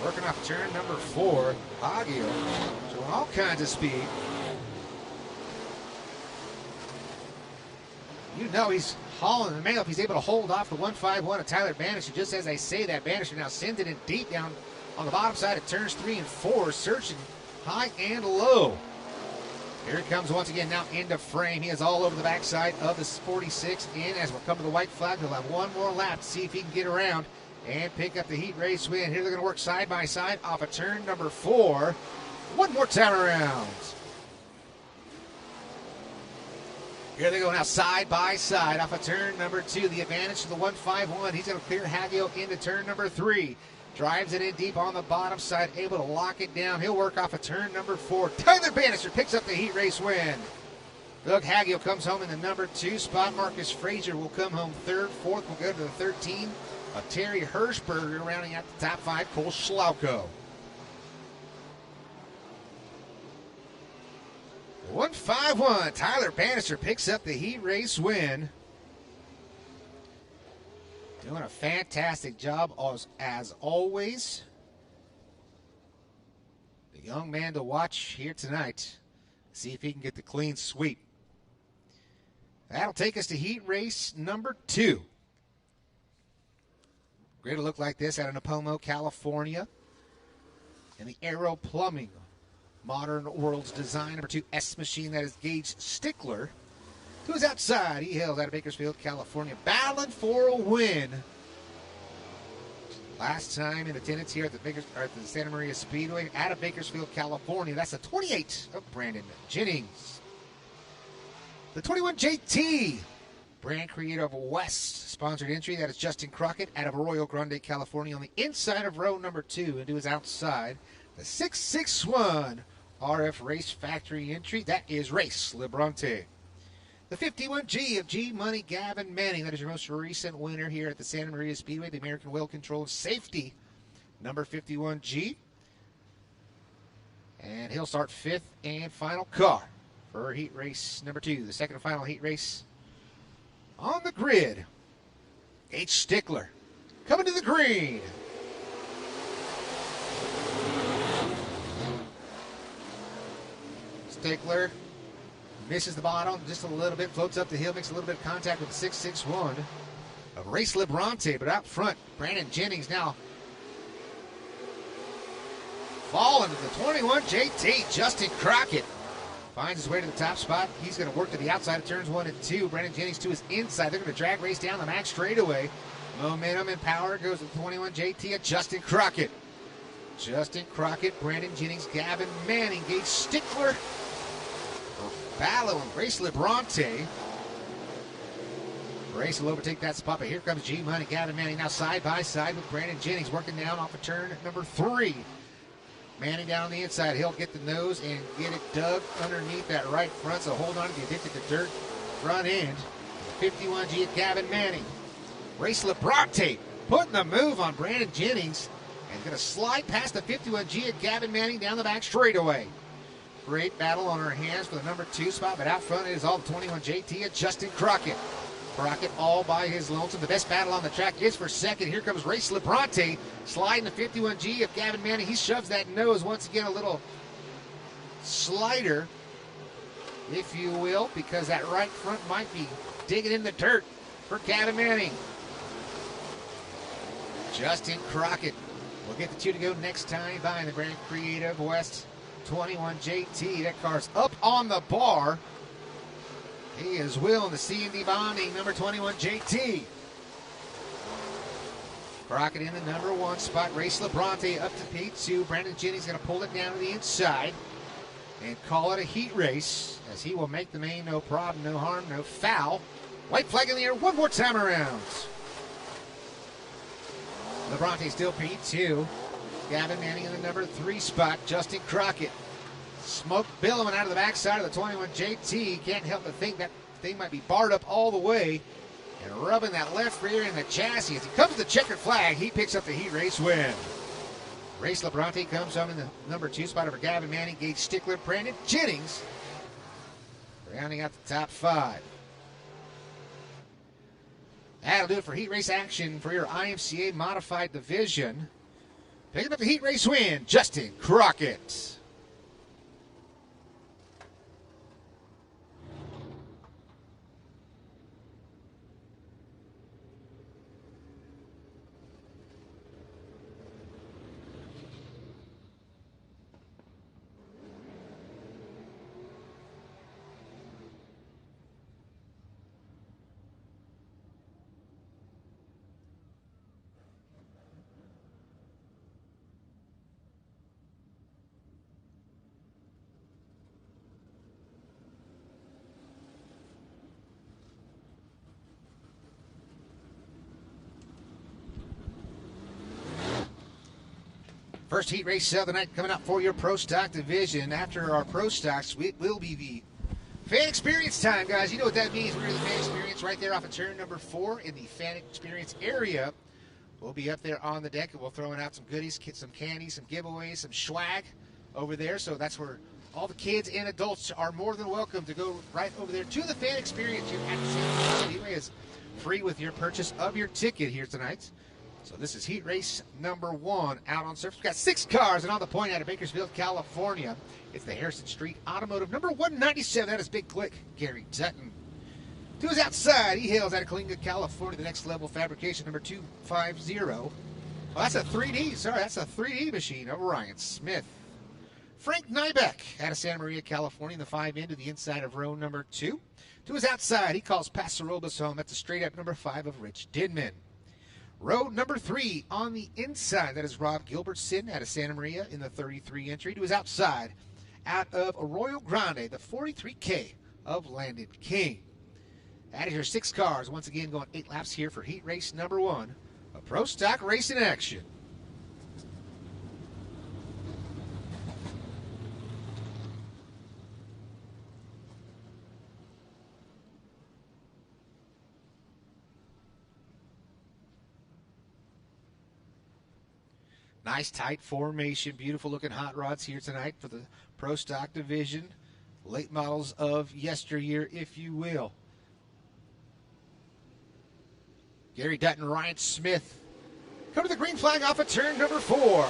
Working off turn number 4. Haggio showing all kinds of speed. You know he's hauling the mail if he's able to hold off the 151 of Tyler Bannister. Just as I say that, Bannister now sends it in deep down on the bottom side of turns 3 and 4, searching high and low. Here he comes once again now into frame. He is all over the backside of the 46 in. As we're coming to the white flag, he'll have one more lap to see if he can get around and pick up the heat race win. Here they're going to work side by side off of turn number 4. One more time around. Here they go now side by side off of turn number 2. The advantage to the 151. He's going to clear Haggio into turn number 3. Drives it in deep on the bottom side, able to lock it down. He'll work off of turn number 4. Tyler Bannister picks up the heat race win. Doug Haggio comes home in the number 2 spot. Marcus Frazier will come home 3rd. 4th will go to the 13 of Terry Hirschberger, rounding out the top 5, Cole Schlauko. 151. Tyler Bannister picks up the heat race win. Doing a fantastic job as always. The young man to watch here tonight. See if he can get the clean sweep. That'll take us to heat race number 2. Great to look like this out of Napomo, California. And the Aero Plumbing Modern World's Design number 2 S machine, that is Gage Stickler, who is outside. He hails out of Bakersfield, California, battling for a win. Last time in attendance here at the Santa Maria Speedway out of Bakersfield, California. That's the 28 of Brandon Jennings. The 21 JT, brand creator of West, sponsored entry. That is Justin Crockett out of Arroyo Grande, California, on the inside of row number 2 into his outside. The 661 RF Race Factory entry. That is Race Librante. The 51G of G Money Gavin Manning. That is your most recent winner here at the Santa Maria Speedway, the American Well Controlled Safety number 51G. And he'll start 5th and final car for heat race number 2, the second and final heat race on the grid. H. Stickler coming to the green. Stickler misses the bottom just a little bit, floats up the hill, makes a little bit of contact with the 661 of Race Librante, but out front, Brandon Jennings now falling to the 21 JT. Justin Crockett finds his way to the top spot. He's going to work to the outside of turns 1 and 2. Brandon Jennings to his inside. They're going to drag race down the max straightaway. Momentum and power goes to the 21 JT of Justin Crockett. Justin Crockett, Brandon Jennings, Gavin Manning, Gage Stickler, Ballo, and Race Librante. Race will overtake that spot, but here comes G Money. Gavin Manning now side by side with Brandon Jennings, working down off of turn number 3. Manning down on the inside. He'll get the nose and get it dug underneath that right front, so hold on to the addicted to dirt front end. 51G of Gavin Manning. Race Librante putting the move on Brandon Jennings and going to slide past the 51G of Gavin Manning down the back straightaway. Great battle on our hands for the number 2 spot, but out front it is all the 21 JT of Justin Crockett. Crockett all by his lonesome. The best battle on the track is for second. Here comes Race Labronte sliding the 51G of Gavin Manning. He shoves that nose once again, a little slider, if you will, because that right front might be digging in the dirt for Gavin Manning. Justin Crockett will get the two to go next time by in the brand Creative West 21 JT. That car's up on the bar. He is Will in the C&D bonding, number 21 JT. Crockett in the number one spot. Race Labronte up to P2. Brandon Jennings going to pull it down to the inside and call it a heat race, as he will make the main, no problem, no harm, no foul. White flag in the air one more time around. Labronte still P2. Gavin Manning in the number 3 spot. Justin Crockett. Smoke billowing out of the backside of the 21 JT. Can't help but think that thing might be barred up all the way and rubbing that left rear in the chassis. As he comes to the checkered flag, he picks up the heat race win. Race Labronte comes home in the number 2 spot over Gavin Manning, Gage Stickler, Brandon Jennings, rounding out the top 5. That'll do it for heat race action for your IMCA modified division. Picking up the heat race win, Justin Crockett. First heat race of the night coming up for your Pro Stock division. After our Pro Stocks, it will be the fan experience time, guys. You know what that means. We're in the fan experience right there off of turn number 4 in the fan experience area. We'll be up there on the deck, and we'll throw out some goodies, some candy, some giveaways, some swag over there. So that's where all the kids and adults are more than welcome to go right over there to the fan experience here at the San Anyway, is free with your purchase of your ticket here tonight. So this is heat race number 1 out on surface. We've got 6 cars and on the point out of Bakersfield, California. It's the Harrison Street Automotive number 197. That is Big Click, Gary Dutton. To his outside, he hails out of Kalinga, California, the Next Level Fabrication number 250. Oh, that's a 3D. Sorry, that's a 3D machine of Ryan Smith. Frank Nybeck out of Santa Maria, California, in the 5 end to the inside of row number 2. To his outside, he calls Pasarobas home. That's a straight up number 5 of Rich Didman. Row number 3 on the inside, that is Rob Gilbertson out of Santa Maria in the 33 entry. To his outside, out of Arroyo Grande, the 43K of Landon King. That is your 6 cars, once again going 8 laps here for heat race number 1, a Pro Stock race in action. Nice tight formation, beautiful looking hot rods here tonight for the Pro Stock division. Late models of yesteryear, if you will. Gary Dutton, Ryan Smith. Come to the green flag off of turn number 4.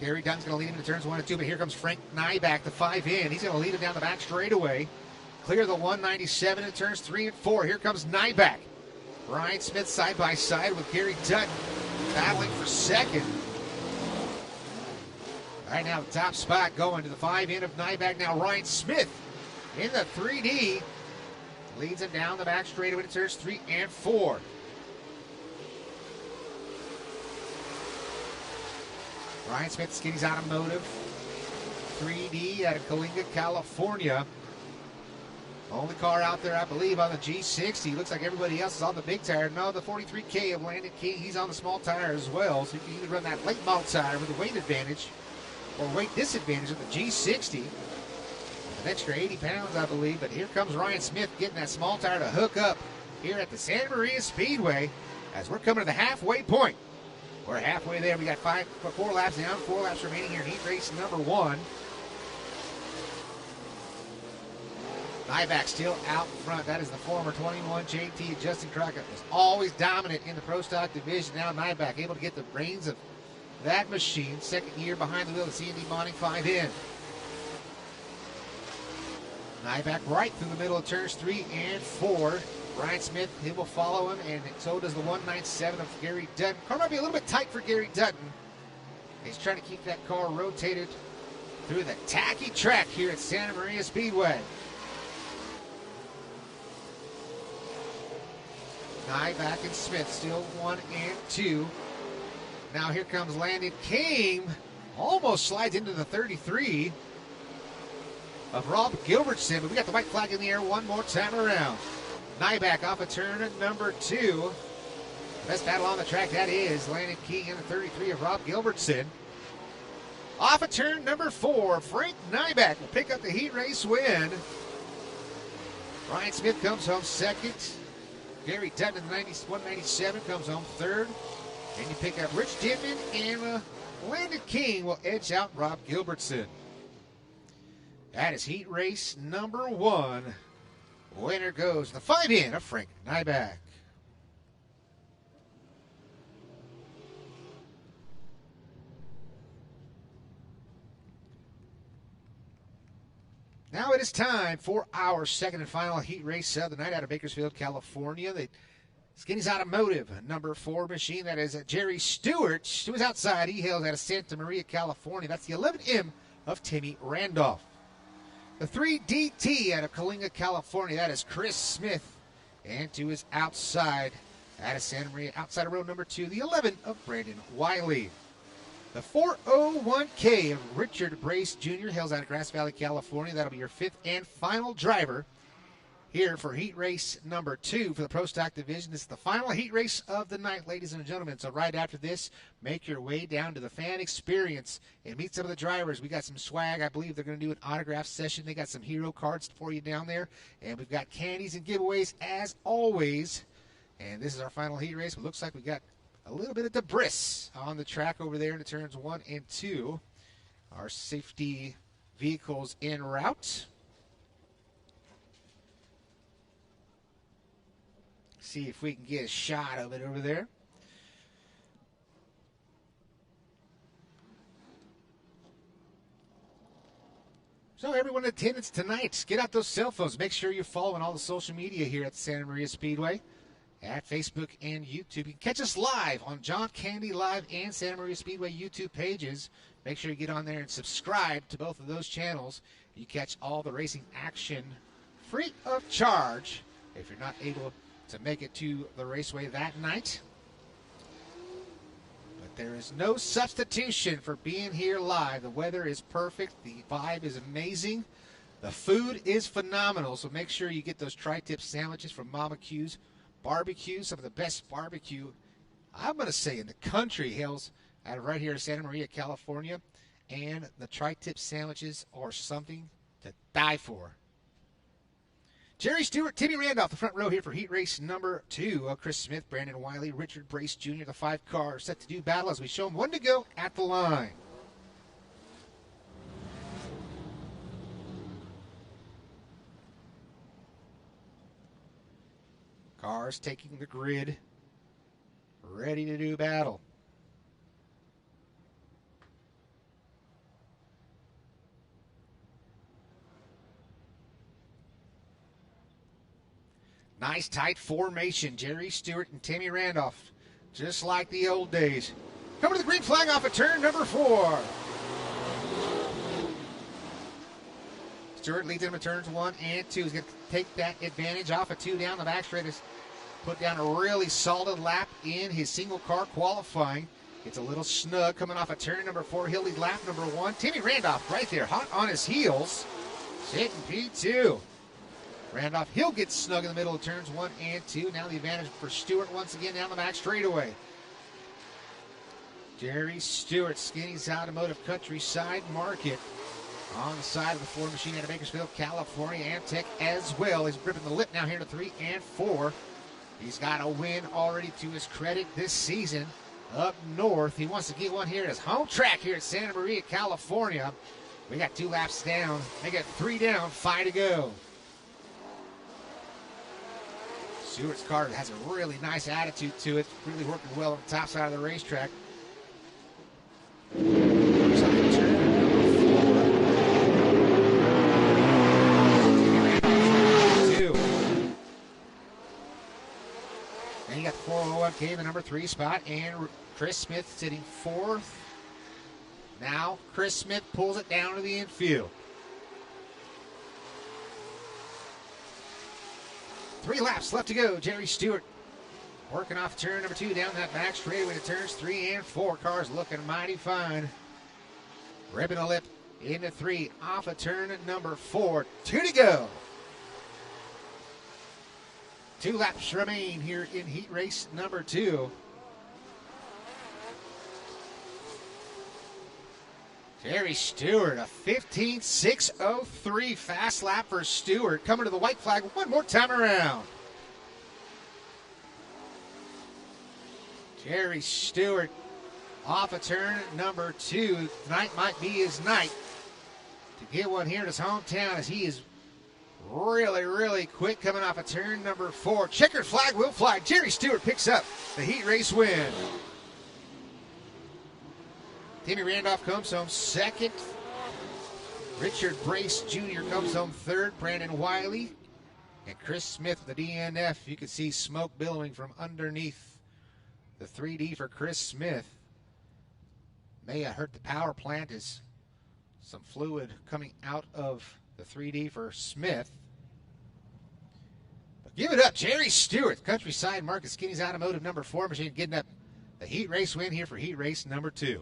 Gary Dutton's going to lead him to turns 1 and 2, but here comes Frank Nybeck, the 5 in. He's going to lead him down the back straightaway. Clear the 197 in turns 3 and 4. Here comes Nybeck. Ryan Smith side by side with Gary Dutton battling for second. Right now, the top spot going to the 5 in of Nybeck. Now Ryan Smith in the 3D leads him down the back straightaway to turns 3 and 4. Ryan Smith, Skinny's Automotive, 3D out of Kalinga, California. Only car out there, I believe, on the G60. Looks like everybody else is on the big tire. No, the 43K of Landon King, he's on the small tire as well. So you can either run that late model tire with a weight advantage or weight disadvantage of the G60. An extra 80 pounds, I believe. But here comes Ryan Smith getting that small tire to hook up here at the Santa Maria Speedway as we're coming to the halfway point. We're halfway there. We got 4 laps down, 4 laps remaining here in heat race number 1. Nyback still out in front. That is the former 21 JT. Justin Crockett was always dominant in the Pro Stock division. Now Nyback able to get the reins of that machine. Second year behind the wheel of C&D Bonding 5 in. Nyback right through the middle of turns 3 and 4. Brian Smith, he will follow him, and so does the 197 of Gary Dutton. Car might be a little bit tight for Gary Dutton. He's trying to keep that car rotated through the tacky track here at Santa Maria Speedway. Nyback and Smith still 1 and 2. Now here comes Landon King. Almost slides into the 33 of Rob Gilbertson. But we got the white flag in the air one more time around. Nyback off of turn number 2. Best battle on the track, that is Landon King in the 33 of Rob Gilbertson. Off of turn number 4, Frank Nyback will pick up the heat race win. Brian Smith comes home second. Gary Dutton in the 197 comes home third. And you pick up Rich Dittman, and Landon King will edge out Rob Gilbertson. That is heat race number 1. Winner goes the 5 in of Frank Nyback. Now it is time for our second and final heat race of the night out of Bakersfield, California. The Skinny's Automotive, number 4 machine. That is Jerry Stewart. Stewart's outside. He hails out of Santa Maria, California. That's the 11M of Timmy Randolph. The 3DT out of Coalinga, California. That is Chris Smith. And to his outside, out of Santa Maria, outside of row number 2, the 11 of Brandon Wiley. The 401K of Richard Brace Jr. hails out of Grass Valley, California. That'll be your 5th and final driver here for heat race number 2 for the Pro Stock division. This is the final heat race of the night, ladies and gentlemen. So right after this, make your way down to the fan experience and meet some of the drivers. We got some swag. I believe they're going to do an autograph session. They got some hero cards for you down there. And we've got candies and giveaways as always. And this is our final heat race. It looks like we got a little bit of debris on the track over there in the turns 1 and 2. Our safety vehicles en route. See if we can get a shot of it over there. So everyone in attendance tonight, get out those cell phones. Make sure you're following all the social media here at Santa Maria Speedway. At Facebook and YouTube. You can catch us live on John Candy Live and Santa Maria Speedway YouTube pages. Make sure you get on there and subscribe to both of those channels. You catch all the racing action free of charge if you're not able to make it to the raceway that night. But there is no substitution for being here live. The weather is perfect. The vibe is amazing. The food is phenomenal. So make sure you get those tri-tip sandwiches from Mama Q's Barbecue, some of the best barbecue, I'm going to say, in the country, hails out of right here in Santa Maria, California. And the tri-tip sandwiches are something to die for. Jerry Stewart, Timmy Randolph, the front row here for heat race number 2. Chris Smith, Brandon Wiley, Richard Brace Jr., the 5 car set to do battle as we show them 1 to go at the line. Cars taking the grid, ready to do battle. Nice tight formation. Jerry Stewart and Timmy Randolph, just like the old days. Coming to the green flag off of turn number 4. Stewart leads him in turns 1 and 2. He's going to take that advantage off of 2 down the back straight. Has put down a really solid lap in his single car qualifying. Gets a little snug coming off of turn number 4. He'll lead lap number 1. Timmy Randolph right there, hot on his heels. Sitting P2. Randolph, he'll get snug in the middle of turns 1 and 2. Now the advantage for Stewart once again down the back straightaway. Jerry Stewart, Skinny's Automotive Countryside Market. On the side of the Ford machine out of Bakersfield, California, Amtech as well. He's gripping the lip now here to 3 and 4. He's got a win already to his credit this season up north. He wants to get one here at his home track here at Santa Maria, California. We got 2 laps down. They got 3 down, 5 to go. Stewart's car has a really nice attitude to it, really working well on the top side of the racetrack. And you got the 401K in the number 3 spot, and Chris Smith sitting 4th. Now Chris Smith pulls it down to the infield. 3 laps left to go. Jerry Stewart working off turn number 2 down that back straightaway to turns 3 and 4. Cars looking mighty fine. Ripping a lip into 3 off of turn number 4. 2 to go. 2 laps remain here in heat race number 2. Jerry Stewart, a 15.603 fast lap for Stewart. Coming to the white flag one more time around. Jerry Stewart off of turn number 2. Tonight might be his night to get one here in his hometown, as he is really, really quick coming off of turn number 4. Checkered flag will fly. Jerry Stewart picks up the heat race win. Timmy Randolph comes home 2nd. Richard Brace Jr. comes home 3rd. Brandon Wiley and Chris Smith with the DNF. You can see smoke billowing from underneath the 3D for Chris Smith. May have hurt the power plant as some fluid coming out of the 3D for Smith. But give it up, Jerry Stewart, Countryside Marcus Kinney's Automotive number 4 machine, getting up the heat race win here for heat race number 2.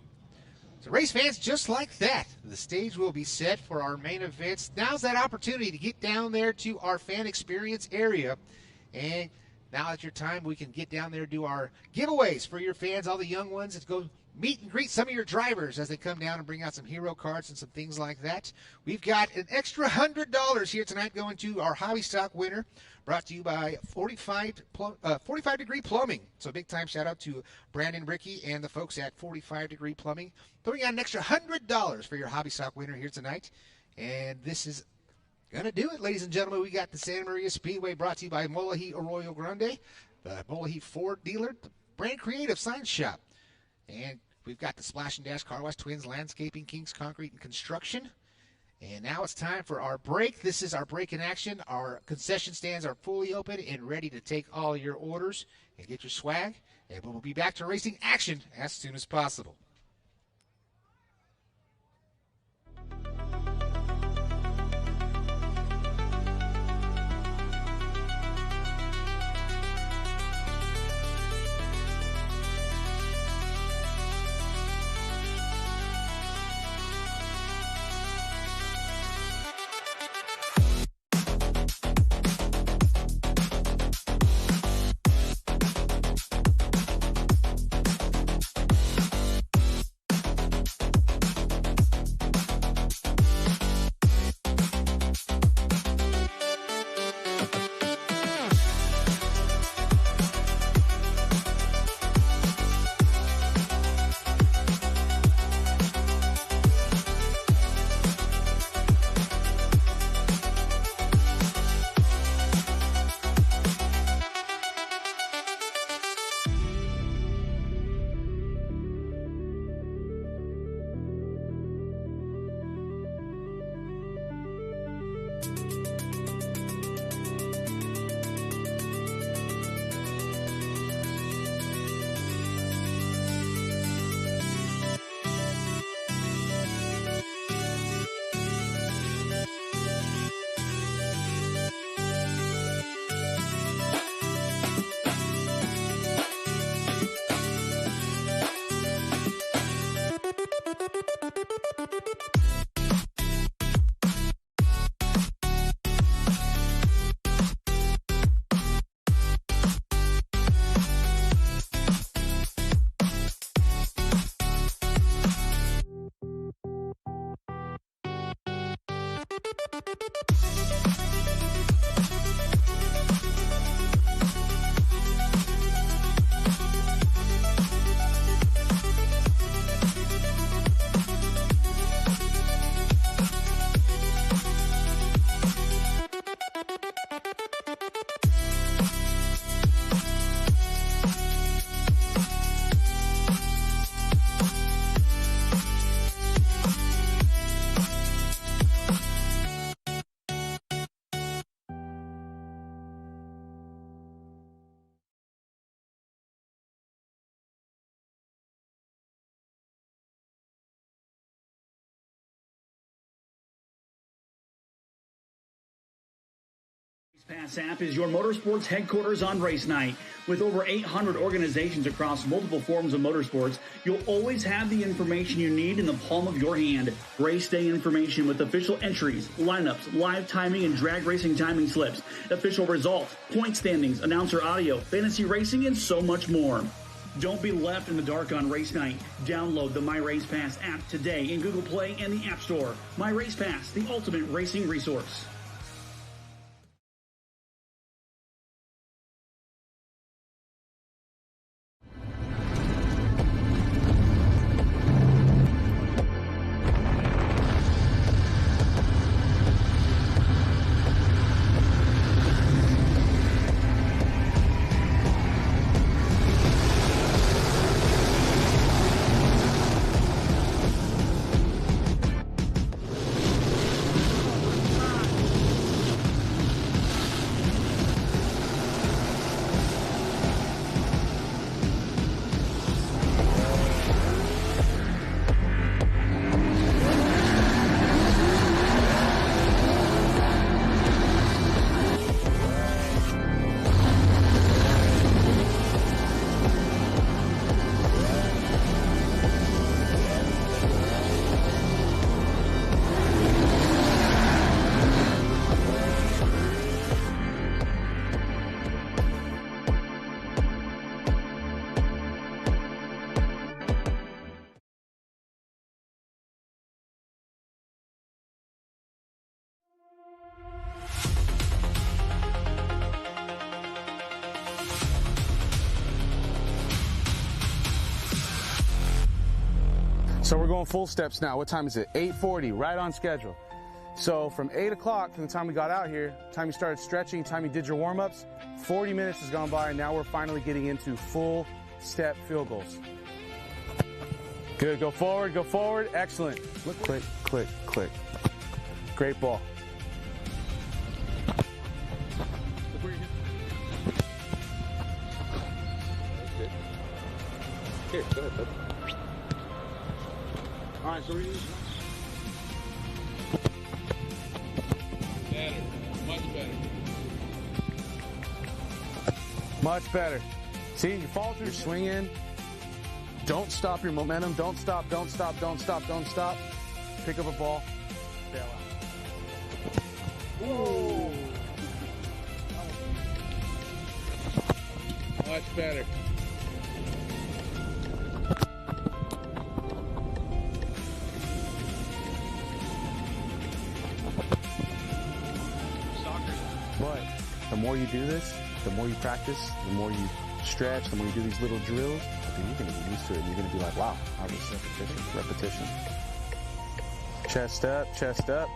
So race fans, just like that, the stage will be set for our main events. Now's that opportunity to get down there to our fan experience area. And now at your time, we can get down there and do our giveaways for your fans, all the young ones, and go meet and greet some of your drivers as they come down and bring out some hero cards and some things like that. We've got an extra $100 here tonight going to our Hobby Stock winner, brought to you by 45 Degree Plumbing. So big time shout out to Brandon Rickey and the folks at 45 Degree Plumbing. Throwing out an extra $100 for your Hobby Stock winner here tonight. And this is going to do it, ladies and gentlemen. We got the Santa Maria Speedway brought to you by Molahi Arroyo Grande, the Molahi Ford dealer, the Brand Creative Sign Shop. And we've got the Splash and Dash Car Wash, Twins Landscaping, Kings Concrete and Construction. And now it's time for our break. This is our break in action. Our concession stands are fully open and ready to take all your orders and get your swag. And we'll be back to racing action as soon as possible. Pass app is your motorsports headquarters on race night. With over 800 organizations across multiple forms of motorsports, you'll always have the information you need in the palm of your hand. Race day information with official entries, lineups, live timing and drag racing timing slips, official results, point standings, announcer audio, fantasy racing, and so much more. Don't be left in the dark on race night. Download the My Race Pass app today in Google Play and the App Store. My Race Pass, the ultimate racing resource. So we're going full steps now. What time is it? 8:40, right on schedule. So from 8 o'clock from the time we got out here, time you started stretching, time you did your warm-ups, 40 minutes has gone by, and now we're finally getting into full step field goals. Good, go forward, excellent. Look, click, click, click. Great ball. Here, go ahead, bud. All right, so we're going to better, much better. Much better. See, you fall through, you're swinging. Don't stop your momentum. Don't stop, don't stop, don't stop, don't stop. Pick up a ball. Bail out. Whoa. Much better. But the more you do this, the more you practice, the more you stretch, the more you do these little drills, then you're going to get used to it. And you're going to be like, wow, I was repetition. Chest up, chest up.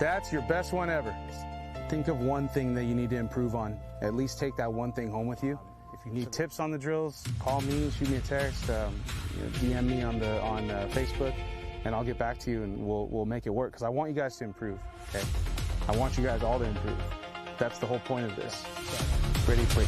That's your best one ever. Think of one thing that you need to improve on. At least take that one thing home with you. If you need tips on the drills, call me, shoot me a text, DM me on Facebook, and I'll get back to you and we'll make it work. Because I want you guys to improve. Okay, I want you guys all to improve. That's the whole point of this. Ready, quick.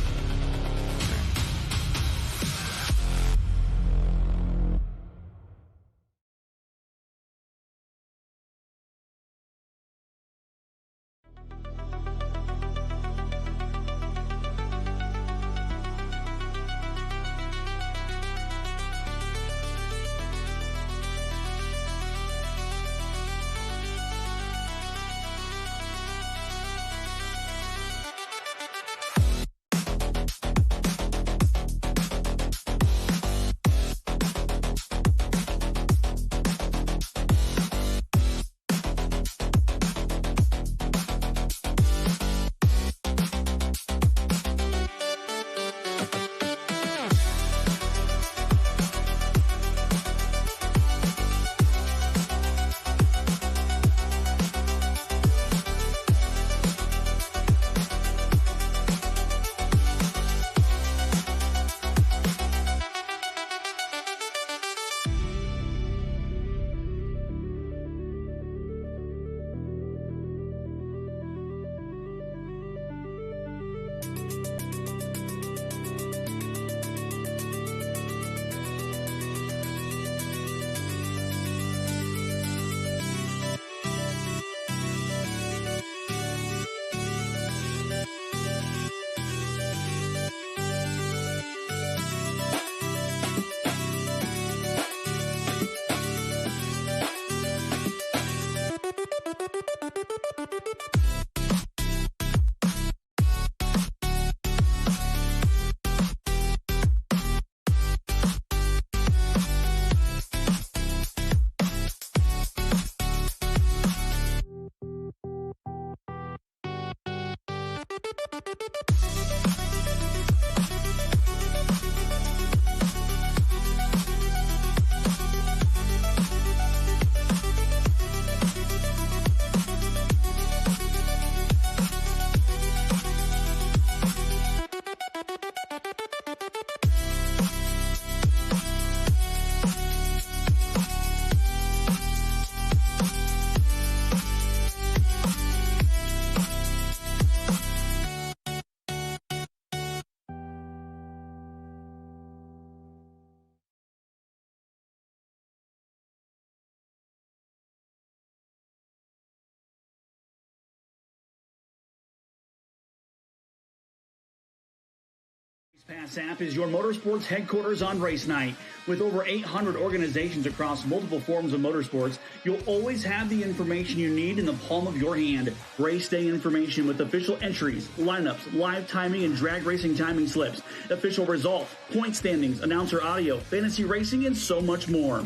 Pass app is your motorsports headquarters on race night. With over 800 organizations across multiple forms of motorsports, you'll always have the information you need in the palm of your hand. Race day information with official entries, lineups, live timing and drag racing timing slips, official results, point standings, announcer audio, fantasy racing, and so much more.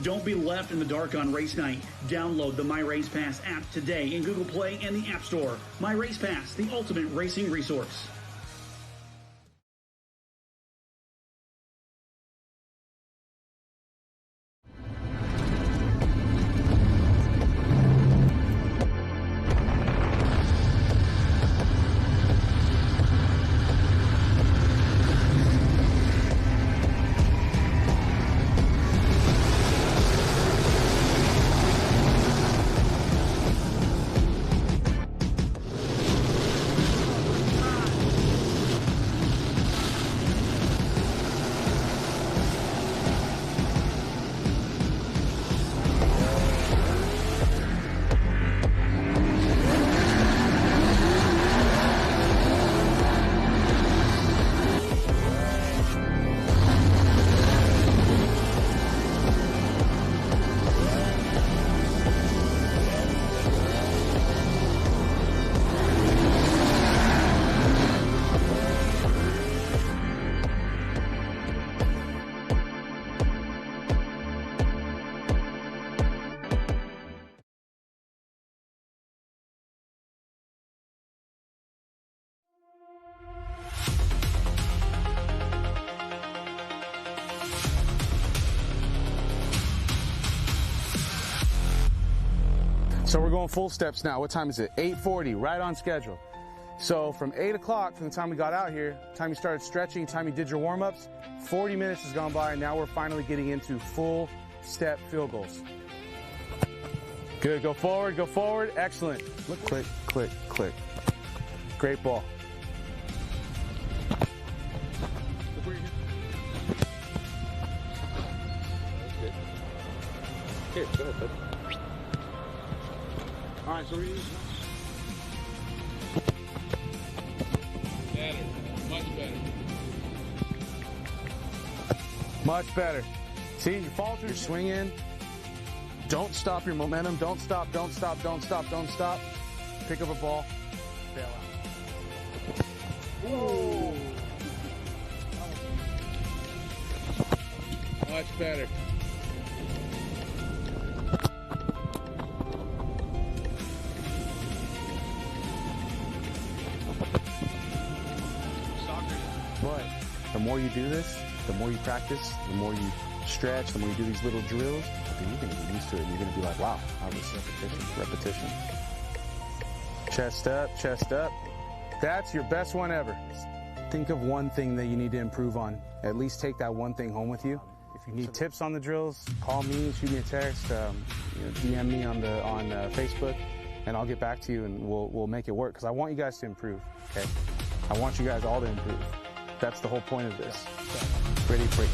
Don't be left in the dark on race night. Download the My Race Pass app today in Google Play and the App Store. My Race Pass, the ultimate racing resource. So we're going full steps now. What time is it? 8:40, right on schedule. So from 8 o'clock, from the time we got out here, time you started stretching, time you did your warm-ups, 40 minutes has gone by, and now we're finally getting into full step field goals. Good, go forward, excellent. Look, click, click, click. Great ball. Look where you're good. Here, go ahead, bud. All right, so we're using better, much better. Much better. See, you fall through, swing in. Don't stop your momentum. Don't stop, don't stop, don't stop, don't stop. Pick up a ball, bail out. Whoa. Much better. But the more you do this, the more you practice, the more you stretch, the more you do these little drills, then you're going to get used to it. You're going to be like, wow, I was repetition. Chest up, chest up. That's your best one ever. Think of one thing that you need to improve on. At least take that one thing home with you. If you need tips on the drills, call me, shoot me a text, DM me on Facebook, and I'll get back to you and we'll make it work. Because I want you guys to improve. Okay, I want you guys all to improve. That's the whole point of this. Ready, free.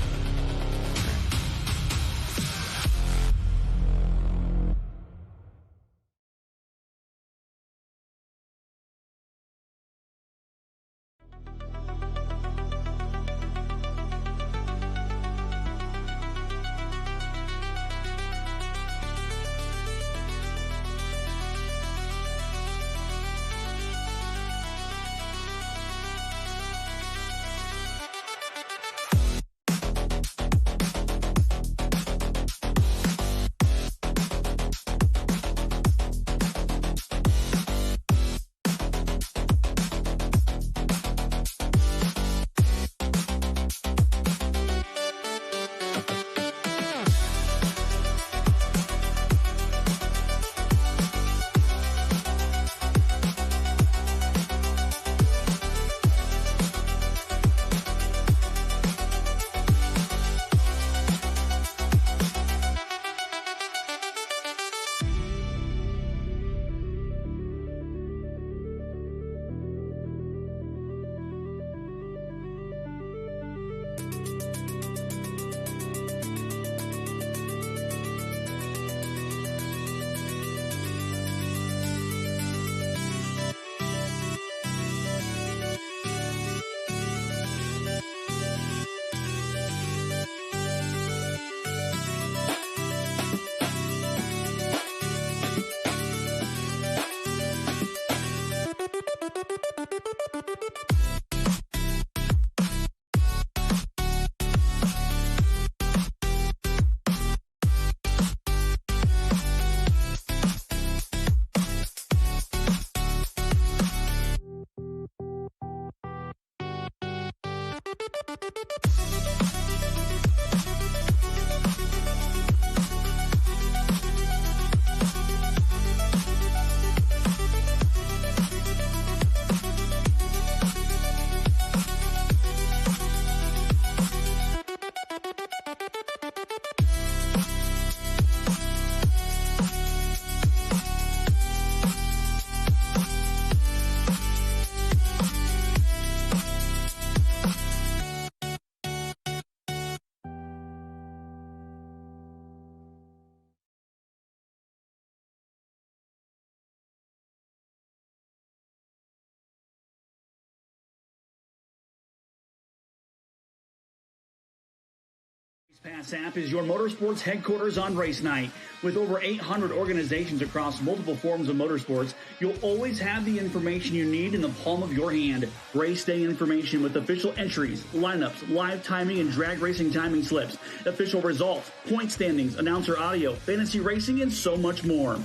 Pass app is your motorsports headquarters on race night. With over 800 organizations across multiple forms of motorsports, you'll always have the information you need in the palm of your hand. Race day information with official entries, lineups, live timing and drag racing timing slips, official results, point standings, announcer audio, fantasy racing, and so much more.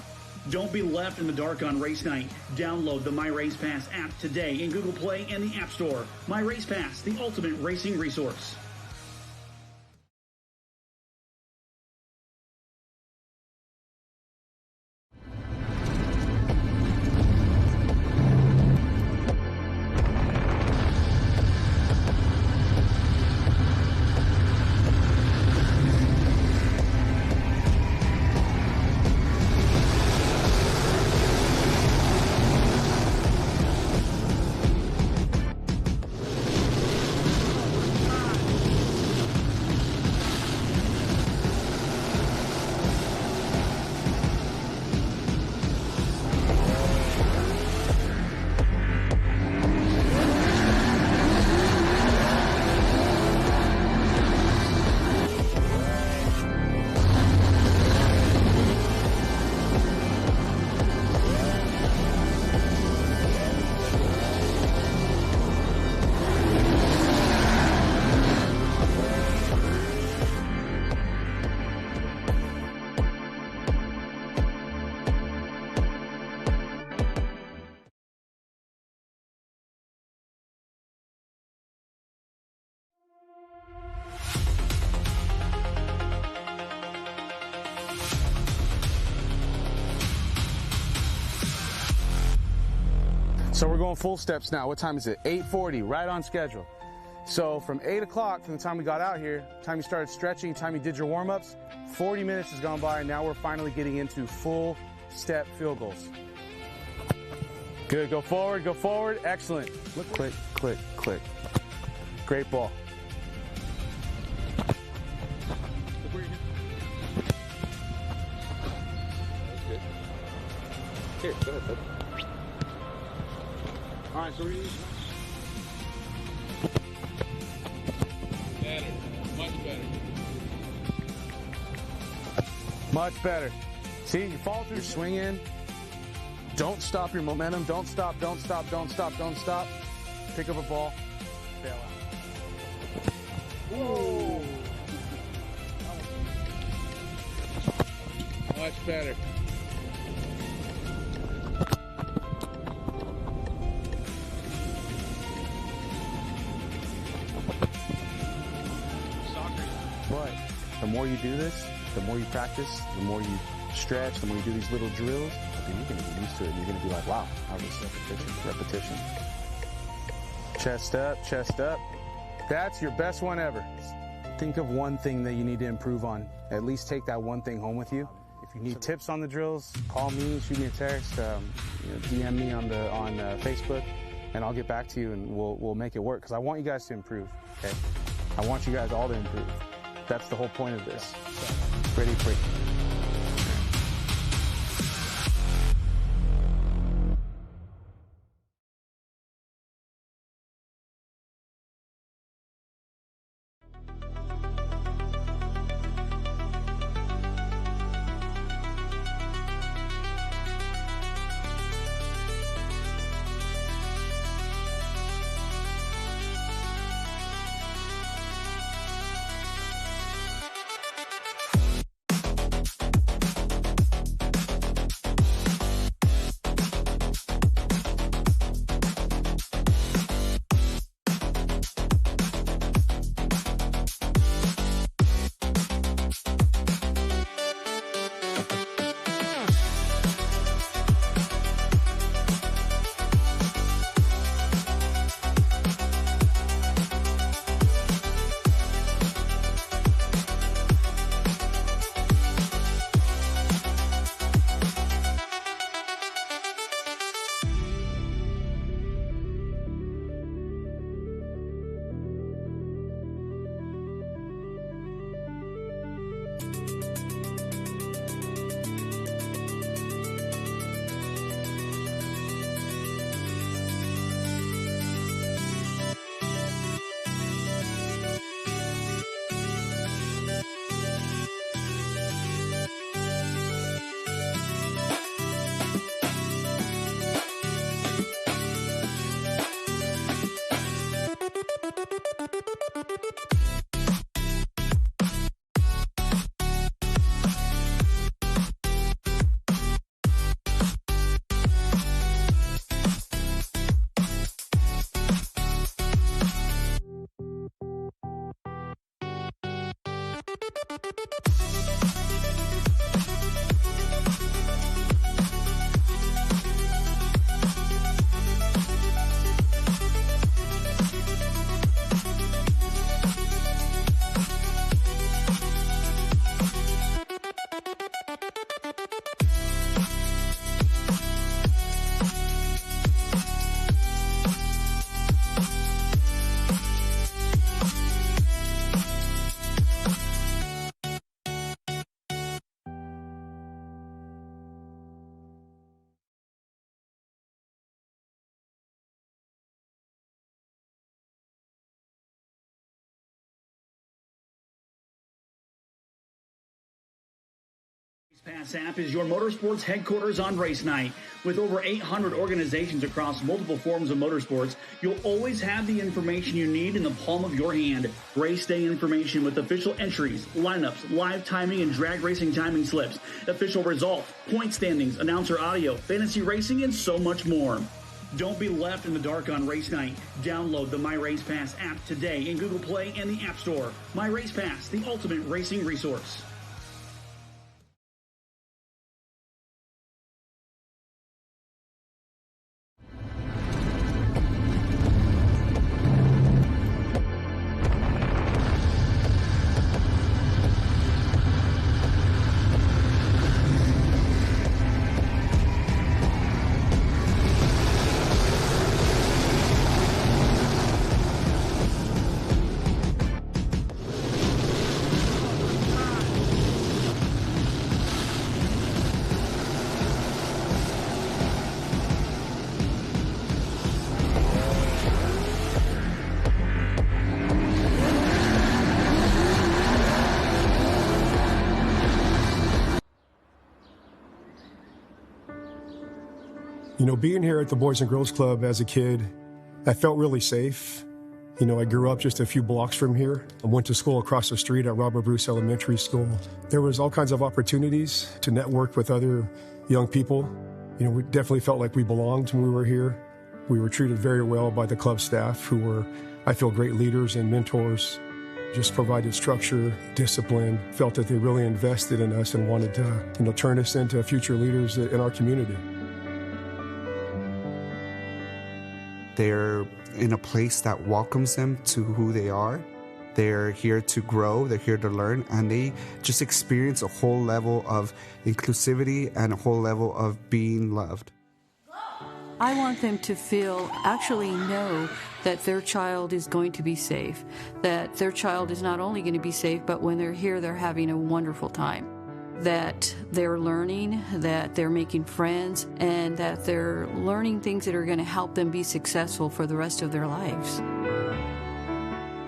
Don't be left in the dark on race night. Download the My Race Pass app today in Google Play and the App Store. My Race Pass, the ultimate racing resource. So we're going full steps now. What time is it? 8:40, right on schedule. So from 8 o'clock from the time we got out here, time you started stretching, time you did your warm-ups, 40 minutes has gone by, and now we're finally getting into full step field goals. Good, go forward, excellent. Look, click, click, click. Great ball. Here, go ahead, bud. All right, so we're using better, much better. Much better. See, you follow through, swing in. Don't stop your momentum. Don't stop, don't stop, don't stop, don't stop. Pick up a ball, bail out. Whoa! Much better. But the more you do this, the more you practice, the more you stretch, the more you do these little drills, then you're going to get used to it. And you're going to be like, wow, I was repetition. Chest up. That's your best one ever. Think of one thing that you need to improve on. At least take that one thing home with you. If you need tips on the drills, call me, shoot me a text, DM me on Facebook, and I'll get back to you and we'll make it work. Because I want you guys to improve. Okay? I want you guys all to improve. That's the whole point of this. Pretty free. Pass app is your motorsports headquarters on race night. With over 800 organizations across multiple forms of motorsports, you'll always have the information you need in the palm of your hand. Race day information with official entries, lineups, live timing and drag racing timing slips, official results, point standings, announcer audio, fantasy racing, and so much more. Don't be left in the dark on race night. Download the My Race Pass app today in Google Play and the App Store. My Race Pass, the ultimate racing resource. You know, being here at the Boys and Girls Club as a kid, I felt really safe. You know, I grew up just a few blocks from here. I went to school across the street at Robert Bruce Elementary School. There was all kinds of opportunities to network with other young people. You know, we definitely felt like we belonged when we were here. We were treated very well by the club staff, who were, I feel, great leaders and mentors. Just provided structure, discipline, felt that they really invested in us and wanted to, you know, turn us into future leaders in our community. They're in a place that welcomes them to who they are. They're here to grow, they're here to learn, and they just experience a whole level of inclusivity and a whole level of being loved. I want them to actually know that their child is going to be safe, that their child is not only going to be safe, but when they're here, they're having a wonderful time, that they're learning, that they're making friends, and that they're learning things that are going to help them be successful for the rest of their lives.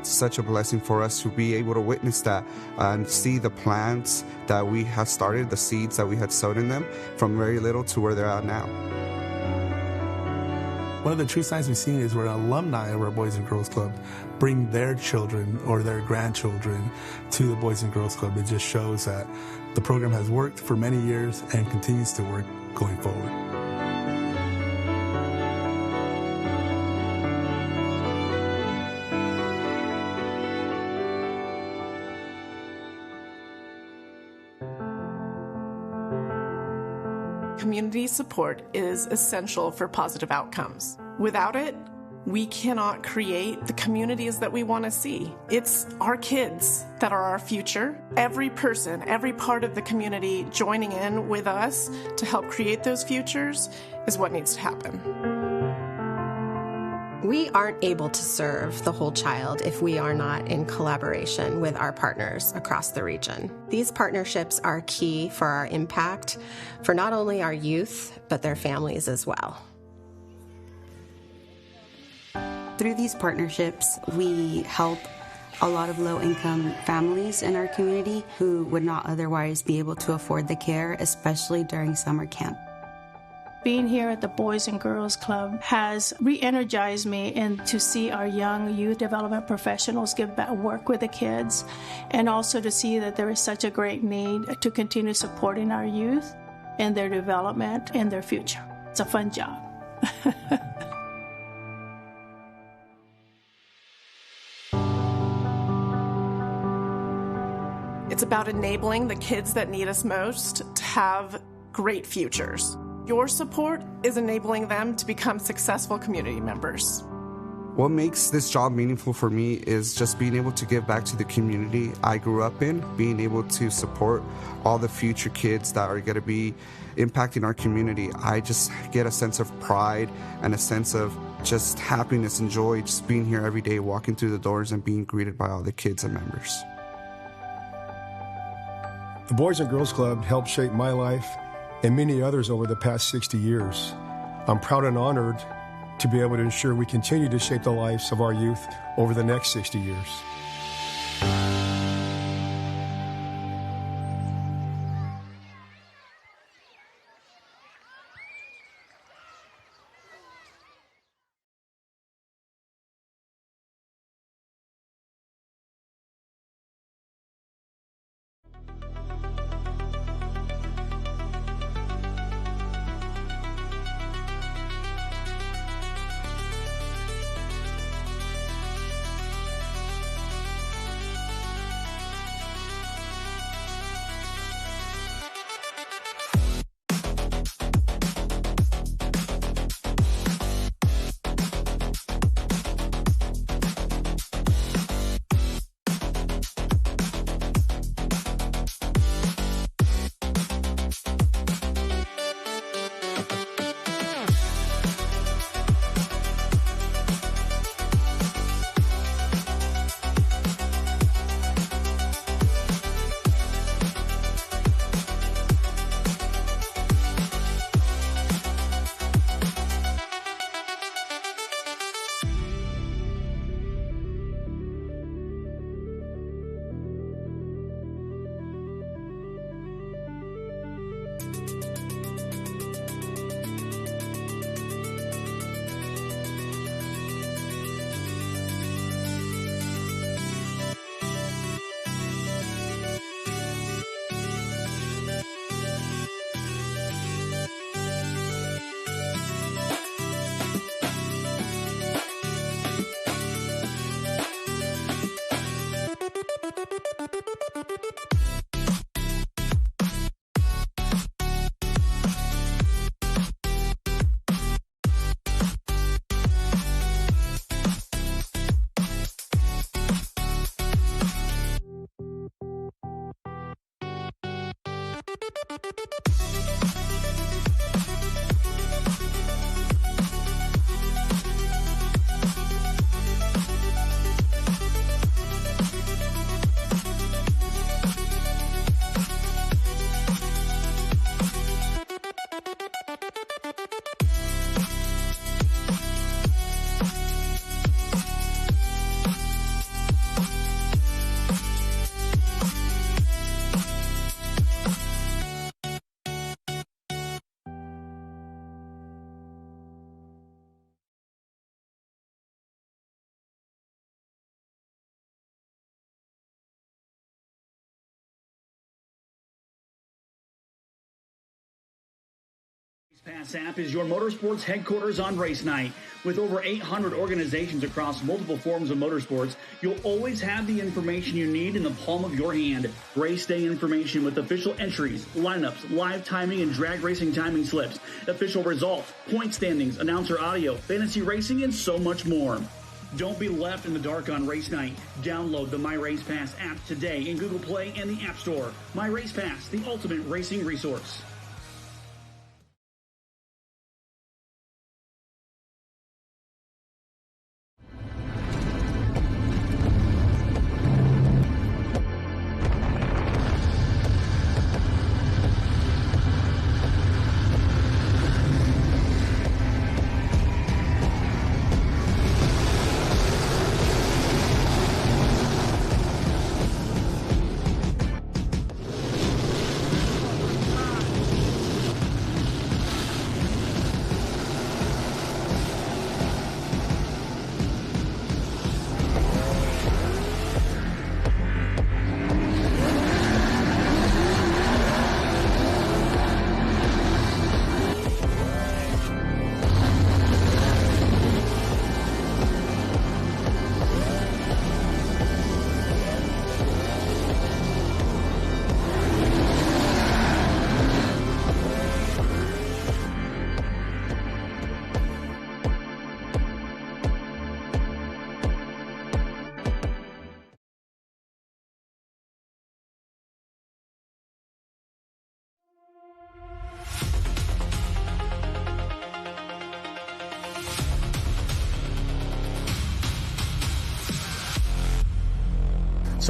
It's such a blessing for us to be able to witness that and see the plants that we have started, the seeds that we had sowed in them from very little to where they're at now. One of the true signs we've seen is where alumni of our Boys and Girls Club bring their children or their grandchildren to the Boys and Girls Club. It just shows that the program has worked for many years and continues to work going forward. Community support is essential for positive outcomes. Without it, we cannot create the communities that we want to see. It's our kids that are our future. Every person, every part of the community joining in with us to help create those futures is what needs to happen. We aren't able to serve the whole child if we are not in collaboration with our partners across the region. These partnerships are key for our impact for not only our youth, but their families as well. Through these partnerships, we help a lot of low-income families in our community who would not otherwise be able to afford the care, especially during summer camp. Being here at the Boys and Girls Club has re-energized me and to see our young youth development professionals give back work with the kids, and also to see that there is such a great need to continue supporting our youth and their development and their future. It's a fun job. It's about enabling the kids that need us most to have great futures. Your support is enabling them to become successful community members. What makes this job meaningful for me is just being able to give back to the community I grew up in, being able to support all the future kids that are going to be impacting our community. I just get a sense of pride and a sense of just happiness and joy just being here every day, walking through the doors and being greeted by all the kids and members. The Boys and Girls Club helped shape my life and many others over the past 60 years. I'm proud and honored to be able to ensure we continue to shape the lives of our youth over the next 60 years. Pass app is your motorsports headquarters on race night. With over 800 organizations across multiple forms of motorsports, you'll always have the information you need in the palm of your hand. Race day information with official entries, lineups, live timing and drag racing timing slips, official results, point standings, announcer audio, fantasy racing, and so much more. Don't be left in the dark on race night. Download the My Race Pass app today in Google Play and the App Store. My Race Pass, the ultimate racing resource.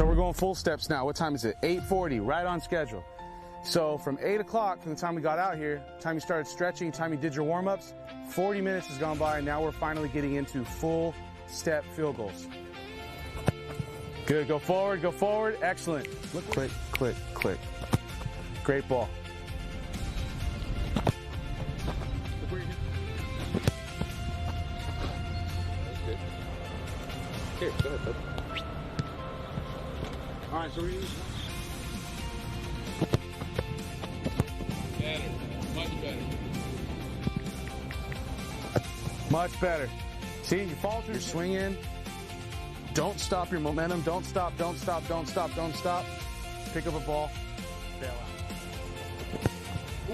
So we're going full steps now. What time is it? 8:40, right on schedule. So from 8 o'clock, from the time we got out here, time you started stretching, time you did your warm-ups, 40 minutes has gone by, and now we're finally getting into full step field goals. Good, go forward, excellent. Look, click, click, click. Great ball. Look where you're That's good. Here, go ahead, bud. All right, so we're going to use Better. Much better. much better. See, you fall through, swing in. Don't stop your momentum. Don't stop, don't stop, don't stop, don't stop. Pick up a ball. Bail out.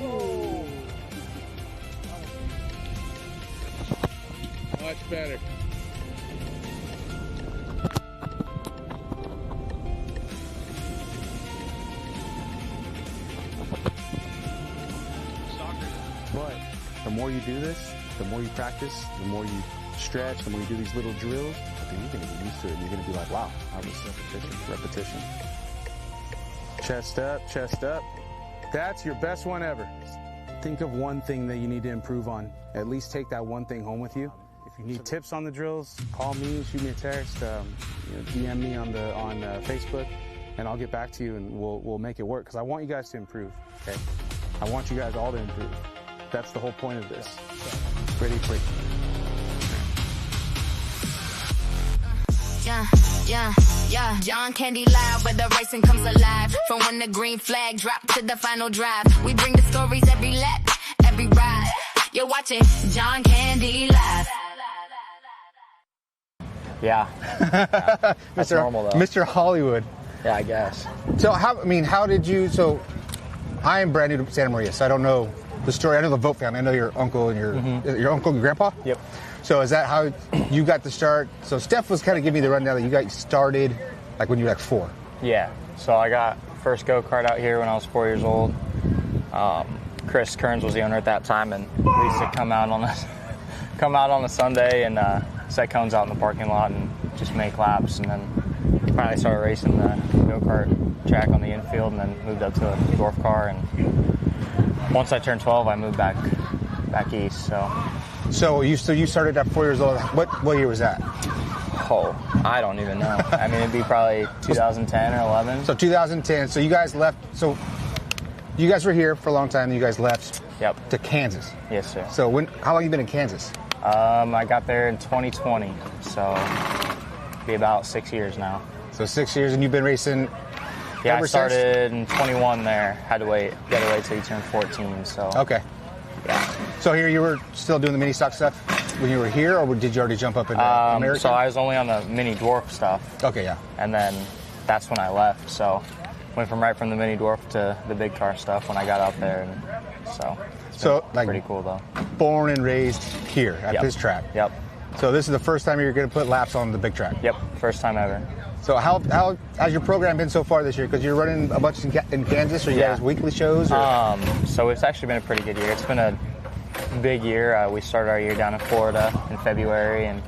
Ooh. Much better. But the more you do this, the more you practice, the more you stretch, the more you do these little drills, then you're going to get used to it. You're going to be like, wow, I was repetition. Chest up, chest up. That's your best one ever. Think of one thing that you need to improve on. At least take that one thing home with you. If you need tips on the drills, call me, shoot me a text, DM me on Facebook, and I'll get back to you and we'll make it work. Because I want you guys to improve. Okay, I want you guys all to improve. That's the whole point of this. Ready, quick. Yeah. John Candy Live, where the racing comes alive. From when the green flag drop to the final drive. We bring the stories every lap, every ride. You're watching John Candy Live. Yeah. That's normal though. Mr. Hollywood. Yeah, I guess. So how did you, so I am brand new to Santa Maria, so I don't know the story. I know the Vogt family. I know your uncle and your uncle and grandpa? Yep. So is that how you got to start? So Steph was kind of giving me the rundown that you got started like when you were like 4. Yeah. So I got first go-kart out here when I was 4 years old. Chris Kearns was the owner at that time, and we used to come out on a Sunday and set cones out in the parking lot and just make laps. And then finally started racing the go-kart track on the infield, and then moved up to a dwarf car. And once I turned 12, I moved back east. So you started at 4 years old. What year was that? Oh, I don't even know. I mean, it'd be probably 2010 or 11. So 2010. So you guys left. So you guys were here for a long time. And you guys left. Yep. To Kansas. Yes, sir. So how long have you been in Kansas? I got there in 2020. So it'll be about 6 years now. So 6 years, and you've been racing. Yeah, I started in 21 there. Had to wait till you turned 14. So. Okay. Yeah. So here you were still doing the mini stock stuff when you were here, or did you already jump up into American? So I was only on the mini dwarf stuff. Okay, yeah. And then that's when I left. So went right from the mini dwarf to the big car stuff when I got out there, and so pretty cool though. Born and raised here at this track. Yep. So this is the first time you're going to put laps on the big track. Yep. First time ever. So how has your program been so far this year? Because you're running a bunch in Kansas, or you guys weekly shows? Or? So it's actually been a pretty good year. It's been a big year. We started our year down in Florida in February and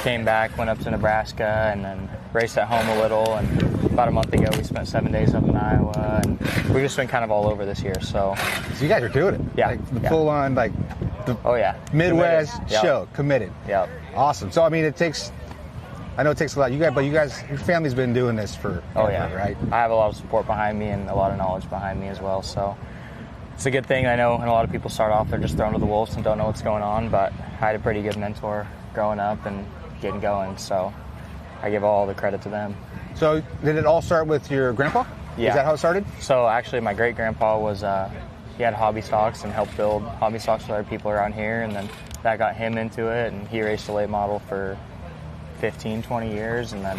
came back, went up to Nebraska, and then raced at home a little. And about a month ago, we spent 7 days up in Iowa, and we've just been kind of all over this year. So you guys are doing it. Yeah. Like the full on Midwest show, committed. Yep. Awesome. So I mean, I know it takes a lot. Your family's been doing this for forever, right? I have a lot of support behind me and a lot of knowledge behind me as well. So it's a good thing. I know, and a lot of people start off, they're just thrown to the wolves and don't know what's going on. But I had a pretty good mentor growing up and getting going. So I give all the credit to them. So did it all start with your grandpa? Yeah. Is that how it started? So actually, my great grandpa was he had hobby stocks and helped build hobby stocks with other people around here, and then that got him into it, and he raced a late model for 15, 20 years, and then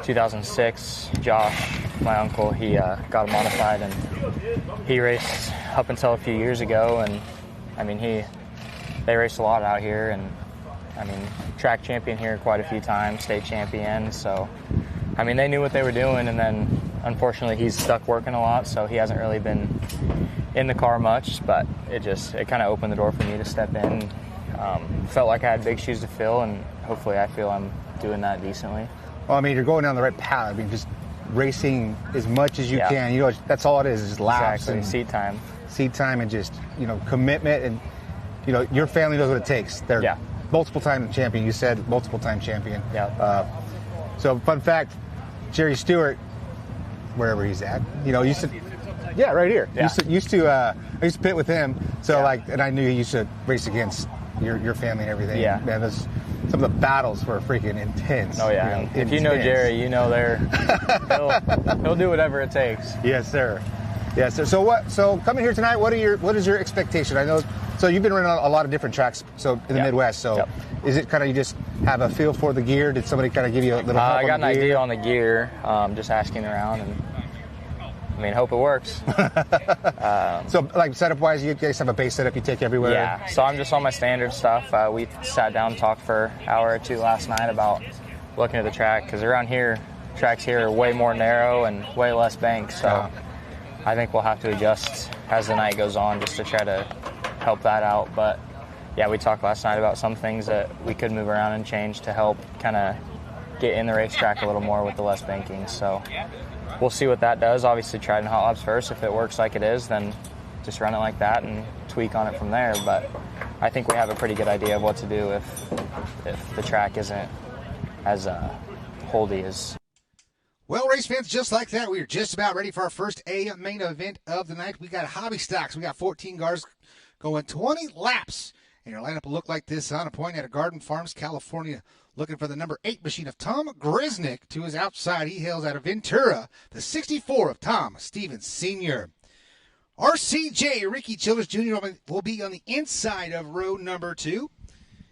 2006, Josh, my uncle, he got modified, and he raced up until a few years ago, and I mean, they raced a lot out here, and I mean, track champion here quite a few times, state champion, so I mean, they knew what they were doing, and then unfortunately he's stuck working a lot, so he hasn't really been in the car much, but it kind of opened the door for me to step in. Felt like I had big shoes to fill, and hopefully I feel I'm doing that decently. Well, I mean, you're going down the right path. I mean, just racing as much as you Yeah. can. You know, that's all it is just laps Exactly. and Seat time. seat time and just, you know, commitment. And, you know, your family knows what it takes. They're multiple time champion. You said multiple time champion. Yeah. So fun fact, Jerry Stewart, wherever he's at, you know, used to, right here. Yeah. I used to pit with him. So and I knew he used to race against your family and everything. Yeah. Man, some of the battles were freaking intense. Oh yeah. You know, If you know intense. Jerry, you know he'll do whatever it takes. Yes, sir. Yes, sir. So coming here tonight, what is your expectation? I know. So you've been running on a lot of different tracks. So in the Midwest. So is it kind of you just have a feel for the gear? Did somebody kind of give you a little? Help I got on the an gear? idea on the gear. Just asking around, and I mean, hope it works. So like setup wise, you guys have a base setup you take everywhere. Yeah. So I'm just on my standard stuff. We sat down and talked for an hour or two last night about looking at the track because around here, tracks here are way more narrow and way less banks. So I think we'll have to adjust as the night goes on just to try to help that out. But yeah, we talked last night about some things that we could move around and change to help kind of get in the racetrack a little more with the less banking. So we'll see what that does. Obviously try it in hot laps first. If it works like it is, then just run it like that and tweak on it from there. But I think we have a pretty good idea of what to do if the track isn't as holdy as. Well, race fans, just like that, we are just about ready for our first main event of the night. We got Hobby Stocks. We got 14 cars going 20 laps. And your lineup will look like this on a point at Garden Farms, California. Looking for the number 8 machine of Tom Grisnick to his outside. He hails out of Ventura. The 64 of Tom Stevens Sr. RCJ, Ricky Childress Jr. will be on the inside of row number 2.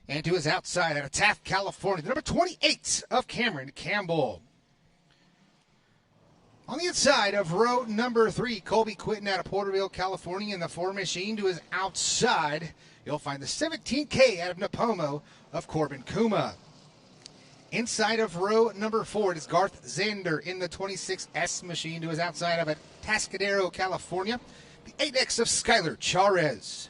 And to his outside out of Taft, California, the number 28 of Cameron Campbell. On the inside of row number 3, Colby Quinton out of Porterville, California, in the 4 machine. To his outside, you'll find the 17K out of Napomo of Corbin Kuma. Inside of row number 4, it is Garth Zander in the 26S machine. To his outside of Atascadero, California, the 8X of Skylar Charez.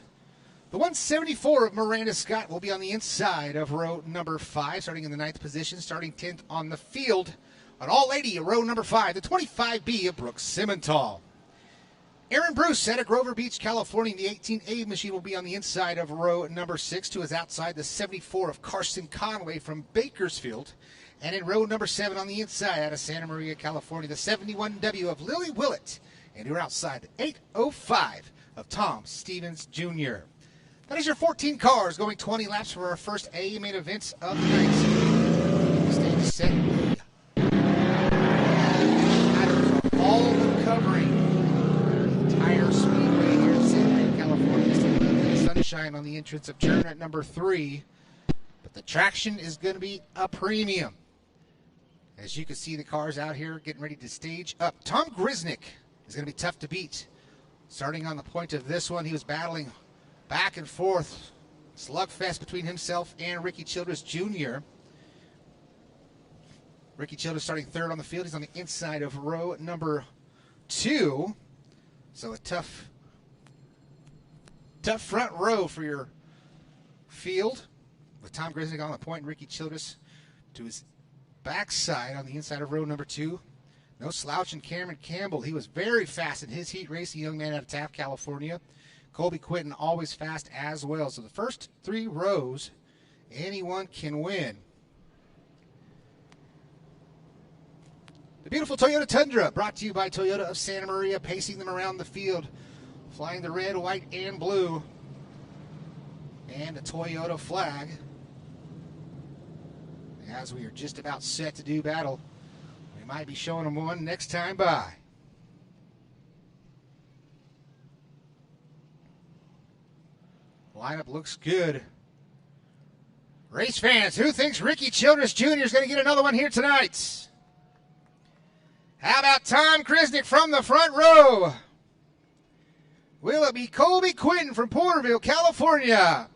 The 174 of Miranda Scott will be on the inside of row number 5, starting in the 9th position, starting 10th on the field. An all-lady row number 5, the 25B of Brooks Simmental. Aaron Bruce out of Grover Beach, California. The 18A machine will be on the inside of row number 6. To his outside, the 74 of Carson Conway from Bakersfield. And in row number 7 on the inside out of Santa Maria, California, the 71W of Lily Willett. And you're outside, the 805 of Tom Stevens Jr. That is your 14 cars going 20 laps for our first A main events of the night. Stage is set. All covering the entire speedway here in Santa Maria, California. Sunshine on the entrance of turn at number 3. But the traction is going to be a premium. As you can see, the cars out here getting ready to stage up. Tom Grisnick is going to be tough to beat. Starting on the point of this one, he was battling back and forth. Slugfest between himself and Ricky Childress Jr. Ricky Childress starting 3rd on the field. He's on the inside of row number 2. So a tough front row for your field. With Tom Grisnick on the point and Ricky Childress to his backside on the inside of row number 2. No slouch in Cameron Campbell. He was very fast in his heat race, a young man out of Taft, California. Colby Quinton always fast as well. So the first 3 rows, anyone can win. The beautiful Toyota Tundra, brought to you by Toyota of Santa Maria, pacing them around the field, flying the red, white, and blue, and a Toyota flag. As we are just about set to do battle, we might be showing them one next time by. Lineup looks good. Race fans, who thinks Ricky Childress Jr. is going to get another one here tonight? How about Tom Grisnick from the front row? Will it be Colby Quinton from Porterville, California?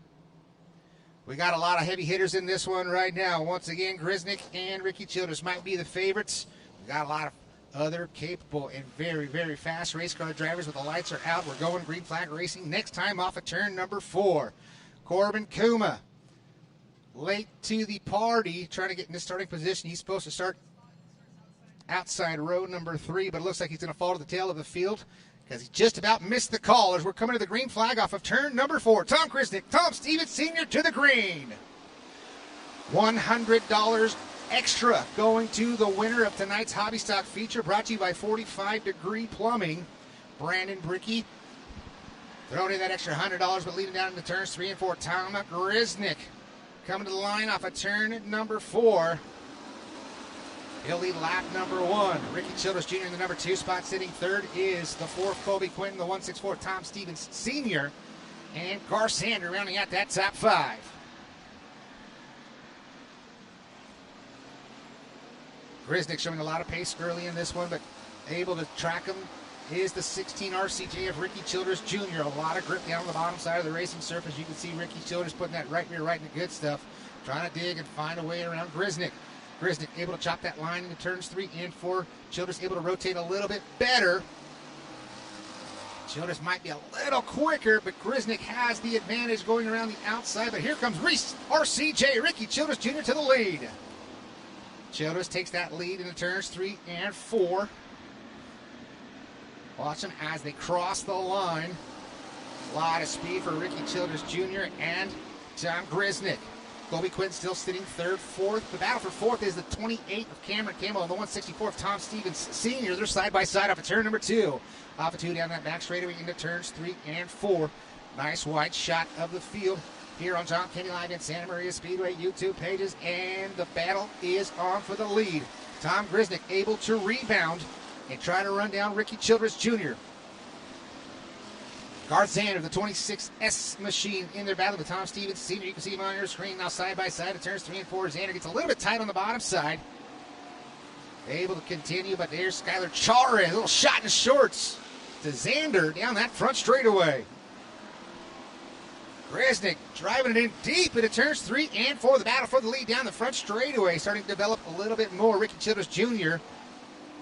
We got a lot of heavy hitters in this one right now. Once again, Grisnick and Ricky Childress might be the favorites. We got a lot of other capable and very, very fast race car drivers. With the lights are out, we're going green flag racing. Next time off of turn number 4. Corbin Kuma, late to the party, trying to get in the starting position. He's supposed to start outside row number 3, but it looks like he's going to fall to the tail of the field because he just about missed the call as we're coming to the green flag off of turn number 4. Tom Grisnick, Tom Stevens Sr. to the green. $100 extra going to the winner of tonight's Hobby Stock feature, brought to you by 45 Degree Plumbing. Brandon Brickey throwing in that extra $100, but leading down into turns 3 and 4. Tom Grisnick coming to the line off of turn number 4. He'll lead lap number 1. Ricky Childress Jr. in the number 2 spot. Sitting third is the 4th Colby Quinton, the 164 Tom Stevens Sr., and Gar Sander rounding out that top 5. Grisnick showing a lot of pace early in this one, but able to track him is the 16 RCJ of Ricky Childress Jr. A lot of grip down on the bottom side of the racing surface. You can see Ricky Childress putting that right rear right in the good stuff, trying to dig and find a way around Grisnick. Grisnick able to chop that line into turns 3 and 4. Childress able to rotate a little bit better. Childress might be a little quicker, but Grisnick has the advantage going around the outside. But here comes Reese RCJ, Ricky Childress Jr. to the lead. Childress takes that lead into turns 3 and 4. Watch them as they cross the line. A lot of speed for Ricky Childress Jr. and Tom Grisnick. Colby Quinn still sitting third, fourth. The battle for fourth is the 28 of Cameron Campbell and the 164 of Tom Stevens Sr. They're side by side off of turn number 2. Off of 2 down that back straightaway into turns 3 and 4. Nice wide shot of the field here on John Kenny Live in Santa Maria Speedway YouTube pages, and the battle is on for the lead. Tom Grisnick able to rebound and try to run down Ricky Childress Jr. Garth Zander, the 26S machine, in their battle with Tom Stevens Sr. You can see him on your screen now side by side at turns 3 and 4. Zander gets a little bit tight on the bottom side. Able to continue, but there's Skylar Charez, a little shot in the shorts to Zander down that front straightaway. Grisnick driving it in deep into turns 3 and 4. The battle for the lead down the front straightaway, starting to develop a little bit more. Ricky Childress Jr.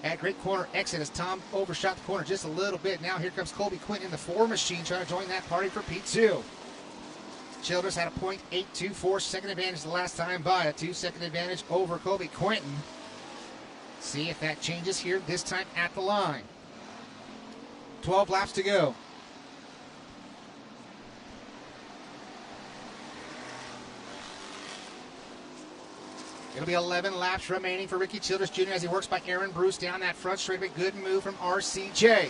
at great corner exit as Tom overshot the corner just a little bit. Now here comes Colby Quinton in the 4 machine trying to join that party for P2. Childress had a .824 second advantage the last time by, a 2-second advantage over Colby Quinton. See if that changes here this time at the line. 12 laps to go. It'll be 11 laps remaining for Ricky Childress Jr. as he works by Aaron Bruce down that front straightaway. Good move from RCJ.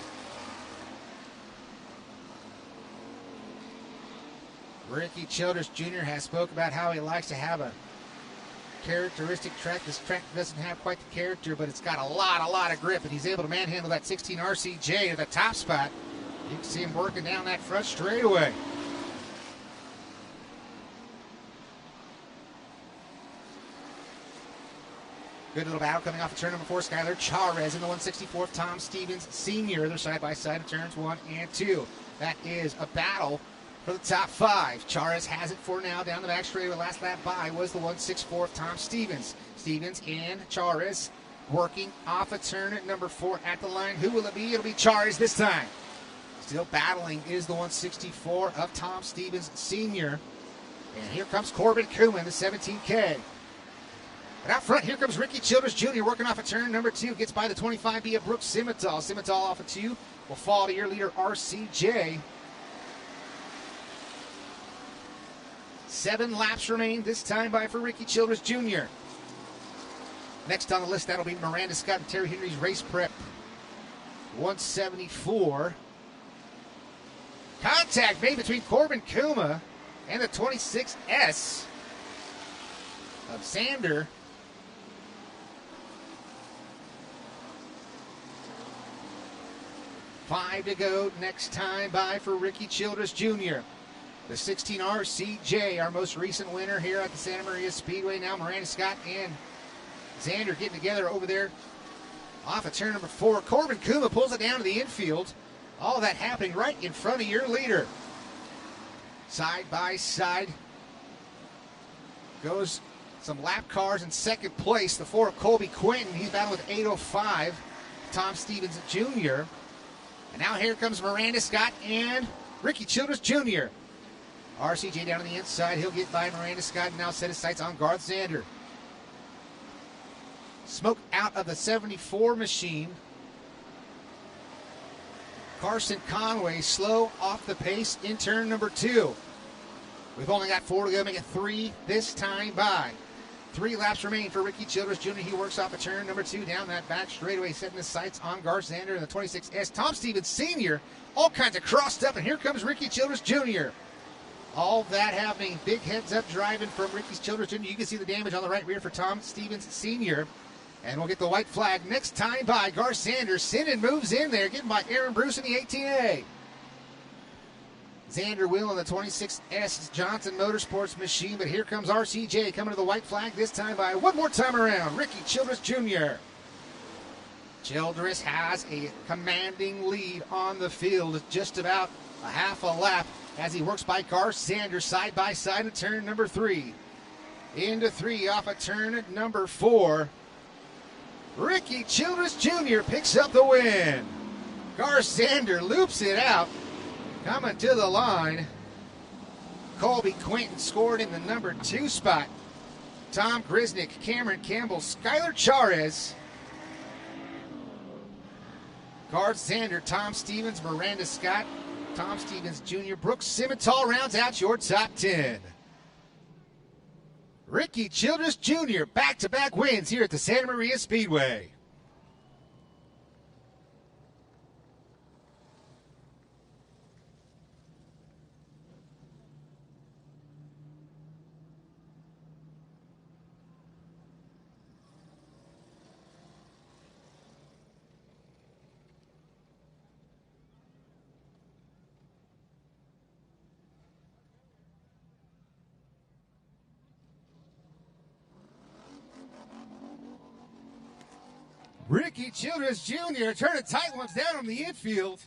Ricky Childress Jr. has spoke about how he likes to have a characteristic track. This track doesn't have quite the character, but it's got a lot of grip, and he's able to manhandle that 16 RCJ to the top spot. You can see him working down that front straightaway. Good little battle coming off of turn number 4. Skylar Charez in the 164th Tom Stevens Sr. They're side by side in turns 1 and 2. That is a battle for the top 5. Charez has it for now down the back straightaway. Last lap by was the 164th Tom Stevens. Stevens and Charez working off of turn number 4 at the line. Who will it be? It'll be Charez this time. Still battling is the 164 of Tom Stevens Sr. And here comes Corbin Kuhlman, the 17K. And out front, here comes Ricky Childress Jr. working off of turn number 2. Gets by the 25B of Brooks Simmental. Simmental off of 2 will fall to your leader, RCJ. 7 laps remain, this time by for Ricky Childress Jr. Next on the list, that'll be Miranda Scott and Terry Henry's Race Prep 174. Contact made between Corbin Kuma and the 26S of Sander. Five to go next time by for Ricky Childress Jr. The 16 RCJ, our most recent winner here at the Santa Maria Speedway. Now Miranda Scott and Zander getting together over there off of turn number 4. Corbin Kuma pulls it down to the infield. All that happening right in front of your leader. Side by side goes some lap cars in second place. The 4 of Colby Quinton. He's battling with 8:05. Tom Stevens Jr. And now here comes Miranda Scott and Ricky Childress Jr. RCJ down on the inside. He'll get by Miranda Scott and now set his sights on Garth Zander. Smoke out of the 74 machine. Carson Conway slow off the pace in turn number 2. We've only got 4 to go, make it 3 this time by. 3 laps remain for Ricky Childress Jr. He works off a turn number 2 down that back straightaway, setting his sights on Garzander in the 26S. Tom Stevens Sr. all kinds of crossed up, and here comes Ricky Childress Jr. All that happening. Big heads-up driving from Ricky Childress Jr. You can see the damage on the right rear for Tom Stevens Sr. And we'll get the white flag next time by Garzander. Sinnen moves in there, getting by Aaron Bruce in the 18A. Xander Will in the 26S Johnson Motorsports machine, but here comes RCJ coming to the white flag this time by one more time around, Ricky Childress Jr. Childress has a commanding lead on the field, just about a half a lap as he works by Garzander side by side at turn number 3. Into 3 off of turn number 4. Ricky Childress Jr. picks up the win. Garzander loops it out. Coming to the line, Colby Quinton scored in the number 2 spot. Tom Grisnick, Cameron Campbell, Skylar Charez, Garzander, Tom Stevens, Miranda Scott, Tom Stevens Jr., Brooks Simmental rounds out your top 10. Ricky Childress Jr. back-to-back wins here at the Santa Maria Speedway. Ricky Childress Jr. turning tight ones down on the infield.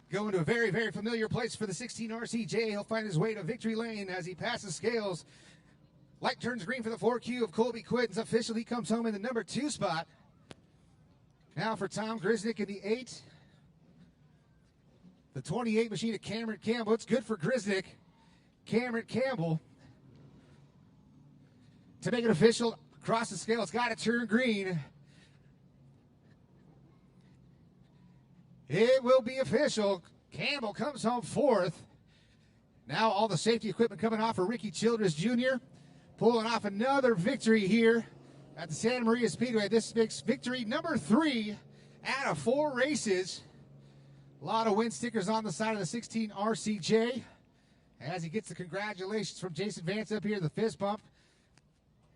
Going to a very, very familiar place for the 16 RCJ. He'll find his way to victory lane as he passes scales. Light turns green for the 4Q of Colby Quinton's official. He comes home in the number 2 spot. Now for Tom Grisnick in the 8. The 28 machine of Cameron Campbell. It's good for Grisnick. Cameron Campbell to make it official. Across the scale, it's got to turn green. It will be official. Campbell comes home 4th. Now all the safety equipment coming off for Ricky Childress Jr. Pulling off another victory here at the Santa Maria Speedway. This makes victory number 3 out of 4 races. A lot of win stickers on the side of the 16 RCJ. As he gets the congratulations from Jason Vance up here, the fist bump.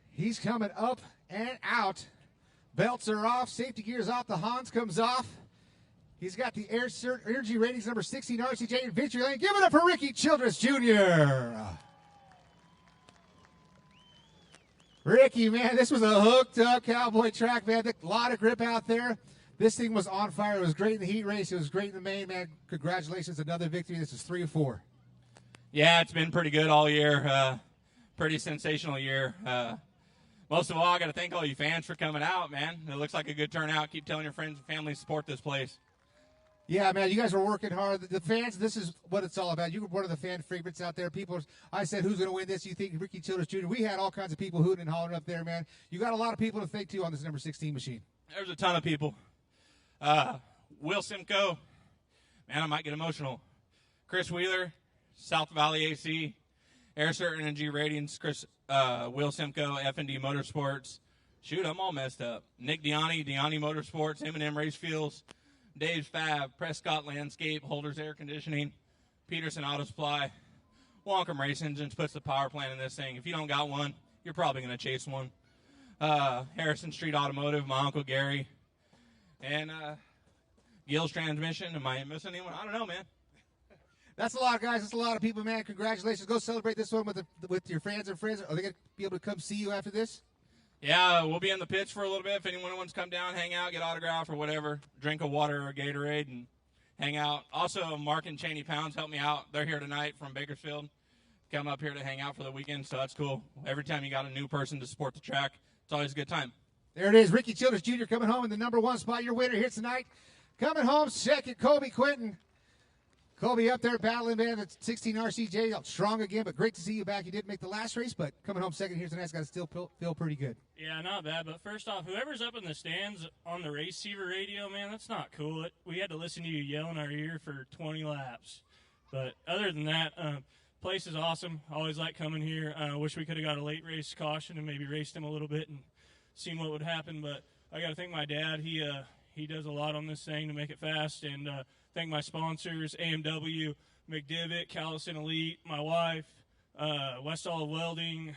He's coming up and out. Belts are off, safety gears off, the Hans comes off. He's got the energy ratings number 16 RCJ in victory lane. Give it up for Ricky Childress Jr. Ricky, man, this was a hooked-up cowboy track, man. A lot of grip out there. This thing was on fire. It was great in the heat race. It was great in the main, man. Congratulations, another victory. This is 3 of 4. Yeah, it's been pretty good all year. Pretty sensational year. Most of all, I got to thank all you fans for coming out, man. It looks like a good turnout. Keep telling your friends and family to support this place. Yeah, man, you guys are working hard. The fans, this is what it's all about. You were one of the fan favorites out there. People, I said, who's going to win this? You think Ricky Childress Jr.? We had all kinds of people hooting and hollering up there, man. You got a lot of people to thank, too, on this number 16 machine. There's a ton of people. Will Simcoe, man, I might get emotional. Chris Wheeler, South Valley AC, Air Cert Energy Ratings, Will Simcoe, F&D Motorsports. Shoot, I'm all messed up. Nick Diani Motorsports, M&M Race Fuels, Dave's Fab, Prescott Landscape, Holders Air Conditioning, Peterson Auto Supply, Wonkum Race Engines puts the power plant in this thing. If you don't got one, you're probably going to chase one. Harrison Street Automotive, my Uncle Gary, and Gill's Transmission. Am I missing anyone? I don't know, man. That's a lot, guys. That's a lot of people, man. Congratulations. Go celebrate this one with your fans and friends. Are they going to be able to come see you after this? Yeah, we'll be in the pits for a little bit. If anyone wants to come down, hang out, get autograph or whatever, drink a water or a Gatorade and hang out. Also, Mark and Cheney Pounds helped me out. They're here tonight from Bakersfield. Come up here to hang out for the weekend, so that's cool. Every time you got a new person to support the track, it's always a good time. There it is. Ricky Childress Jr. coming home in the number 1 spot. Your winner here tonight. Coming home second, Colby Quinton. Colby up there battling, man. That's 16 RCJ, strong again, but great to see you back. You didn't make the last race, but coming home second here tonight's got to still feel pretty good. Yeah, not bad. But first off, whoever's up in the stands on the receiver radio, man, that's not cool. We had to listen to you yell in our ear for 20 laps. But other than that, place is awesome. Always like coming here. Wish we could have got a late race caution and maybe raced him a little bit and seen what would happen. But I got to thank my dad. He does a lot on this thing to make it fast. And thank my sponsors, AMW, McDivitt, Callison Elite, my wife, Westall Welding,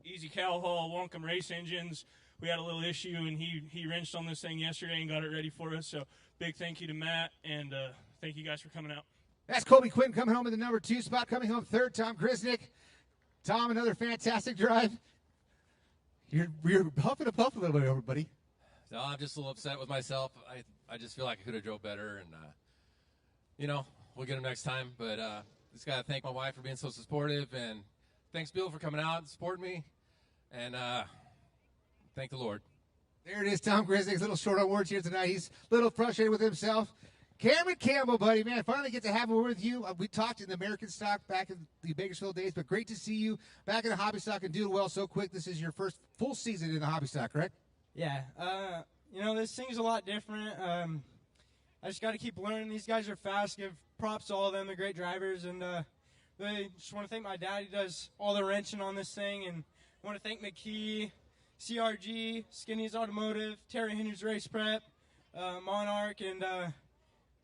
Easy Cow Haul, Wonkum Race Engines. We had a little issue, and he wrenched on this thing yesterday and got it ready for us. So big thank you to Matt, and thank you guys for coming out. That's Colby Quinn coming home in the number 2 spot. Coming home third, Tom Grisnick. Tom, another fantastic drive. You're huffing a puff a little bit over, buddy. No, I'm just a little upset with myself. I just feel like I could have drove better, and we'll get him next time. But just got to thank my wife for being so supportive, and thanks, Bill, for coming out and supporting me, and thank the Lord. There it is, Tom Grisnick's little short on words here tonight. He's a little frustrated with himself. Cameron Campbell, buddy, man, finally get to have a word with you. We talked in the American stock back in the Bakersfield days, but great to see you back in the hobby stock and doing well so quick. This is your first full season in the hobby stock, correct? Yeah, this thing's a lot different. I just got to keep learning. These guys are fast. Give props to all of them. They're great drivers. And really just want to thank my dad. He does all the wrenching on this thing. And I want to thank McKee, CRG, Skinny's Automotive, Terry Henry's Race Prep, Monarch, and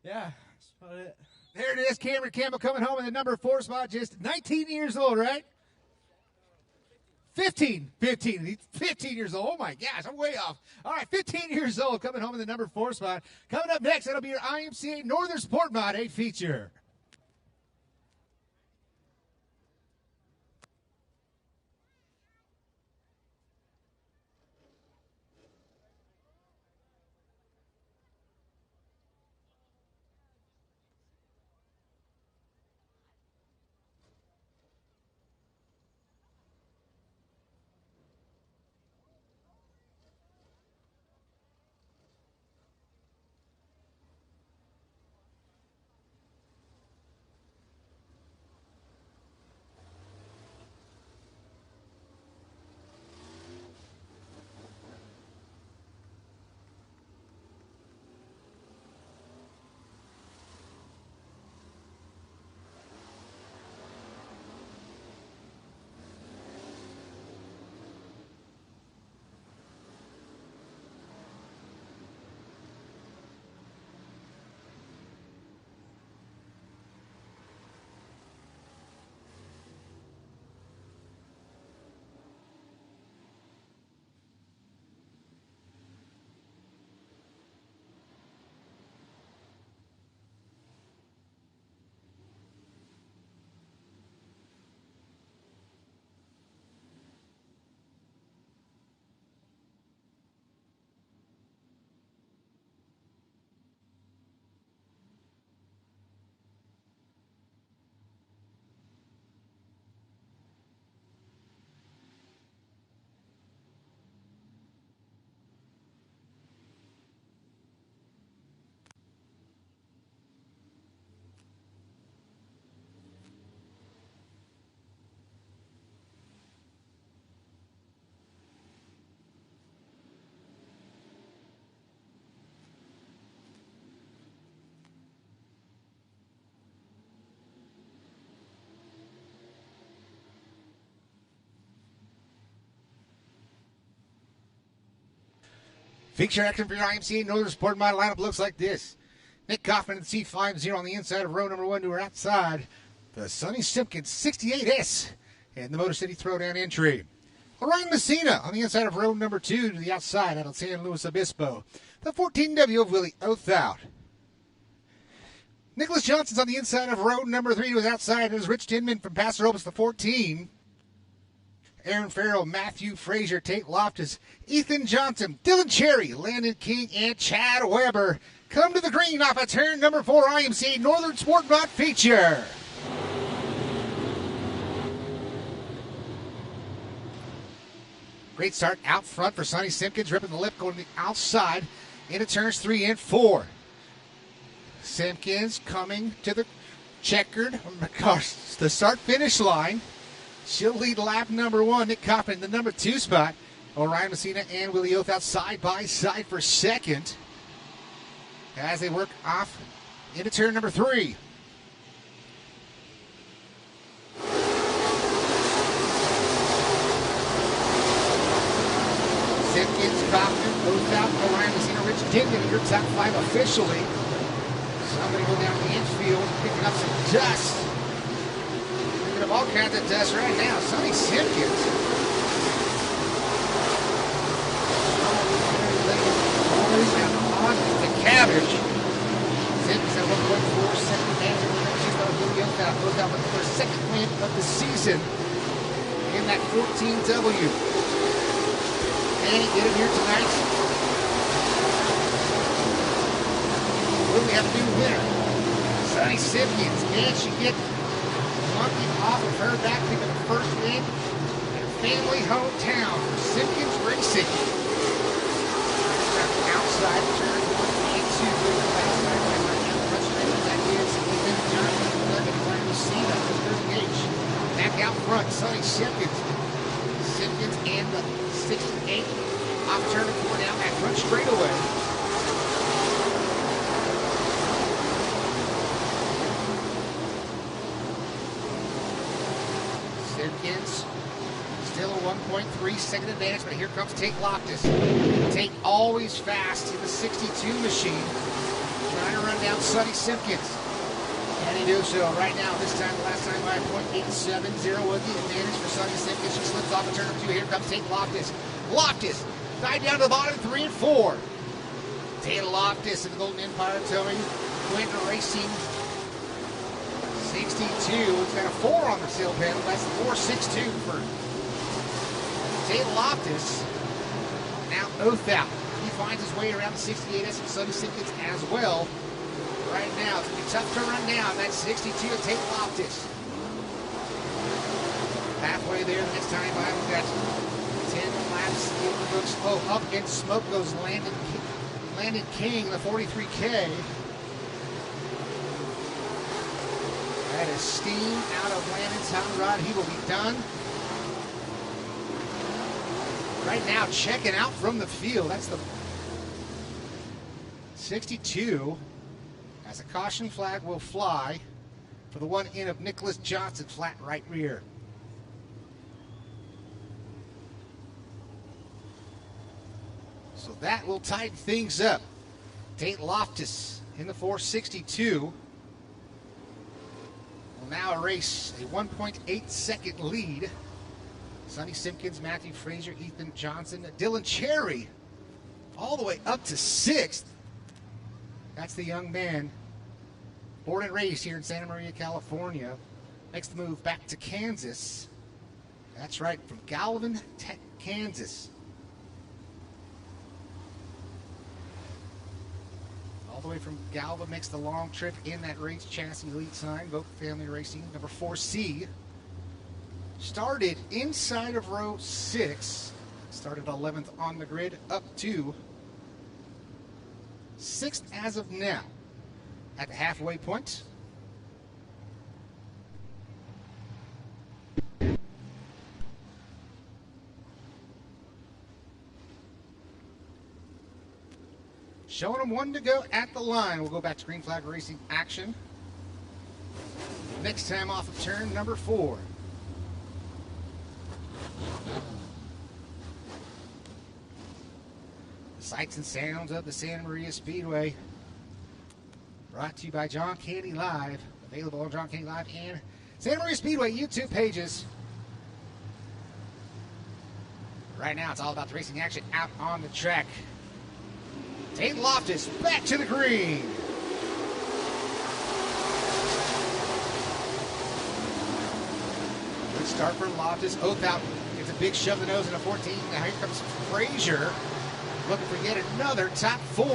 yeah, that's about it. There it is, Cameron Campbell coming home in the number 4 spot, just 19 years old, right? 15. He's 15 years old. Oh, my gosh, I'm way off. All right, 15 years old, coming home in the number 4 spot. Coming up next, that'll be your IMCA Northern SportMod 8 feature. Feature action for your IMCA Northern SportMod lineup looks like this. Nick Kaufman in the C50 on the inside of row number 1 to her outside. The Sonny Simpkins 68S and the Motor City Throwdown entry. Orion Messina on the inside of row number 2 to the outside out of San Luis Obispo. The 14W of Willie Othout. Nicholas Johnson's on the inside of row number 3 to his outside. And is Rich Tinman from Paso Robles, the 14. Aaron Farrell, Matthew Frazier, Tate Loftus, Ethan Johnson, Dylan Cherry, Landon King, and Chad Weber come to the green off of turn number 4 IMCA Northern SportMod feature. Great start out front for Sonny Simpkins, ripping the lip, going to the outside into turns 3 and 4. Simpkins coming to the checkered, the start-finish line. She'll lead lap number 1. Nick Coffin in the number 2 spot. Orion Messina and Willie Oath out side by side for second as they work off into turn number 3. Simpkins, Coffin, Oath out, Orion Messina, Rich Dignan, your top 5 officially. Somebody go down the infield, picking up some dust. Picking up all kinds of dust right now. Sonny Simpkins. Always on the cabbage. Simpkins at 1.4 second advantage. She's going to Goes out with her second win of the season in that 14W. Can he get it here tonight? Will we have a new winner? Sonny Simpkins. Can she get monkey off of her back to the first win in her family hometown for Simpkins Racing? Outside turn 1 and 2. That is Ethan Johnson. Orion Messina for third gauge. Back out front, Sonny Simpkins. Simpkins and the 68 off turn 4 down that front straightaway. Simpkins still a 1.3 second advantage, but here comes Tate Loftus. Tate always fast in the 62 machine, trying to run down Sonny Simpkins. Can he do so right now? This time, last time by 0.870 was the advantage for Sonny Simpkins. She slips off a turn 2. Here comes Tate Loftus. Loftus dive down to the bottom, 3 and 4. Tate Loftus and the Golden Empire towing Quinn Racing 62. It's got a 4 on the sail panel. That's 4.62 for Tate Loftus. Now Oath out. He finds his way around the 68S and Sonny Simpkins as well. Right now, it's going to be tough to run down. That's 62 of Tate Loftus. Halfway there, the next time by, we've got 10 laps in the books. Oh, up in smoke goes Landon King, the 43K. That is steam out of Landon's hot rod. He will be done. Right now, checking out from the field. That's the 62. As a caution flag will fly for the one in of Nicholas Johnson, flat right rear. So that will tighten things up. Tate Loftus in the 462 will now erase a 1.8 second lead. Sonny Simpkins, Matthew Frazier, Ethan Johnson, Dylan Cherry all the way up to 6th. That's the young man, born and raised here in Santa Maria, California. Makes the move back to Kansas. That's right, from Galvin, Kansas. All the way from Galvin, makes the long trip in that race chassis elite sign, Vogue Family Racing, number 4C. Started inside of row 6. Started 11th on the grid, up to 6th as of now. At the halfway point. Showing them 1 to go at the line. We'll go back to green flag racing action. Next time off of turn number 4. The sights and sounds of the Santa Maria Speedway. Brought to you by John Candy Live. Available on John Candy Live and Santa Maria Speedway YouTube pages. Right now, it's all about the racing action out on the track. Tate Loftus back to the green. Good start for Loftus. Oath out. Gets a big shove of the nose in a 14. Now here comes Frazier. Looking for yet another top 4. 3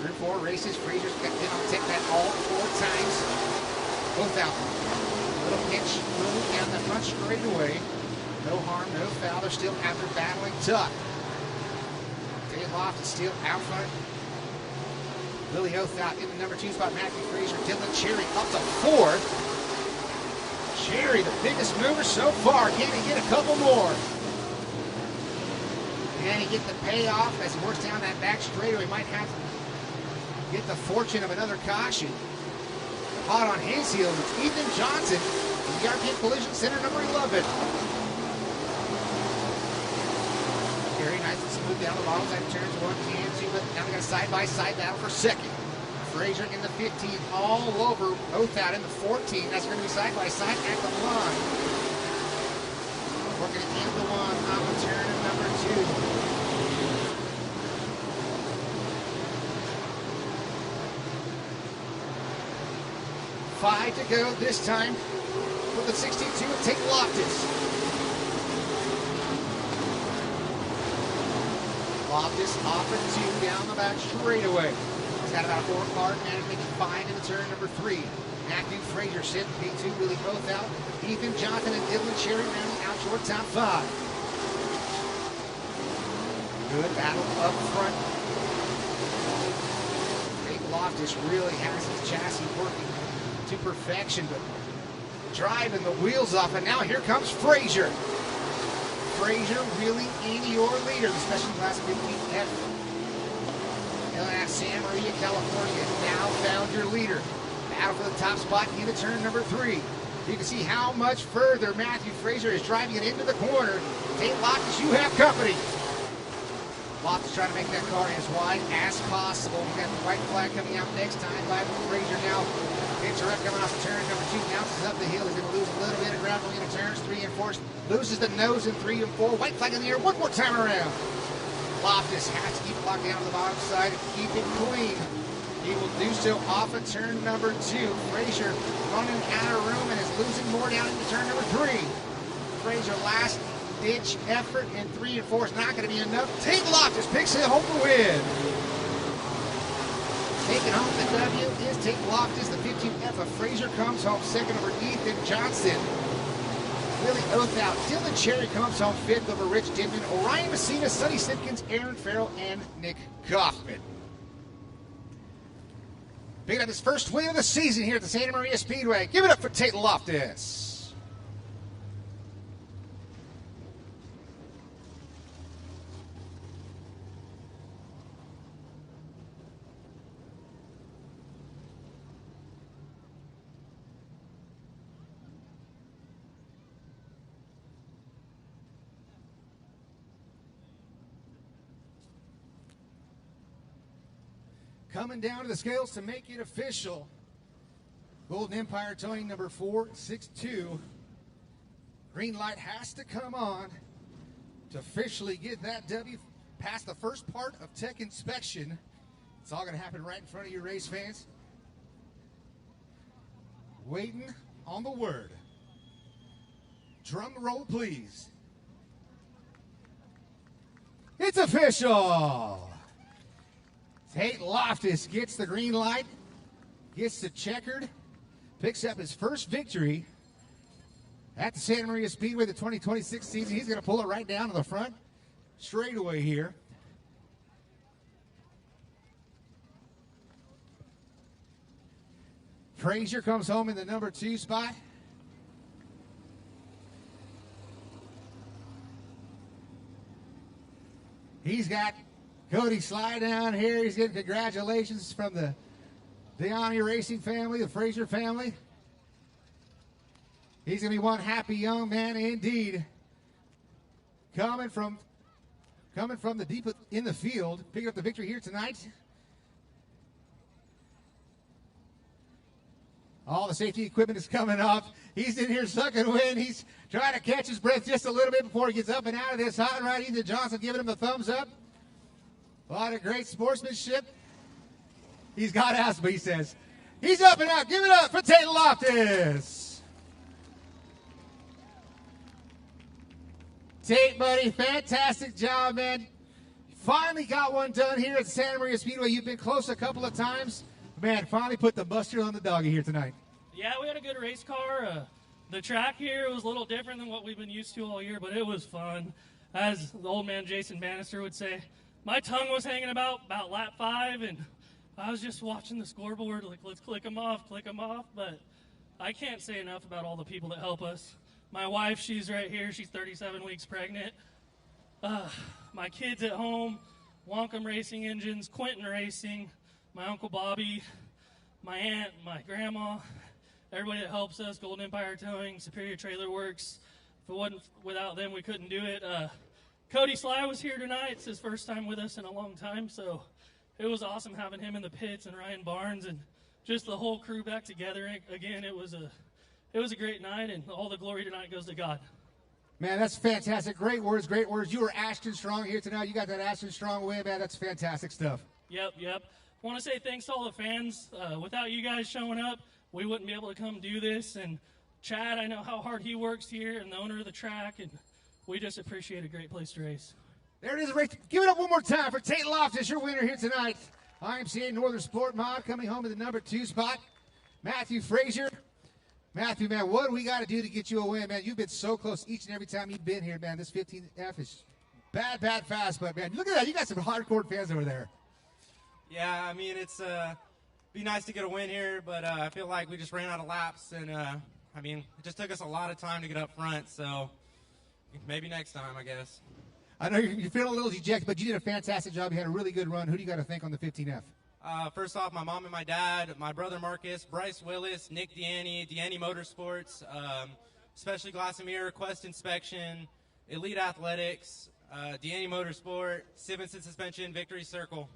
or 4 races. Frazier's got in on take that all 4 times. Both out. Little pinch move down the front straightaway. No harm, no foul. They're still out there battling tough. Tate Loftus still out front. Billy Othout in the number 2 spot. Matthew Frazier, Dylan Cherry up to 4th. Cherry, the biggest mover so far. Can he get a couple more? Can he get the payoff as he works down that back straightaway? Might have to get the fortune of another caution. Hot on his heels, it's Ethan Johnson in the European Collision Center, number 11. Very nice and smooth down the bottom side of turns 1 and 2, but now we got a side-by-side battle for second. Frazier in the 15, all over Othout in the 14. That's going to be side-by-side at the line. Working it into the 1 on the turn of number 2. 5 to go this time with the 16-2 of Tate Loftus. Loftus off a 2 down the back straightaway. He's got about a 4-car advantage, making 5 in the turn number 3. Matthew Frazier sitting P2, really both out. Ethan Johnson and Dylan Cherry rounding out your top 5. Good battle up front. Tate Loftus really has his chassis working to perfection, but driving the wheels off, and now here comes Frazier. Frazier really in your leader, the special class 15F. San Maria, California, now found your leader. Battle for the top spot into turn number 3. You can see how much further Matthew Frazier is driving it into the corner. Tate Loftus, you have company. Loftus trying to make that car as wide as possible. We got the white flag coming out next time by Frazier now. Picks her up coming off the turn number 2, bounces up the hill. He's going to lose a little bit of ground going into turns 3 and 4. Loses the nose in 3 and 4. White flag in the air one more time around. Loftus has to keep locked down on the bottom side and keep it clean. He will do so off of turn number 2. Frazier running out of room and is losing more down into turn number 3. Frazier last ditch effort in 3 and 4 is not going to be enough. Tate Loftus picks it home to win. Taking home the W is Tate Loftus. The 15F of Frazier comes home second over Ethan Johnson. Billy Othout. Dylan Cherry comes home 5th over Rich Denman. Orion Messina, Sonny Simpkins, Aaron Farrell, and Nick Kaufman. Picking up his first win of the season here at the Santa Maria Speedway. Give it up for Tate Loftus. Coming down to the scales to make it official. Golden Empire towing number 462. Green light has to come on to officially get that W past the first part of tech inspection. It's all going to happen right in front of you, race fans. Waiting on the word. Drum roll, please. It's official. Tate Loftus gets the green light, gets the checkered, picks up his first victory at the Santa Maria Speedway, the 2026 season. He's going to pull it right down to the front straightaway here. Frazier comes home in the number 2 spot. He's got Cody Sly down here. He's getting congratulations from the Deani Racing family, the Frazier family. He's going to be one happy young man indeed. Coming from the deep in the field, picking up the victory here tonight. All the safety equipment is coming off. He's in here sucking wind. He's trying to catch his breath just a little bit before he gets up and out of this hot rod. Ethan Johnson giving him the thumbs up. A lot of great sportsmanship. He's got asthma, he says. He's up and out. Give it up for Tate Loftus. Tate, buddy, fantastic job, man. Finally got one done here at Santa Maria Speedway. You've been close a couple of times. Man, finally put the buster on the doggy here tonight. Yeah, we had a good race car. The track here was a little different than what we've been used to all year, but it was fun. As the old man Jason Bannister would say, my tongue was hanging about lap 5, and I was just watching the scoreboard, like, let's click them off, but I can't say enough about all the people that help us. My wife, she's right here. She's 37 weeks pregnant. My kids at home, Wonkum Racing Engines, Quentin Racing, my Uncle Bobby, my aunt, my grandma, everybody that helps us, Golden Empire Towing, Superior Trailer Works. If it wasn't without them, we couldn't do it. Cody Sly was here tonight. It's his first time with us in a long time, so it was awesome having him in the pits and Ryan Barnes and just the whole crew back together again. It was a great night, and all the glory tonight goes to God. Man, that's fantastic. Great words, great words. You were Ashton Strong here tonight. You got that Ashton Strong win, man. That's fantastic stuff. Yep. Want to say thanks to all the fans. Without you guys showing up, we wouldn't be able to come do this. And Chad, I know how hard he works here, and the owner of the track, and we just appreciate a great place to race. There it is, race. Give it up one more time for Tate Loftus, your winner here tonight. IMCA Northern SportMod coming home in the number 2 spot. Matthew Frazier. Matthew, man, what do we got to do to get you a win, man? You've been so close each and every time you've been here, man. This 15F is bad fast, but, man, look at that. You got some hardcore fans over there. Yeah, I mean, it's be nice to get a win here, but I feel like we just ran out of laps, and, I mean, it just took us a lot of time to get up front, so maybe next time, I guess. I know you're feeling a little dejected, but you did a fantastic job. You had a really good run. Who do you got to thank on the 15F? First off, my mom and my dad, my brother Marcus, Bryce Willis, Nick Deaney Motorsports, Specialty Glass and Mirror, Quest Inspection, Elite Athletics, Deaney Motorsport, Simonson Suspension, Victory Circle.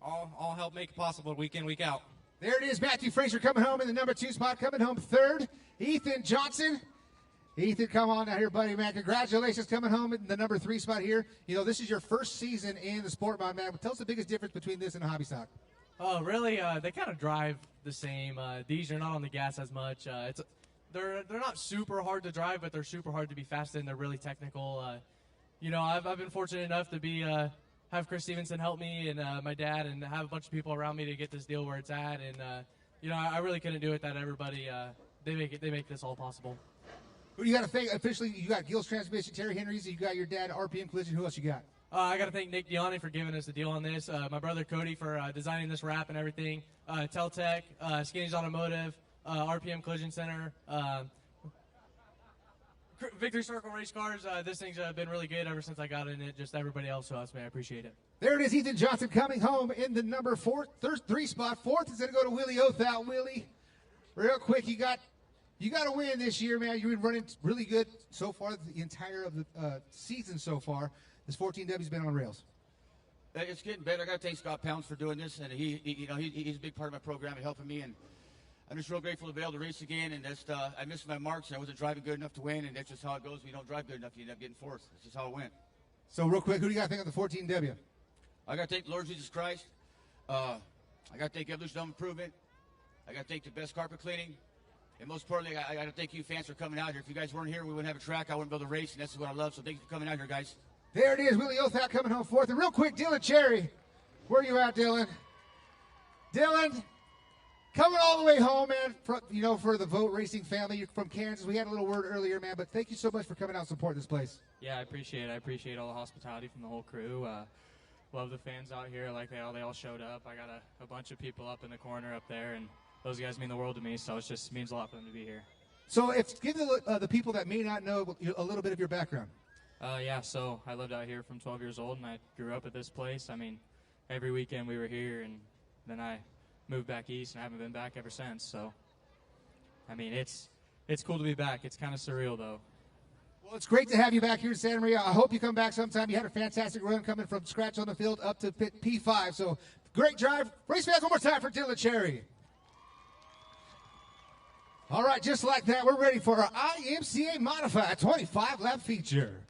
All help make it possible week in, week out. There it is, Matthew Frazier coming home in the number 2 spot, coming home 3rd. Ethan Johnson. Ethan, come on out here, buddy, man. Congratulations coming home in the number 3 spot here. You know, this is your first season in the SportMod, man. Tell us the biggest difference between this and a hobby stock. Oh, really? They kind of drive the same. These are not on the gas as much. They're not super hard to drive, but they're super hard to be fast in. They're really technical. You know, I've been fortunate enough to be have Chris Stevenson help me and my dad, and have a bunch of people around me to get this deal where it's at. And you know, I really couldn't do it without everybody. They make this all possible. Who do you got to thank officially? You got Gil's Transmission, Terry Henry's, you got your dad, RPM Collision. Who else you got? I got to thank Nick Deaney for giving us the deal on this. My brother Cody for designing this wrap and everything. Teltech, Skinny's Automotive, RPM Collision Center, Victory Circle Race Cars. This thing's been really good ever since I got in it. Just everybody else who helps me, I appreciate it. There it is, Ethan Johnson coming home in the number 3 spot. 4th is going to go to Willie Othal. Willie, real quick, you got a win this year, man. You've been running really good so far, the entire of the season so far. This 14W's been on rails. It's getting better. I got to thank Scott Pounds for doing this, and he's a big part of my program and helping me. And I'm just real grateful to be able to race again. And just I missed my marks, and I wasn't driving good enough to win. And that's just how it goes. When you don't drive good enough, you end up getting 4th. That's just how it went. So real quick, who do you got to think of the 14W? I got to thank the Lord Jesus Christ. I got to thank Evolution Home Improvement. I got to thank the best carpet cleaning. And most importantly, I got to thank you fans for coming out here. If you guys weren't here, we wouldn't have a track. I wouldn't be able to race, and that's what I love. So thank you for coming out here, guys. There it is, Willie Othal coming home 4th. And real quick, Dylan Cherry. Where you at, Dylan? Dylan, coming all the way home, man, for the Vote Racing family. You're from Kansas. We had a little word earlier, man, but thank you so much for coming out and supporting this place. Yeah, I appreciate it. I appreciate all the hospitality from the whole crew. Love the fans out here. Like they all showed up. I got a bunch of people up in the corner up there, and those guys mean the world to me, so it just means a lot for them to be here. So give the people that may not know a little bit of your background. Yeah, so I lived out here from 12 years old, and I grew up at this place. I mean, every weekend we were here, and then I moved back east, and I haven't been back ever since. So, I mean, it's cool to be back. It's kind of surreal, though. Well, it's great to have you back here in Santa Maria. I hope you come back sometime. You had a fantastic run coming from scratch on the field up to P5. So, great drive. Race fans, one more time for Dylan Cherry. All right, just like that, we're ready for our IMCA Modified 25-lap feature.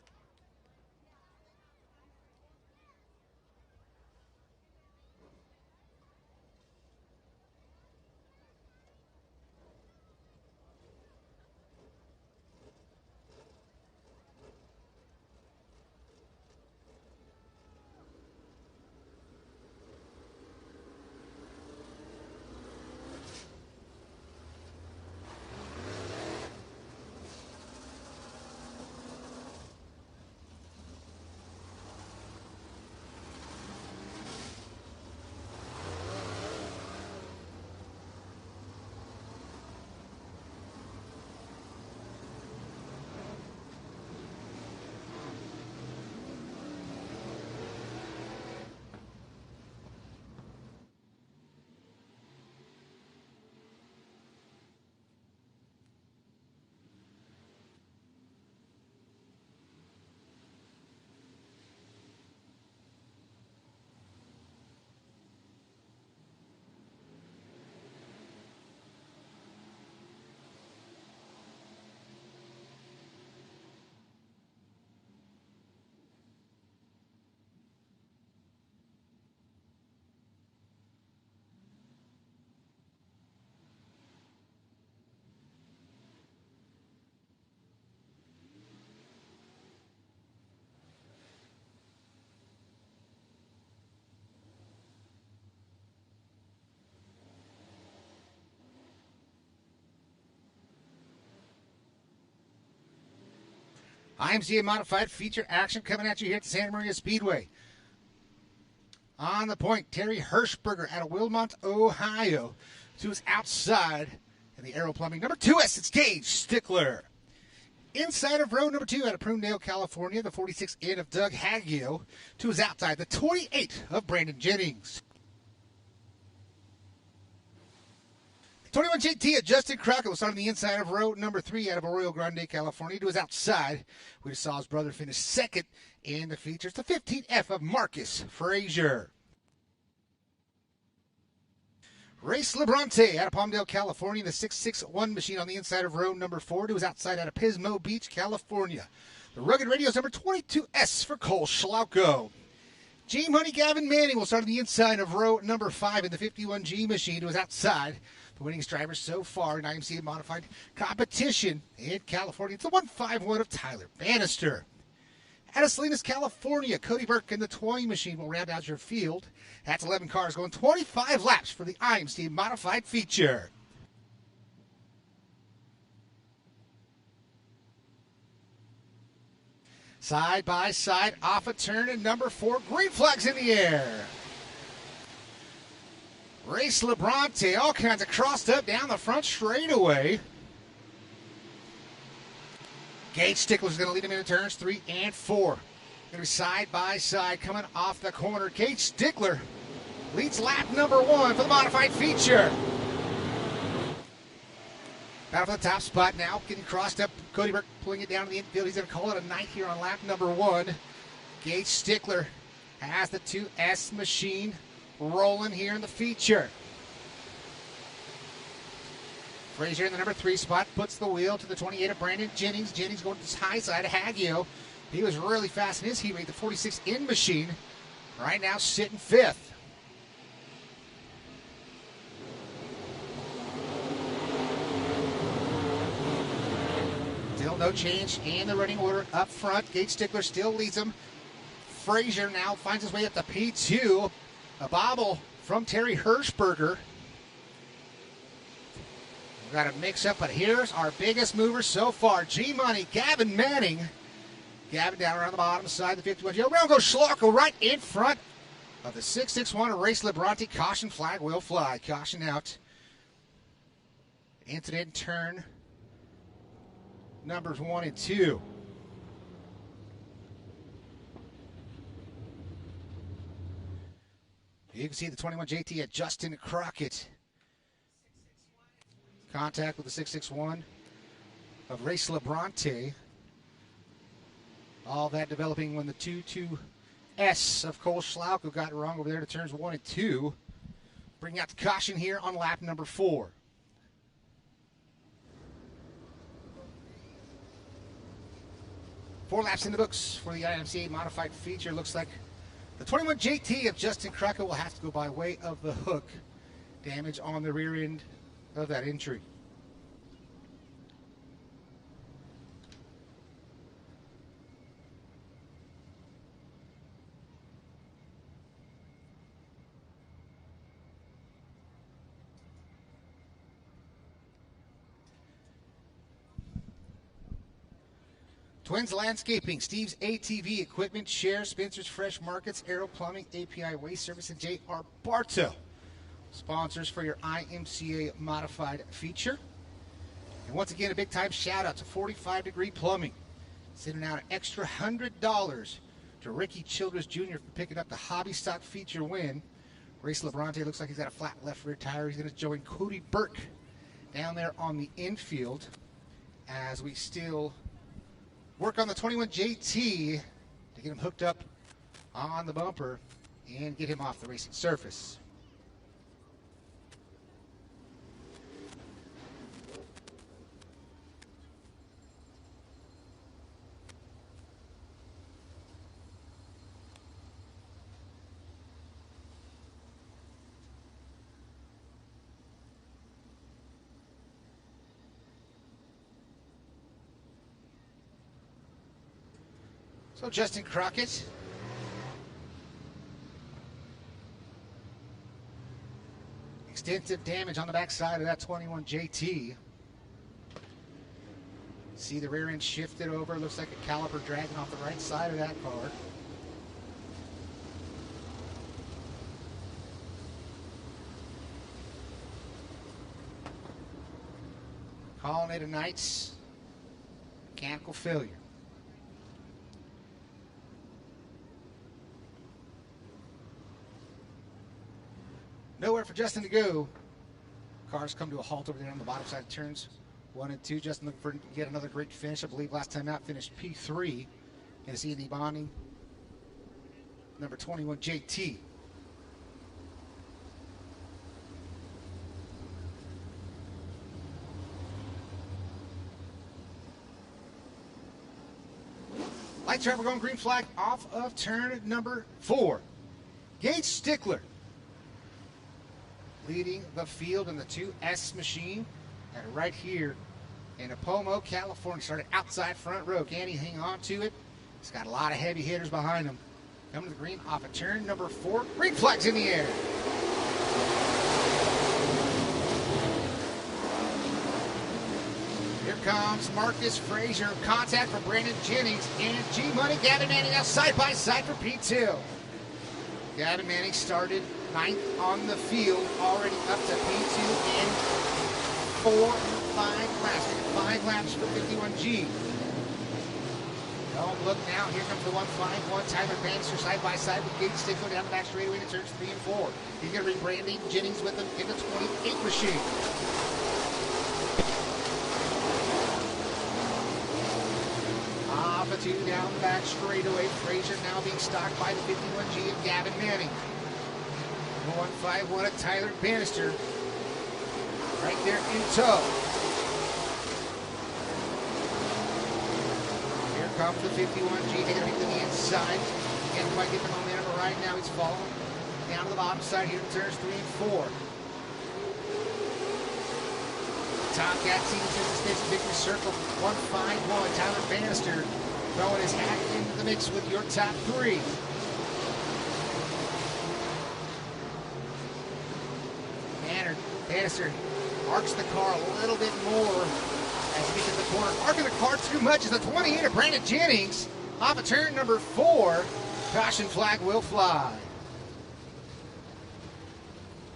IMCA modified feature action coming at you here at the Santa Maria Speedway. On the point, Terry Hirschberger out of Wilmot, Ohio. To his outside in the Aero Plumbing. Number 2S, it's Gage Stickler. Inside of row number 2 out of Prunedale, California, the 46N of Doug Haggio. To his outside, the 28 of Brandon Jennings. 21 JT of Justin Crockett will start on the inside of row number 3 out of Arroyo Grande, California. To his outside, we just saw his brother finish second in the features. The 15F of Marcus Frazier. Race Labronte out of Palmdale, California. The 661 machine on the inside of row number 4. To his outside out of Pismo Beach, California. The Rugged Radios number 22S for Cole Schlauko. G-Money Gavin Manning will start on the inside of row number 5 in the 51G machine. To his outside, the winningest driver so far in IMCA modified competition in California. It's the 151 of Tyler Bannister. Out of Salinas, California, Cody Burke in the 20 machine will round out your field. That's 11 cars going 25 laps for the IMCA modified feature. Side by side, off a turn, and number 4, green flags in the air. Race Labronte, all kinds of crossed up down the front straightaway. Gage Stickler's going to lead him into turns 3 and 4. Going to be side by side coming off the corner. Gage Stickler leads lap number 1 for the modified feature. Battle for the top spot now, getting crossed up. Cody Burke pulling it down to the infield. He's going to call it a night here on lap number 1. Gage Stickler has the 2S machine rolling here in the feature. Frazier in the number 3 spot puts the wheel to the 28 of Brandon Jennings. Jennings going to the high side of Haggio. He was really fast in his heat rate. The 46N machine right now sitting 5th. Still no change in the running order up front. Gage Stickler still leads him. Frazier now finds his way up to P2. A bobble from Terry Hirschberger. We've got a mix-up, but here's our biggest mover so far. G-Money, Gavin Manning. Gavin down around the bottom side, the 51. Around goes Schlauko right in front of the 661 Race Labronte. Caution flag will fly. Caution out. Incident turn numbers 1 and 2. You can see the 21 JT at Justin Crockett. Contact with the 661 of Race Labronte. All that developing when the 22S of Cole Schlauko got it wrong over there to turns 1 and 2. Bringing out the caution here on lap number 4. Four laps in the books for the IMCA modified feature. Looks like the 21 JT of Justin Crockett will have to go by way of the hook. Damage on the rear end of that entry. Twins Landscaping, Steve's ATV Equipment, Share, Spencer's Fresh Markets, Aero Plumbing, API Waste Service, and J.R. Bartow. Sponsors for your IMCA modified feature. And once again, a big time shout out to 45 Degree Plumbing. Sending out an extra $100 to Ricky Childress Jr. for picking up the hobby stock feature win. Race Labronte looks like he's got a flat left rear tire. He's going to join Cody Burke down there on the infield as we still work on the 21 JT to get him hooked up on the bumper and get him off the racing surface. So Justin Crockett extensive damage on the backside of that 21 JT. See the rear end shifted over. Looks like a caliper dragging off the right side of that car. Calling it a night's mechanical failure. Nowhere for Justin to go. Cars come to a halt over there on the bottom side of turns 1 and 2. Justin looking for yet another great finish. I believe last time out finished P3. And it's Ian Bonding, number 21, JT. Light traffic going green flag off of turn number 4. Gage Stickler leading the field in the 2S machine. And right here in Apomo, California. Started outside front row. Can he hang on to it? He's got a lot of heavy hitters behind him. Coming to the green off of turn number 4. Green flags in the air. Here comes Marcus Frazier. Contact for Brandon Jennings and G-Money. Gavin Manning now side by side for P2. Gavin Manning started 9th on the field, already up to P2 in 5 laps. 5 laps for 51G. Don't look now. Here comes the 151. Tyler Bannister side by side with Gage Stickler down the back straightaway to turns 3 and 4. He's going to bring Brandon Jennings with him in the 28 machine. Off a 2 down the back straightaway. Frazier now being stalked by the 51G of Gavin Manning. 151 of Tyler Bannister. Right there in tow. Here comes the 51G. They're going to the inside. Can't quite get the momentum right now. He's falling down to the bottom side here in turns 3 and 4. Tomcat team in the station victory circle. 151. Tyler Bannister throwing his hat into the mix with your top 3. Bannister arcs the car a little bit more as he gets in the corner. Arcing the car too much as the 28 of Brandon Jennings off of turn number 4. Caution flag will fly.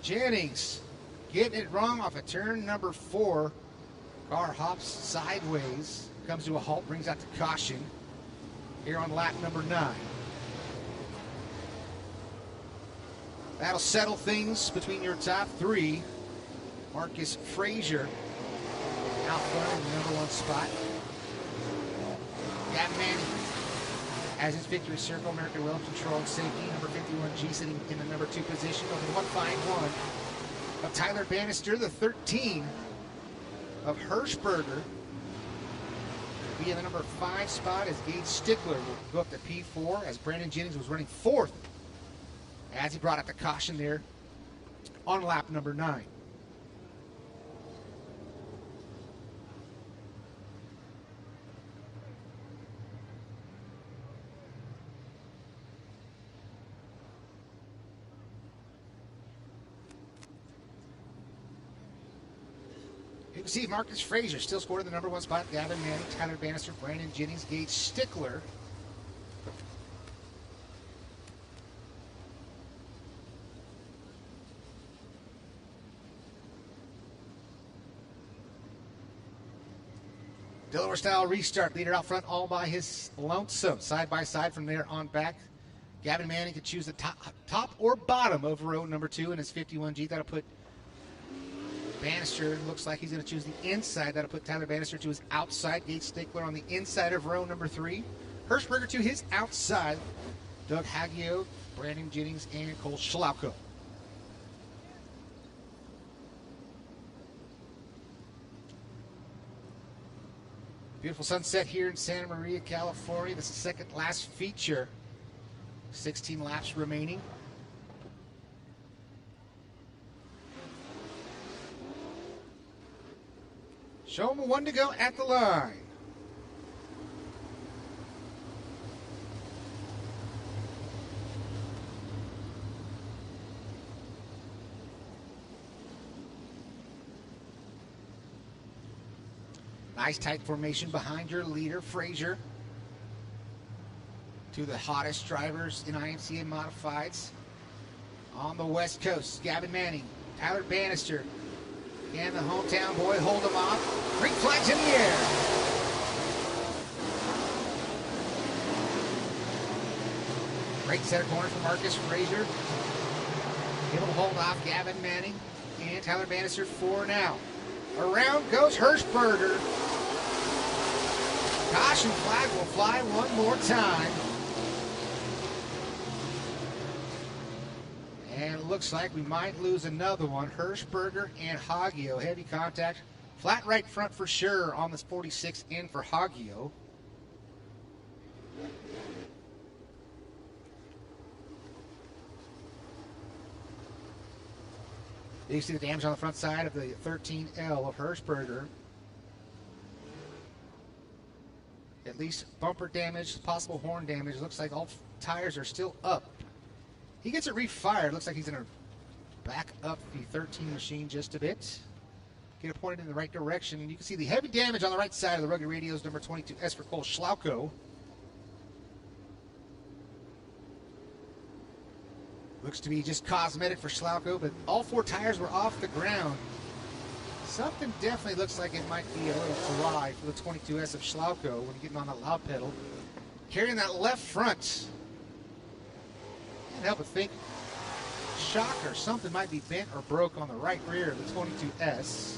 Jennings getting it wrong off of turn number 4. Car hops sideways, comes to a halt, brings out the caution here on lap number 9. That'll settle things between your top 3. Marcus Frazier out front in the number 1 spot. Gavin Manning has his victory circle. American Well Control and Safety. Number 51G sitting in the number 2 position over the 151 of Tyler Bannister. The 13 of Hirschberger be in the number 5 spot as Gage Stickler will go up to P4 as Brandon Jennings was running 4th as he brought out the caution there on lap number 9. You can see Marcus Frazier still scored in the number 1 spot. Gavin Manning, Tyler Bannister, Brandon Jennings, Gage Stickler. Delaware style restart. Leader out front all by his lonesome. Side by side from there on back. Gavin Manning could choose the top or bottom of row number 2 in his 51G. That'll put Bannister, looks like he's going to choose the inside. That'll put Tyler Bannister to his outside. Gage Stickler on the inside of row number 3. Hirschberger to his outside. Doug Haggio, Brandon Jennings, and Cole Schlauko. Beautiful sunset here in Santa Maria, California. This is the second last feature. 16 laps remaining. Show them 1 to go at the line. Nice tight formation behind your leader, Frazier. Two of the hottest drivers in IMCA Modifieds. On the West Coast, Gavin Manning, Tyler Bannister, and the hometown boy hold him off. Green flags in the air. Great center corner for Marcus Frazier. Able to hold off Gavin Manning and Tyler Bannister for now. Around goes Hirschberger. Caution flag will fly one more time. And it looks like we might lose another one. Hirschberger and Haggio. Heavy contact. Flat right front for sure on this 46 in for Haggio. You see the damage on the front side of the 13L of Hirschberger. At least bumper damage, possible horn damage. It looks like all tires are still up. He gets it refired. Looks like he's going to back up the 13 machine just a bit. Get it pointed in the right direction. You can see the heavy damage on the right side of the Rugged Radios, number 22S for Cole Schlauko. Looks to be just cosmetic for Schlauko, but all four tires were off the ground. Something definitely looks like it might be a little dry for the 22S of Schlauko when you're getting on that loud pedal. Carrying that left front. Can't help but think, shocker, something might be bent or broke on the right rear of the 22S.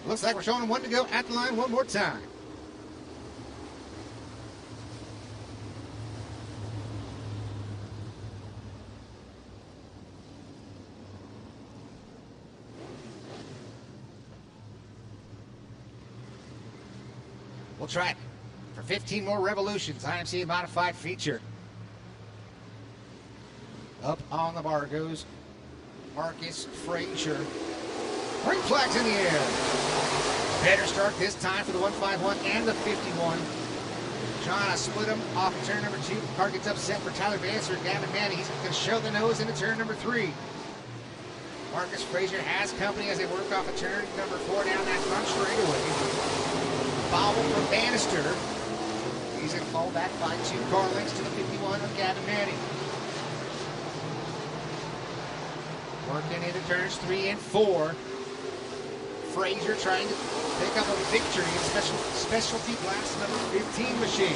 Looks like we're showing him one to go at the line one more time. We'll try it for 15 more revolutions. IMCA Modified feature. Up on the bar goes Marcus Frazier. Green flags in the air. Better start this time for the 151 and the 51. Trying to split them off of turn number 2. The car gets upset for Tyler Bannister. Gavin Manning, he's going to show the nose into turn number 3. Marcus Frazier has company as they work off of turn number 4 down that front straightaway. Bobble from Bannister. He's going to fall back by 2 car lengths to the 51 of Gavin Manning. Working into turns 3 and 4. Frazier trying to pick up a victory in specialty class number 15 machine.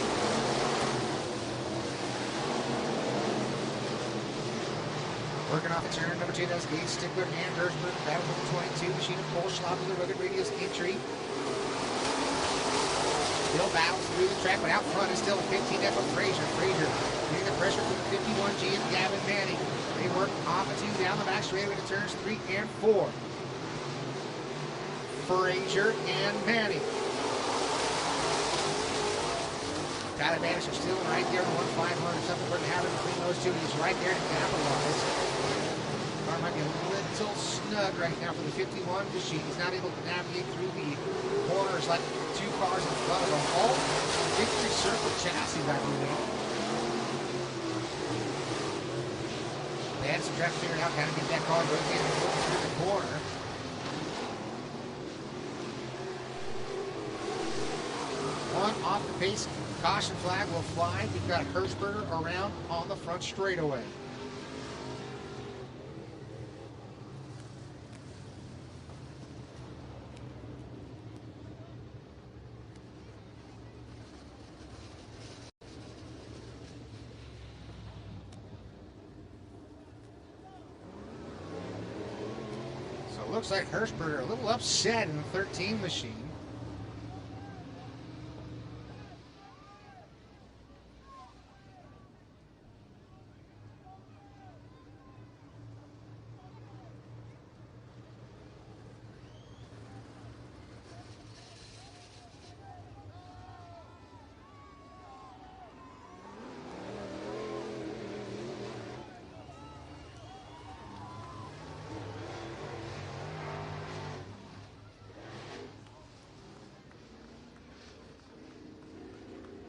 Working off the turn number 2, that's Gage Stickler and Hirschberg. Battle with the 22 machine of Cole Schlauko with the Rugged Radios entry. Still battles through the track, but out front is still a 15F of Frazier. Frazier getting the pressure from the 51G of Gavin Manning. They work off of 2 down the back straightaway to turns 3 and 4. Frazier and Manning. Tyler Bannister still right there on 151. Something we're going to have between those two. He's right there to capitalize. Car might be a little snug right now for the 51 machine. He's not able to navigate through the corners like 2 cars in front of him. All victory circle chassis, I believe. Bannister trying to figure out how to get that car rotated through the corner. One off the pace, caution flag will fly. We've got Hirschberger around on the front straightaway. So it looks like Hirschberger a little upset in the 13 machine.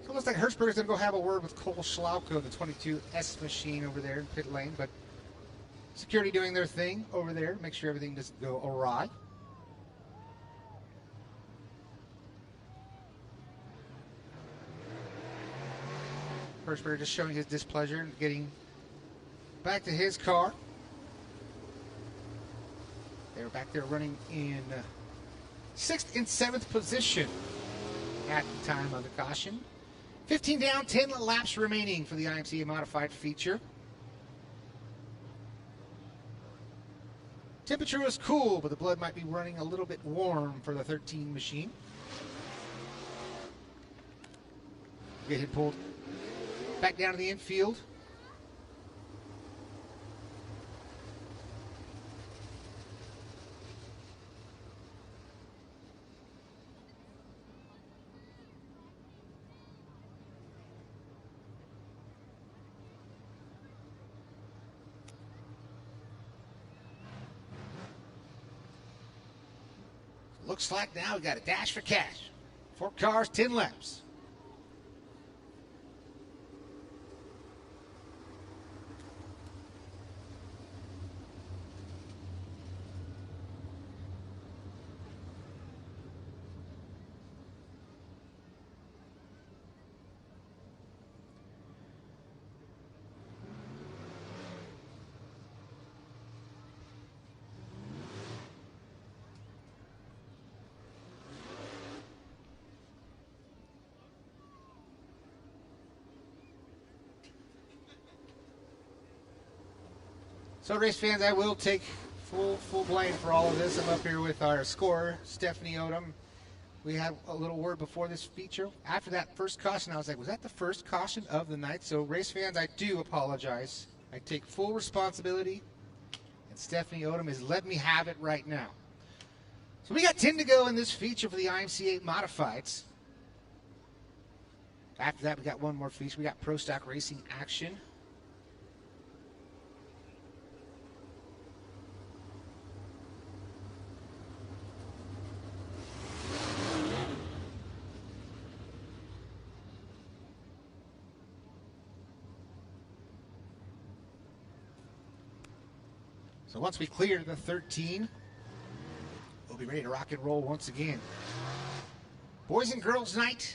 Looks like Hirschberger's going to go have a word with Cole Schlauko, the 22S machine over there in pit lane, but Security doing their thing over there. Make sure everything doesn't go awry. Hirschberger just showing his displeasure and getting back to his car. They were back there running in 6th and 7th position at the time of the caution. 15 down, 10 laps remaining for the IMCA modified feature. Temperature was cool, but the blood might be running a little bit warm for the 13 machine. Get him pulled back down to the infield. Looks like now we got a dash for cash. 4 cars, 10 laps. So, race fans, I will take full blame for all of this. I'm up here with our scorer, Stephanie Odom. We had a little word before this feature. After that first caution, I was like, was that the first caution of the night? So, race fans, I do apologize. I take full responsibility, and Stephanie Odom is letting me have it right now. So, we got 10 to go in this feature for the IMCA Modifieds. After that, we got one more feature. We got Pro Stock Racing action. So once we clear the 13, we'll be ready to rock and roll once again. Boys and Girls Night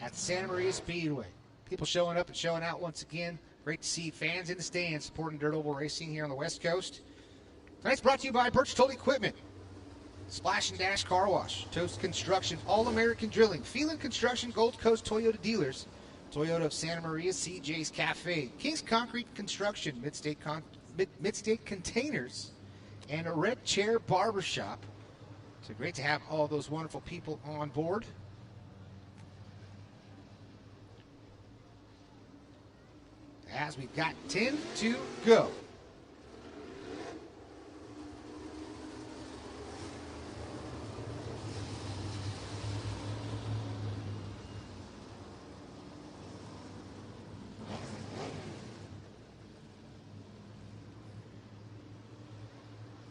at Santa Maria Speedway. People showing up and showing out once again. Great to see fans in the stands supporting dirt oval racing here on the West Coast. Tonight's brought to you by Birch Toll Equipment, Splash and Dash Car Wash, Toast Construction, All-American Drilling, Phelan Construction, Gold Coast Toyota Dealers, Toyota of Santa Maria, CJ's Cafe, King's Concrete Construction, Midstate Containers, and a Red Chair Barbershop. So great to have all those wonderful people on board. As we've got 10 to go.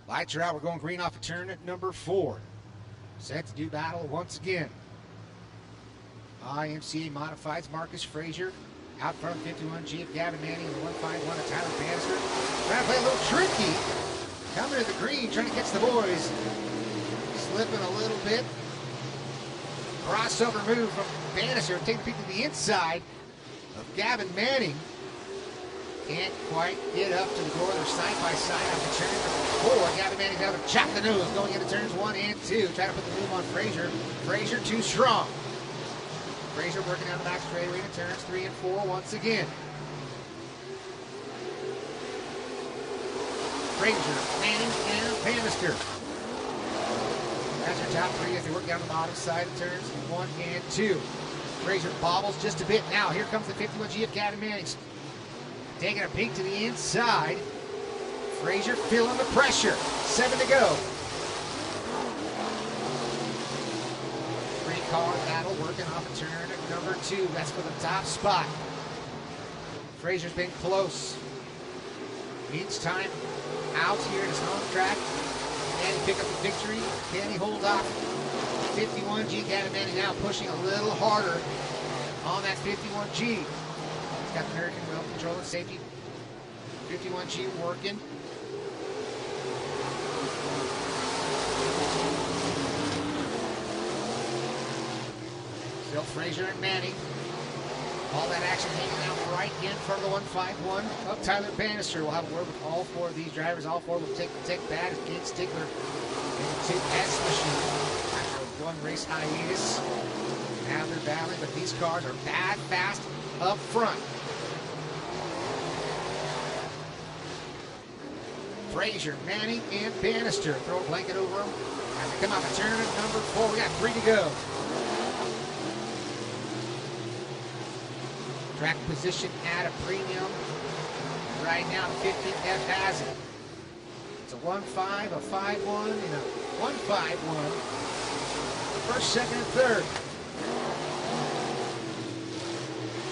Lights are out. We're going green off of turn at number 4. Set to do battle once again. IMCA Modifieds, Marcus Frazier. Out front, 51G of Gavin Manning and the 151 of Tyler Bannister. Trying to play a little tricky. Coming to the green, trying to catch the boys. Slipping a little bit. Crossover move from Bannister. Taking a peek to the inside of Gavin Manning. Can't quite get up to the door. They're side by side after turn number 4. Gavin Manning down to chop the nose. Going into turns 1 and 2. Trying to put the move on Frazier. Frazier too strong. Frazier working down the back straightaway to turns 3 and 4 once again. Frazier, Manning, and Bannister. That's your top 3 as they work down the bottom side of turns 1 and 2. Frazier bobbles just a bit. Now here comes the 51G of Gavin Manning. Taking a peek to the inside. Frazier feeling the pressure. 7 to go. 3-car battle working off a turn at number 2. That's for the top spot. Frazier's been close. Each time out here at his home track. Can he pick up the victory? Can he hold off 51G? Gavin Manning now pushing a little harder on that 51G. Got the American Wheel Control and Safety 51G working. Still Frazier and Manning. All that action hanging out right in front of the 151 of Tyler Bannister. We'll have a word with all four of these drivers. All four will take that as Gates Stickler and Tim S. Machine. After one race hiatus, now they're battling, but these cars are bad fast up front. Frazier, Manning, and Bannister. Throw a blanket over them as they come out of turn number 4. We got 3 to go. Track position at a premium. Right now, the 15F has it. It's a 1-5, a 5-1, and a 1-5-1. First, second, and third.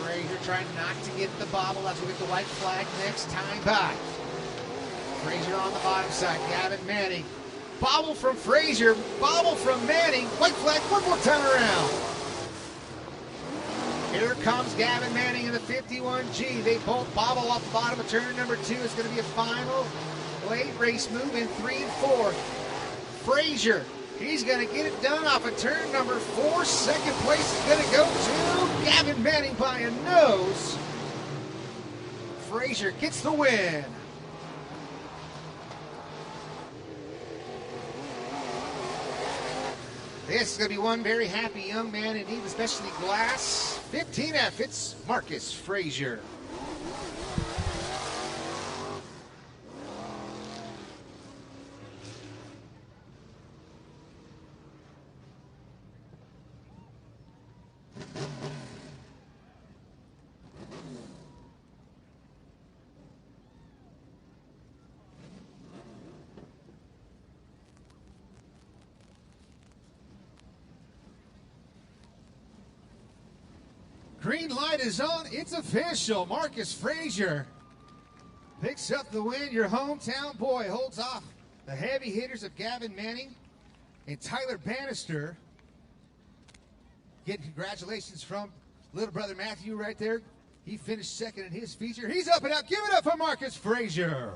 Frazier trying not to get the bobble as we get the white flag next time by. Frazier on the bottom side. Gavin Manning. Bobble from Frazier. Bobble from Manning. White flag one more time around. Here comes Gavin Manning in the 51G. They both bobble off the bottom of turn number 2. It's going to be a final late race move in 3 and 4. Frazier, he's going to get it done off of turn number 4. Second place is going to go to Gavin Manning by a nose. Frazier gets the win. This is going to be one very happy young man in need of specialty glass. 15F, it's Marcus Frazier. Green light is on. It's official. Marcus Frazier picks up the win. Your hometown boy holds off the heavy hitters of Gavin Manning and Tyler Bannister. Getting congratulations from little brother Matthew right there. He finished second in his feature. He's up and out. Give it up for Marcus Frazier.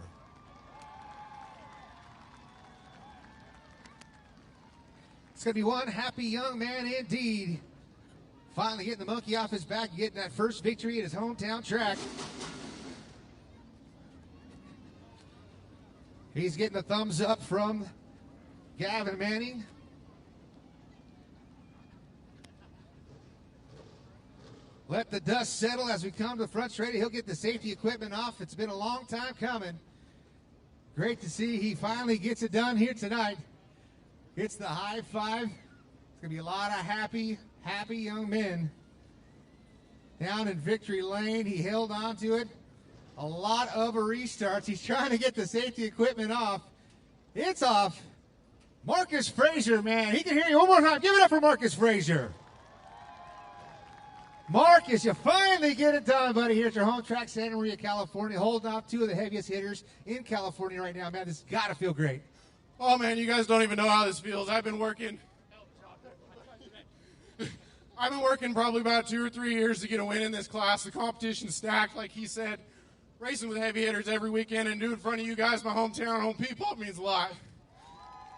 It's going to be one happy young man indeed. Finally getting the monkey off his back, getting that first victory at his hometown track. He's getting the thumbs up from Gavin Manning. Let the dust settle as we come to the front straight. He'll get the safety equipment off. It's been a long time coming. Great to see he finally gets it done here tonight. It's the high five. It's going to be a lot of happy young men down in victory lane. He held on to it. A lot of restarts. He's trying to get the safety equipment off. It's off. Marcus Frazier, man. He can hear you one more time. Give it up for Marcus Frazier. Marcus, you finally get it done, buddy. Here at your home track, Santa Maria, California. Holding off 2 of the heaviest hitters in California right now, man. This has got to feel great. Oh, man, you guys don't even know how this feels. I've been working probably about 2 or 3 years to get a win in this class. The competition's stacked, like he said. Racing with heavy hitters every weekend and do in front of you guys, my hometown, home people, it means a lot.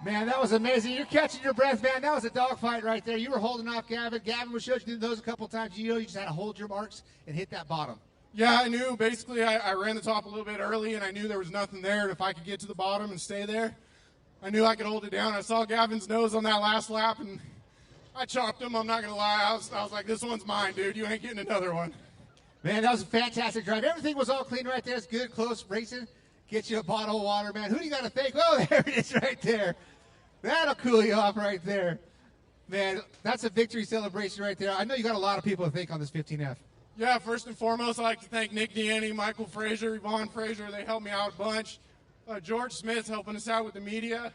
Man, that was amazing. You're catching your breath, man. That was a dogfight right there. You were holding off Gavin. Gavin was showing you those a couple times. You know, you just had to hold your marks and hit that bottom. Yeah, I knew. Basically, I ran the top a little bit early, and I knew there was nothing there. And if I could get to the bottom and stay there, I knew I could hold it down. I saw Gavin's nose on that last lap, and I chopped him. I'm not going to lie. I was like, this one's mine, dude. You ain't getting another one. Man, that was a fantastic drive. Everything was all clean right there. It's good, close racing. Get you a bottle of water, man. Who do you got to thank? Oh, there it is right there. That'll cool you off right there. Man, that's a victory celebration right there. I know you got a lot of people to thank on this 15F. Yeah, first and foremost, I'd like to thank Nick Deaney, Michael Frazier, Yvonne Frazier. They helped me out a bunch. George Smith's helping us out with the media.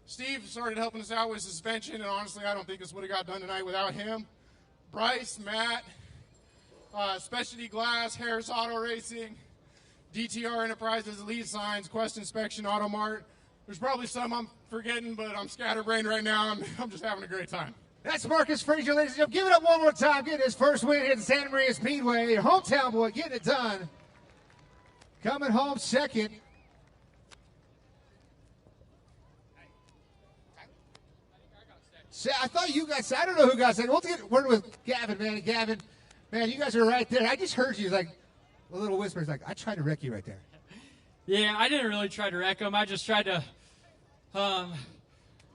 Steve started helping us out with suspension, and honestly, I don't think this would have got done tonight without him. Bryce, Matt, Specialty Glass, Harris Auto Racing, DTR Enterprises, Elite Signs, Quest Inspection, Auto Mart. There's probably some I'm forgetting, but I'm scatterbrained right now. I'm just having a great time. That's Marcus Frazier, ladies and gentlemen. Give it up one more time. Getting his first win here at the Santa Maria Speedway. Your hometown boy getting it done. coming home second. I thought you guys, I don't know who got second. We'll get a word with Gavin, man. Gavin, man, you guys are right there. I just heard you like a little whisper. It's like, I tried to wreck you right there. Yeah, I didn't really try to wreck him. I just tried to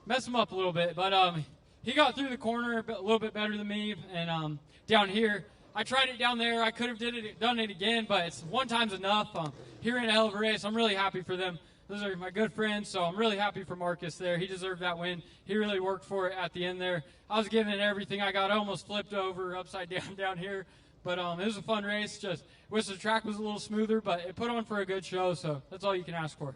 mess him up a little bit. But he got through the corner a little bit better than me. And down here, I tried it down there. I could have done it again, but it's one time's enough. Here in a hell of a race, I'm really happy for them. Those are my good friends, so I'm really happy for Marcus there. He deserved that win. He really worked for it at the end there. I was giving it everything I got. I almost flipped over upside down here. But it was a fun race. Just wish the track was a little smoother, but it put on for a good show, so that's all you can ask for.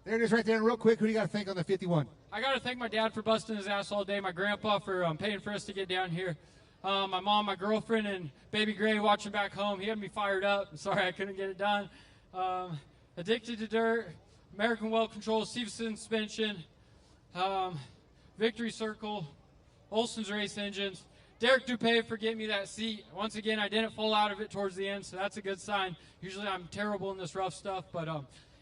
There it is right there. And real quick, who do you got to thank on the 51? I got to thank my dad for busting his ass all day, my grandpa for paying for us to get down here, my mom, my girlfriend, and baby Gray watching back home. He had me fired up. I'm sorry I couldn't get it done. Addicted to Dirt, American Well Control, Stevenson Suspension, Victory Circle, Olson's Race Engines, Derek Dupay for getting me that seat. Once again, I didn't fall out of it towards the end, so that's a good sign. Usually I'm terrible in this rough stuff, but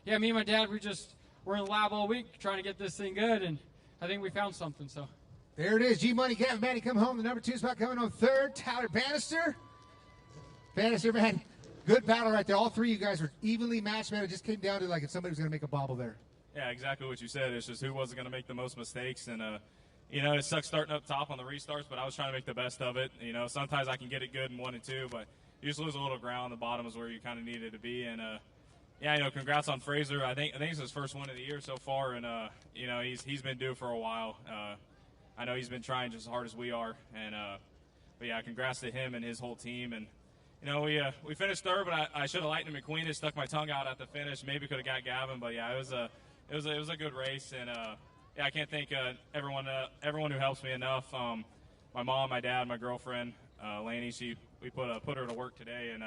yeah, me and my dad, we're in the lab all week trying to get this thing good, and I think we found something. So there it is. G-Money, Gavin Manny come home. The number 2 spot coming on third. Tyler Bannister. Bannister, man, good battle right there. All three of you guys were evenly matched, man. It just came down to like if somebody was going to make a bobble there. Yeah, exactly what you said. It's just who wasn't going to make the most mistakes. And, you know, it sucks starting up top on the restarts, but I was trying to make the best of it. You know, sometimes I can get it good in 1 and 2, but you just lose a little ground. The bottom is where you kind of needed to be. And, yeah, you know, congrats on Fraser. I think it's his first win of the year so far, and, you know, he's been due for a while. I know he's been trying just as hard as we are. And, but, yeah, congrats to him and his whole team. And, you know, we finished third, but I should have lightened McQueen. It stuck my tongue out at the finish. Maybe could have got Gavin, but yeah, it was a good race, and yeah, I can't thank everyone who helps me enough. My mom, my dad, my girlfriend, Laney. We put her to work today, and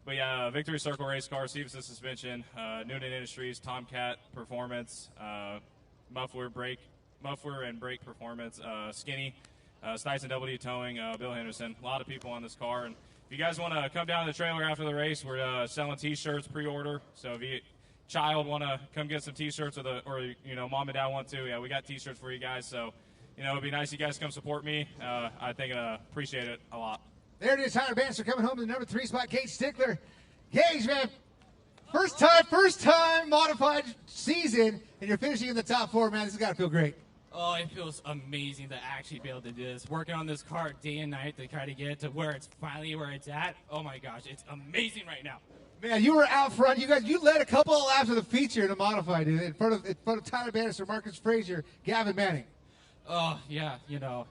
but yeah, Victory Circle Race Car, Stevenson Suspension, Noonan Industries, Tomcat Performance, Muffler and Brake Performance, Skinny, Stites and W Towing, Bill Henderson. A lot of people on this car, and if you guys want to come down to the trailer after the race, we're selling T-shirts pre-order. So if you child want to come get some T-shirts, or you know, mom and dad want to, yeah, we got T-shirts for you guys. So you know, it'd be nice if you guys come support me. I think appreciate it a lot. There it is, Tyler Bannister coming home to the number 3 spot. Gage Stickler. Gage, man, first time modified season, and you're finishing in the top 4, man. This has got to feel great. Oh, it feels amazing to actually be able to do this. Working on this car day and night to try to get it to where it's finally where it's at. Oh my gosh, it's amazing right now. Man, you were out front. You led a couple of laps of the feature in a modified in front of Tyler Bannister, Marcus Fraser, Gavin Manning. Oh yeah, you know.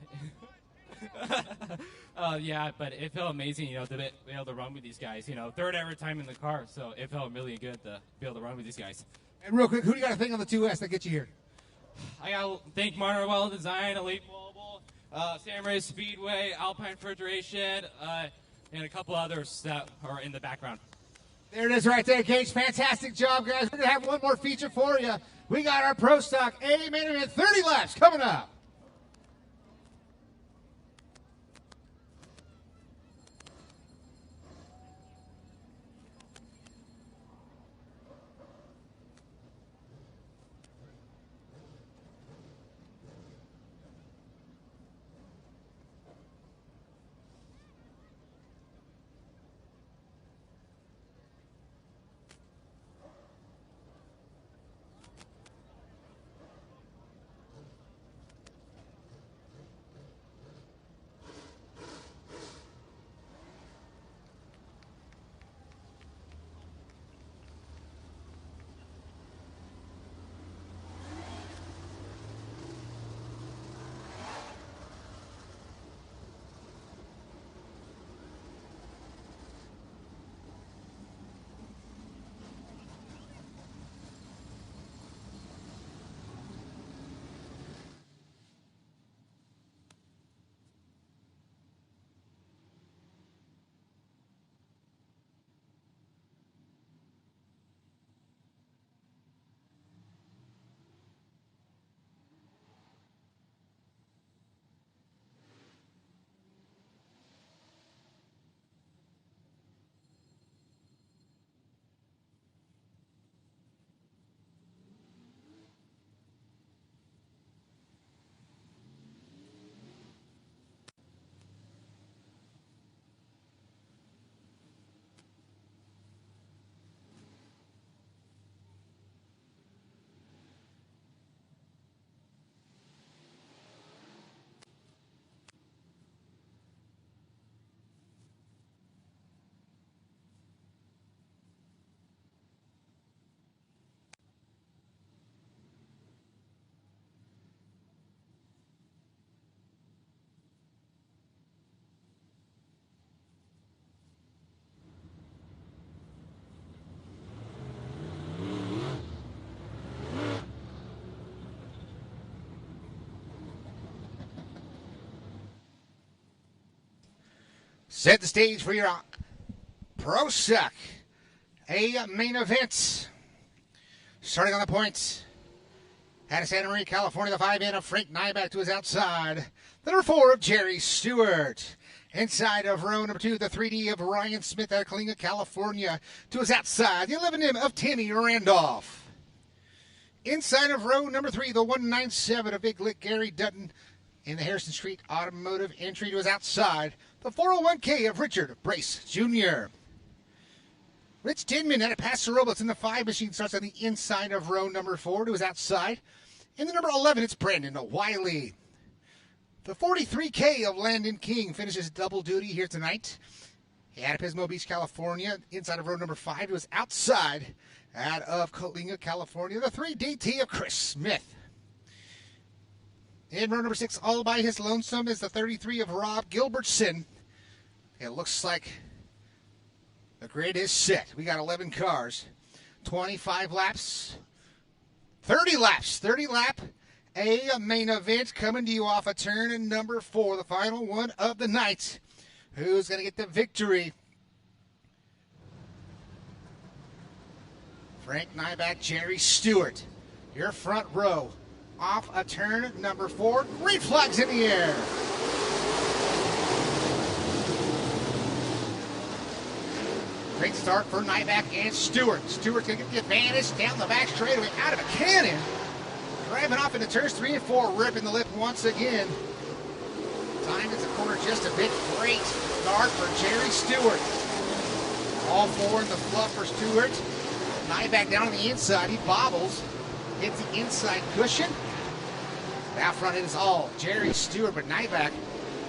Yeah, but it felt amazing, you know, to be able to run with these guys. You know, third ever time in the car, so it felt really good to be able to run with these guys. And real quick, who do you got to thank on the 2S that gets you here? I got to thank Well Design, Elite Mobile, Samurai Speedway, Alpine Refrigeration, and a couple others that are in the background. There it is right there, Gage. Fantastic job, guys. We're going to have one more feature for you. We got our Pro Stock A main event 30 laps coming up. Set the stage for your Prostock, a main event. Starting on the points, out of Santa Maria, California, the 5 of Frank Nyback to his outside. The number 4 of Jerry Stewart. Inside of row number 2, the 3D of Ryan Smith out of Kalinga, California to his outside. The 11 of Timmy Randolph. Inside of row number 3, the 197 of Big Lick Gary Dutton in the Harrison Street Automotive entry to his outside. The 401K of Richard Brace Jr. Rich Tinman out of Paso Robles in the 5 machine starts on the inside of row number 4 to his outside. In the number 11, it's Brandon Wiley. The 43K of Landon King finishes double duty here tonight. Out of Pismo Beach, California, inside of row number 5 to his outside. Out of Kalinga, California, the 3DT of Chris Smith. In row number 6, all by his lonesome, is the 33 of Rob Gilbertson. It looks like the grid is set. We got 11 cars, 25 laps, 30 laps, 30 lap, a main event coming to you off of turn number 4, the final one of the night. Who's going to get the victory? Frank Nyback, Jerry Stewart, your front row. Off a turn number 4, green flags in the air. Great start for Nyback and Stewart. Stewart's going to get the advantage down the back straightaway out of a cannon. Driving off into turns 3 and 4, ripping the lip once again. Time is the corner just a bit. Great start for Jerry Stewart. All 4 in the fluff for Stewart. Nyback down on the inside. He bobbles. Hits the inside cushion. Out front it is all Jerry Stewart, but Nyback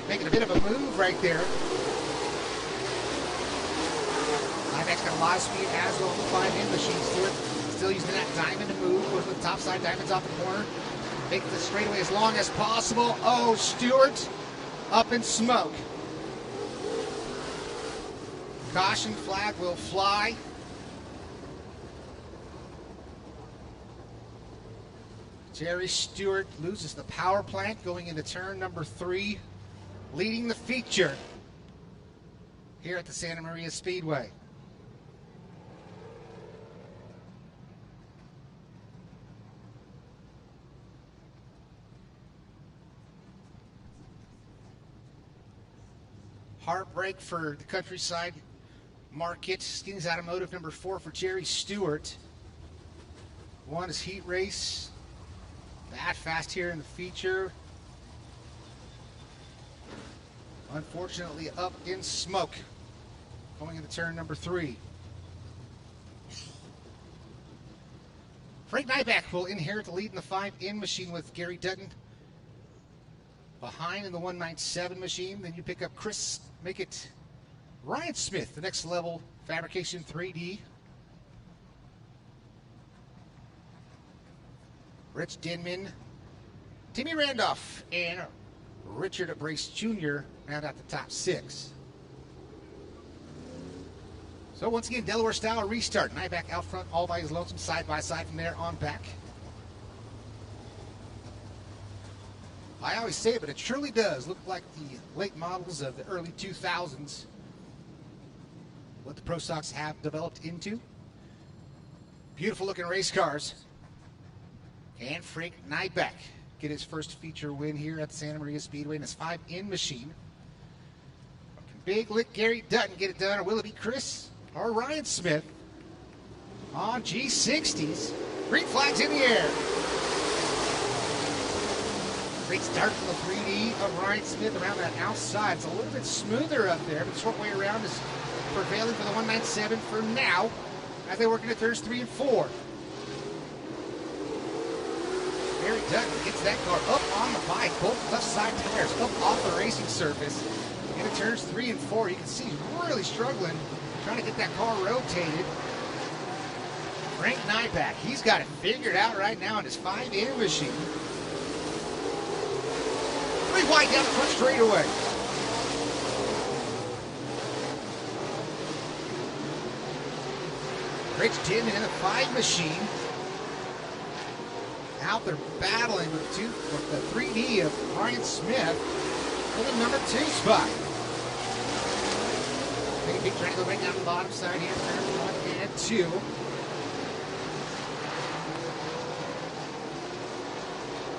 making a bit of a move right there. Nyback's got a lot of speed as well as the 5 machine. Stewart still using that diamond to move. Goes to the top side, diamonds off the corner. Make the straightaway as long as possible. Oh, Stewart up in smoke. Caution flag will fly. Jerry Stewart loses the power plant going into turn number 3, leading the feature here at the Santa Maria Speedway. Heartbreak for the Countryside Market. Skinny's Automotive number 4 for Jerry Stewart. Won his heat race. That fast here in the feature. Unfortunately up in smoke going into turn number 3. Frank Nyback will inherit the lead in the 5 machine with Gary Dutton behind in the 197 machine. Then you pick up Chris, make it Ryan Smith, the next level fabrication 3D. Rich Denman, Timmy Randolph, and Richard Brace Jr. round out the top 6. So once again, Delaware style restart. Nyback out front, all by his lonesome, side by side from there on back. I always say it, but it truly does look like the late models of the early 2000s. What the Prostocks have developed into. Beautiful looking race cars. And Frank Nyback get his first feature win here at the Santa Maria Speedway in his 5 machine. Can Big Lick Gary Dutton get it done, or will it be Chris or Ryan Smith on G60s? Green flags in the air. Great start from the 3D of Ryan Smith around that outside. It's a little bit smoother up there, but the short way around is prevailing for the 197 for now as they work into turns 3 and 4. Gary Dutton gets that car up on the bike, both left side tires up off the racing surface. Into turns 3 and 4, you can see he's really struggling trying to get that car rotated. Frank Nyback, he's got it figured out right now in his 5 machine. 3 wide down the front straightaway. Rich Denman in the 5 machine. Out there battling with the 3D of Ryan Smith for the number 2 spot. Big trying to go right down the bottom side here. Turn 1 and 2.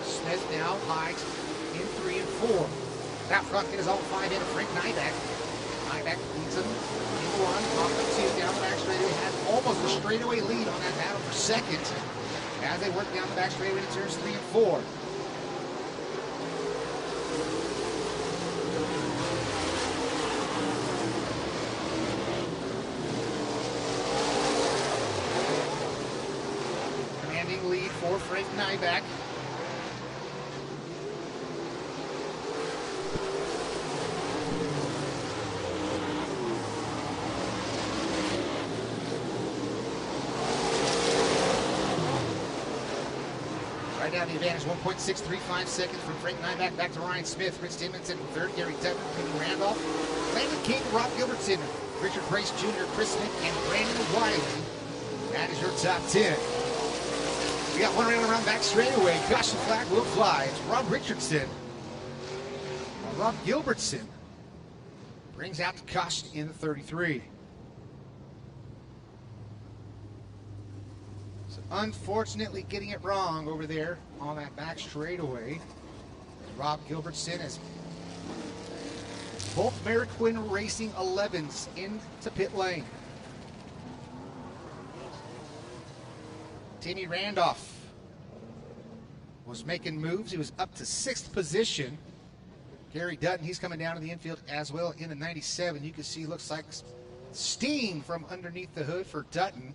Smith now hides in 3 and 4. That front hit is all 5 in. Frank Nybeck. Nybeck leads them in 1, off the 2, down the back straightaway. Had almost a straightaway lead on that battle for second as they work down the back straightaway to turns 3 and 4. Commanding lead for Frank Nybeck. Right now the advantage 1.635 seconds from Frank Nybeck back to Ryan Smith. Rich Timmons in third, Gary Dutton, Kenny Randolph, Landon King, Rob Gilbertson, Richard Price Jr., Chris Smith, and Brandon Wiley. That is your top 10. We got one round around back straightaway. Caution flag will fly. It's Rob Richardson. Rob Gilbertson brings out the caution in the 33. So unfortunately getting it wrong over there on that back straightaway. Rob Gilbertson has both American Racing 11s into pit lane. Timmy Randolph was making moves. He was up to 6th position. Gary Dutton, he's coming down to the infield as well in the 97. You can see looks like steam from underneath the hood for Dutton.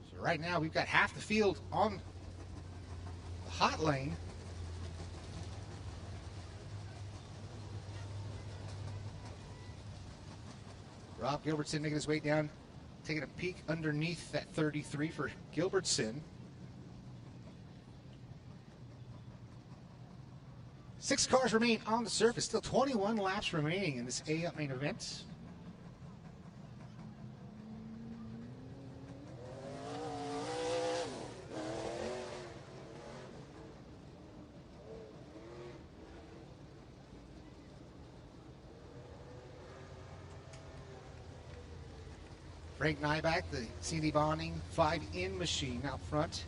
So right now we've got half the field on the hot lane. Rob Gilbertson making his way down, taking a peek underneath that 33 for Gilbertson. 6 cars remain on the surface. Still 21 laps remaining in this A main event. Frank Nybeck, the CD Bonding 5-in machine out front.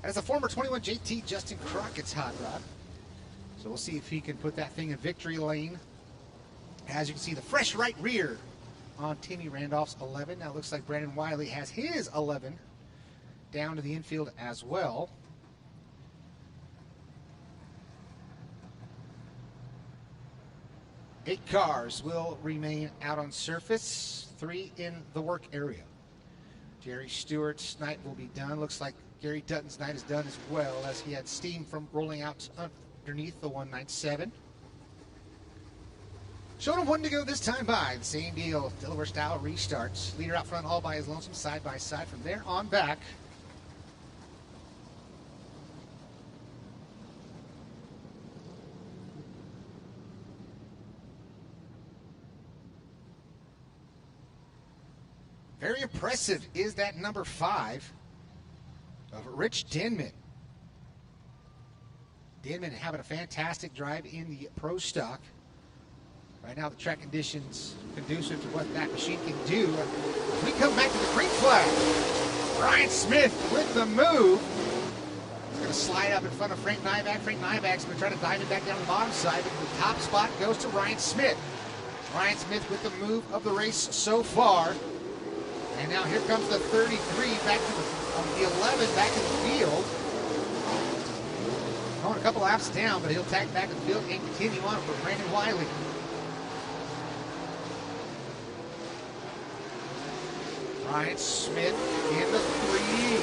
As a former 21 JT Justin Crockett's hot rod. So we'll see if he can put that thing in victory lane. As you can see, the fresh right rear on Timmy Randolph's 11. Now it looks like Brandon Wiley has his 11 down to the infield as well. Eight cars will remain out on surface, 3 in the work area. Jerry Stewart's night will be done. Looks like Gary Dutton's night is done as well, as he had steam from rolling out underneath the 197. Showed him 1 to go this time by. The same deal, Delaware style restarts. Leader out front all by his lonesome, side by side. From there on back, very impressive is that number 5 of Rich Denman. Denman having a fantastic drive in the Pro Stock. Right now the track conditions conducive to what that machine can do. We come back to the green flag. Ryan Smith with the move. He's going to slide up in front of Frank Nybeck. Frank Nybeck's going to try to dive it back down the bottom side, but the top spot goes to Ryan Smith. Ryan Smith with the move of the race so far. And now here comes the 33 back to the 11 back in the field. Going a couple laps down, but he'll tag back in the field and continue on for Brandon Wiley. Ryan Smith in the 3.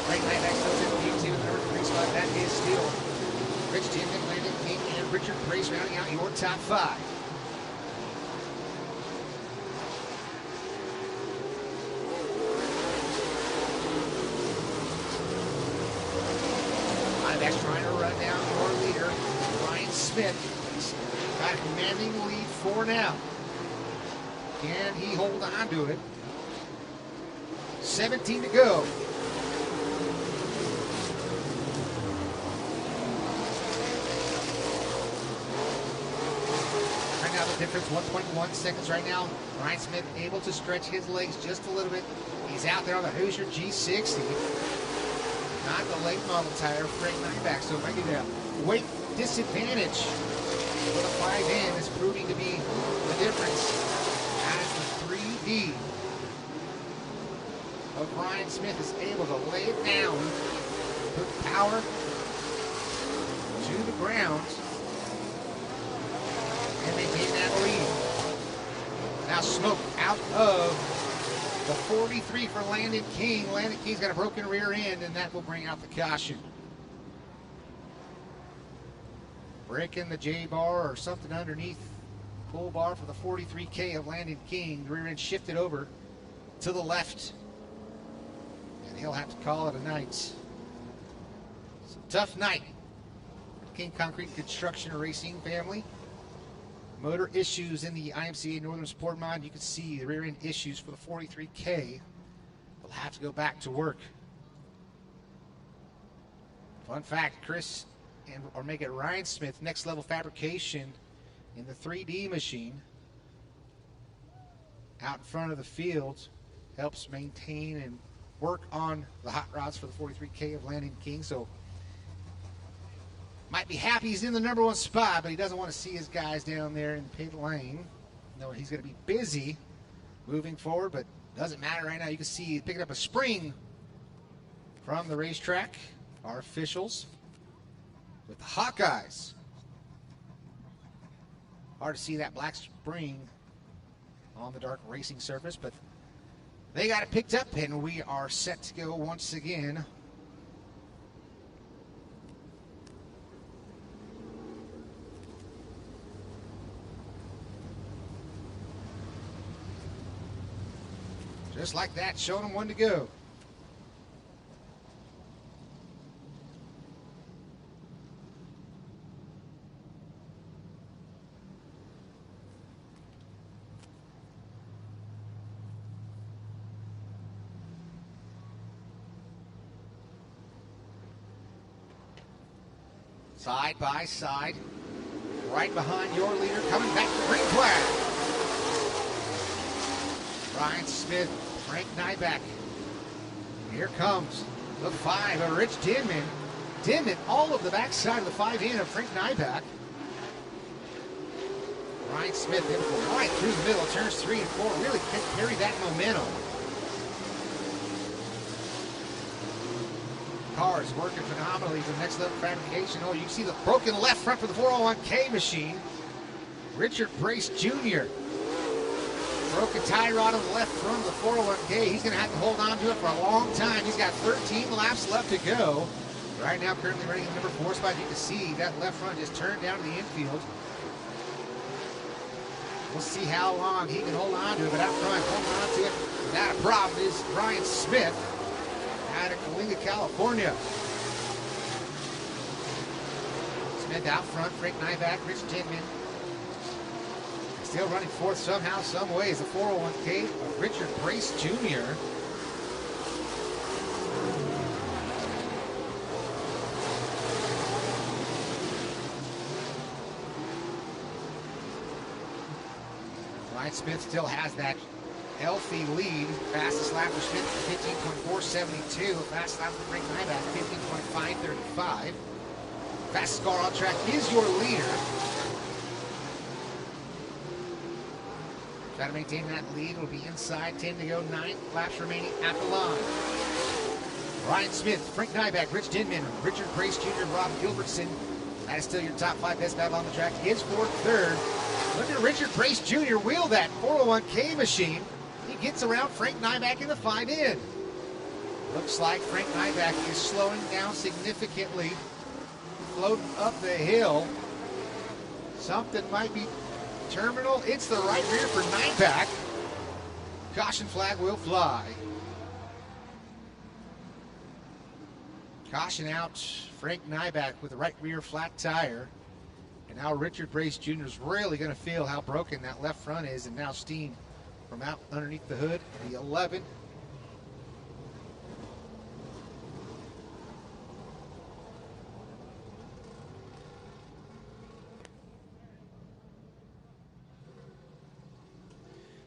Right Nybeck still in the team with number 3 spot. That is still Rich Denman, Landon King, and Richard Price rounding out your top 5. Nybeck's trying to run down your leader, Ryan Smith. He's got a commanding lead for now. Can he hold on to it? 17 to go. difference, 1.1 seconds right now. Ryan Smith able to stretch his legs just a little bit. He's out there on the Hoosier G60. Not the late model tire, Frank Nyback, so maybe the weight disadvantage for the 5N is proving to be the difference as the 3D of Ryan Smith is able to lay it down, put power to the ground, and maintain that lead. Now smoke out of the 43 for Landon King. Landon King's got a broken rear end, and that will bring out the caution. Breaking the J-bar or something underneath pull bar for the 43K of Landon King. The rear end shifted over to the left, and he'll have to call it a night. It's a tough night for the King Concrete Construction Racing family. Motor issues in the IMCA Northern Sport Mod. You can see the rear end issues for the 43K. We'll have to go back to work. Fun fact, Chris or make it Ryan Smith, next level fabrication in the 3D machine out in front of the field, helps maintain and work on the hot rods for the 43K of Landon King. So might be happy he's in the number one spot, but he doesn't want to see his guys down there in the pit lane. No, he's going to be busy moving forward, but doesn't matter right now. You can see he's picking up a spring from the racetrack. Our officials with the Hawkeyes. Hard to see that black spring on the dark racing surface, but they got it picked up, and we are set to go once again. Just like that, showing them when to go. Side by side, right behind your leader, coming back to green flag. Ryan Smith, Frank Nyback. Here comes the 5 of Rich Denman. Denman all over the backside of the 5 of Frank Nyback. Ryan Smith able to go right through the middle, turns 3 and 4, really can carry that momentum. Cars working phenomenally for next level fabrication. Oh, you can see the broken left front for the 401K machine. Richard Brace Jr. Broken tie rod on the left front of the 401K. He's going to have to hold on to it for a long time. He's got 13 laps left to go. Right now, currently running the number 4 spot. You can see that left front just turned down to the infield. We'll see how long he can hold on to it, but out front, holding on to it without a problem is Ryan Smith out of Coalinga, California. Smith out front, Frank Nyback, Rich Denman. Still running fourth somehow, some way is the 401K of Richard Brace Jr. Ryan Smith still has that healthy lead. Fastest lap for Smith, 15.472. Fastest lap for Frank Nyback, 15.535. Fastest car on track is your leader. Try to maintain that lead. It'll be inside 10 to go, 9 laps remaining at the line. Ryan Smith, Frank Nyback, Rich Denman, Richard Brace Jr., Rob Gilbertson. That is still your top 5 best battle on the track. Is for third. Look at Richard Brace Jr. wheel that 401K machine. He gets around Frank Nyback in the 5 Looks like Frank Nyback is slowing down significantly. Floating up the hill. Something might be terminal. It's the right rear for Nyback. Caution flag will fly. Caution out Frank Nyback with the right rear flat tire. And now Richard Brace Jr. is really going to feel how broken that left front is. And now steam from out underneath the hood, the 11.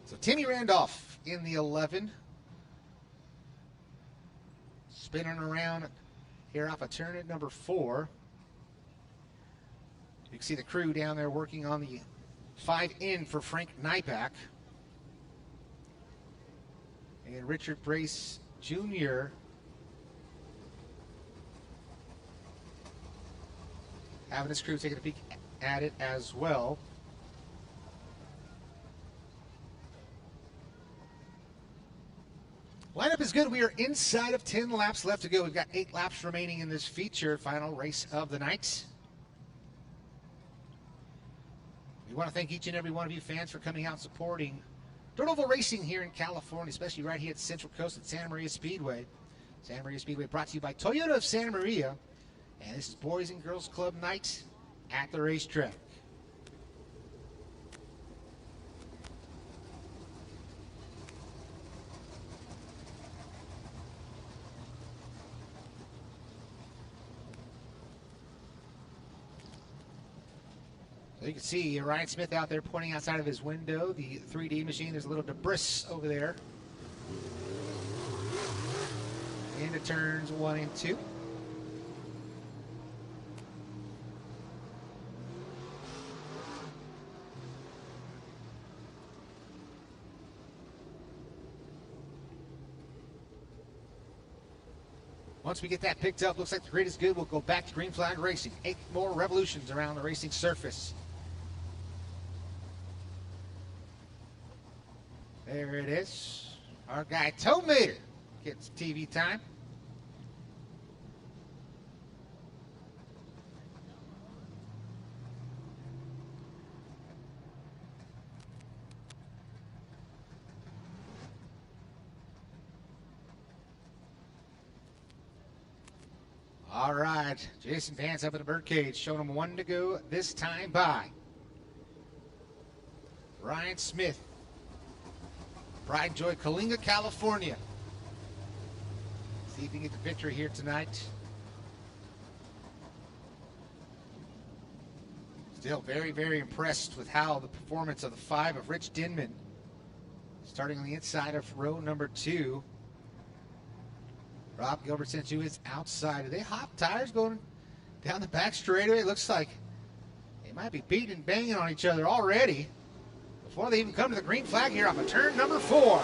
So Timmy Randolph in the 11. Spinning around here off a turn at number 4. You can see the crew down there working on the 5 in for Frank Nyback. And Richard Brace Jr. having his crew taking a peek at it as well. Lineup is good. We are inside of 10 laps left to go. We've got 8 laps remaining in this feature, final race of the night. We want to thank each and every one of you fans for coming out and supporting Dirt Oval Racing here in California, especially right here at the Central Coast at Santa Maria Speedway. Santa Maria Speedway brought to you by Toyota of Santa Maria. And this is Boys and Girls Club night at the racetrack. So you can see Ryan Smith out there pointing outside of his window, the 3D machine. There's a little debris over there. Into turns 1 and 2. Once we get that picked up, looks like the grid is good. We'll go back to green flag racing. 8 more revolutions around the racing surface. There it is. Our guy Toe Meter gets TV time. All right, Jason Vance up in the birdcage, showing him 1 to go this time by Ryan Smith. Pride and Joy, Coalinga, California. See if he can get the victory here tonight. Still very, very impressed with how the performance of the 5 of Rich Denman. Starting on the inside of row number 2. Rob Gilbert sent you his outside. Are they hot tires going down the back straightaway? It looks like they might be beating and banging on each other already before they even come to the green flag here off of turn number 4.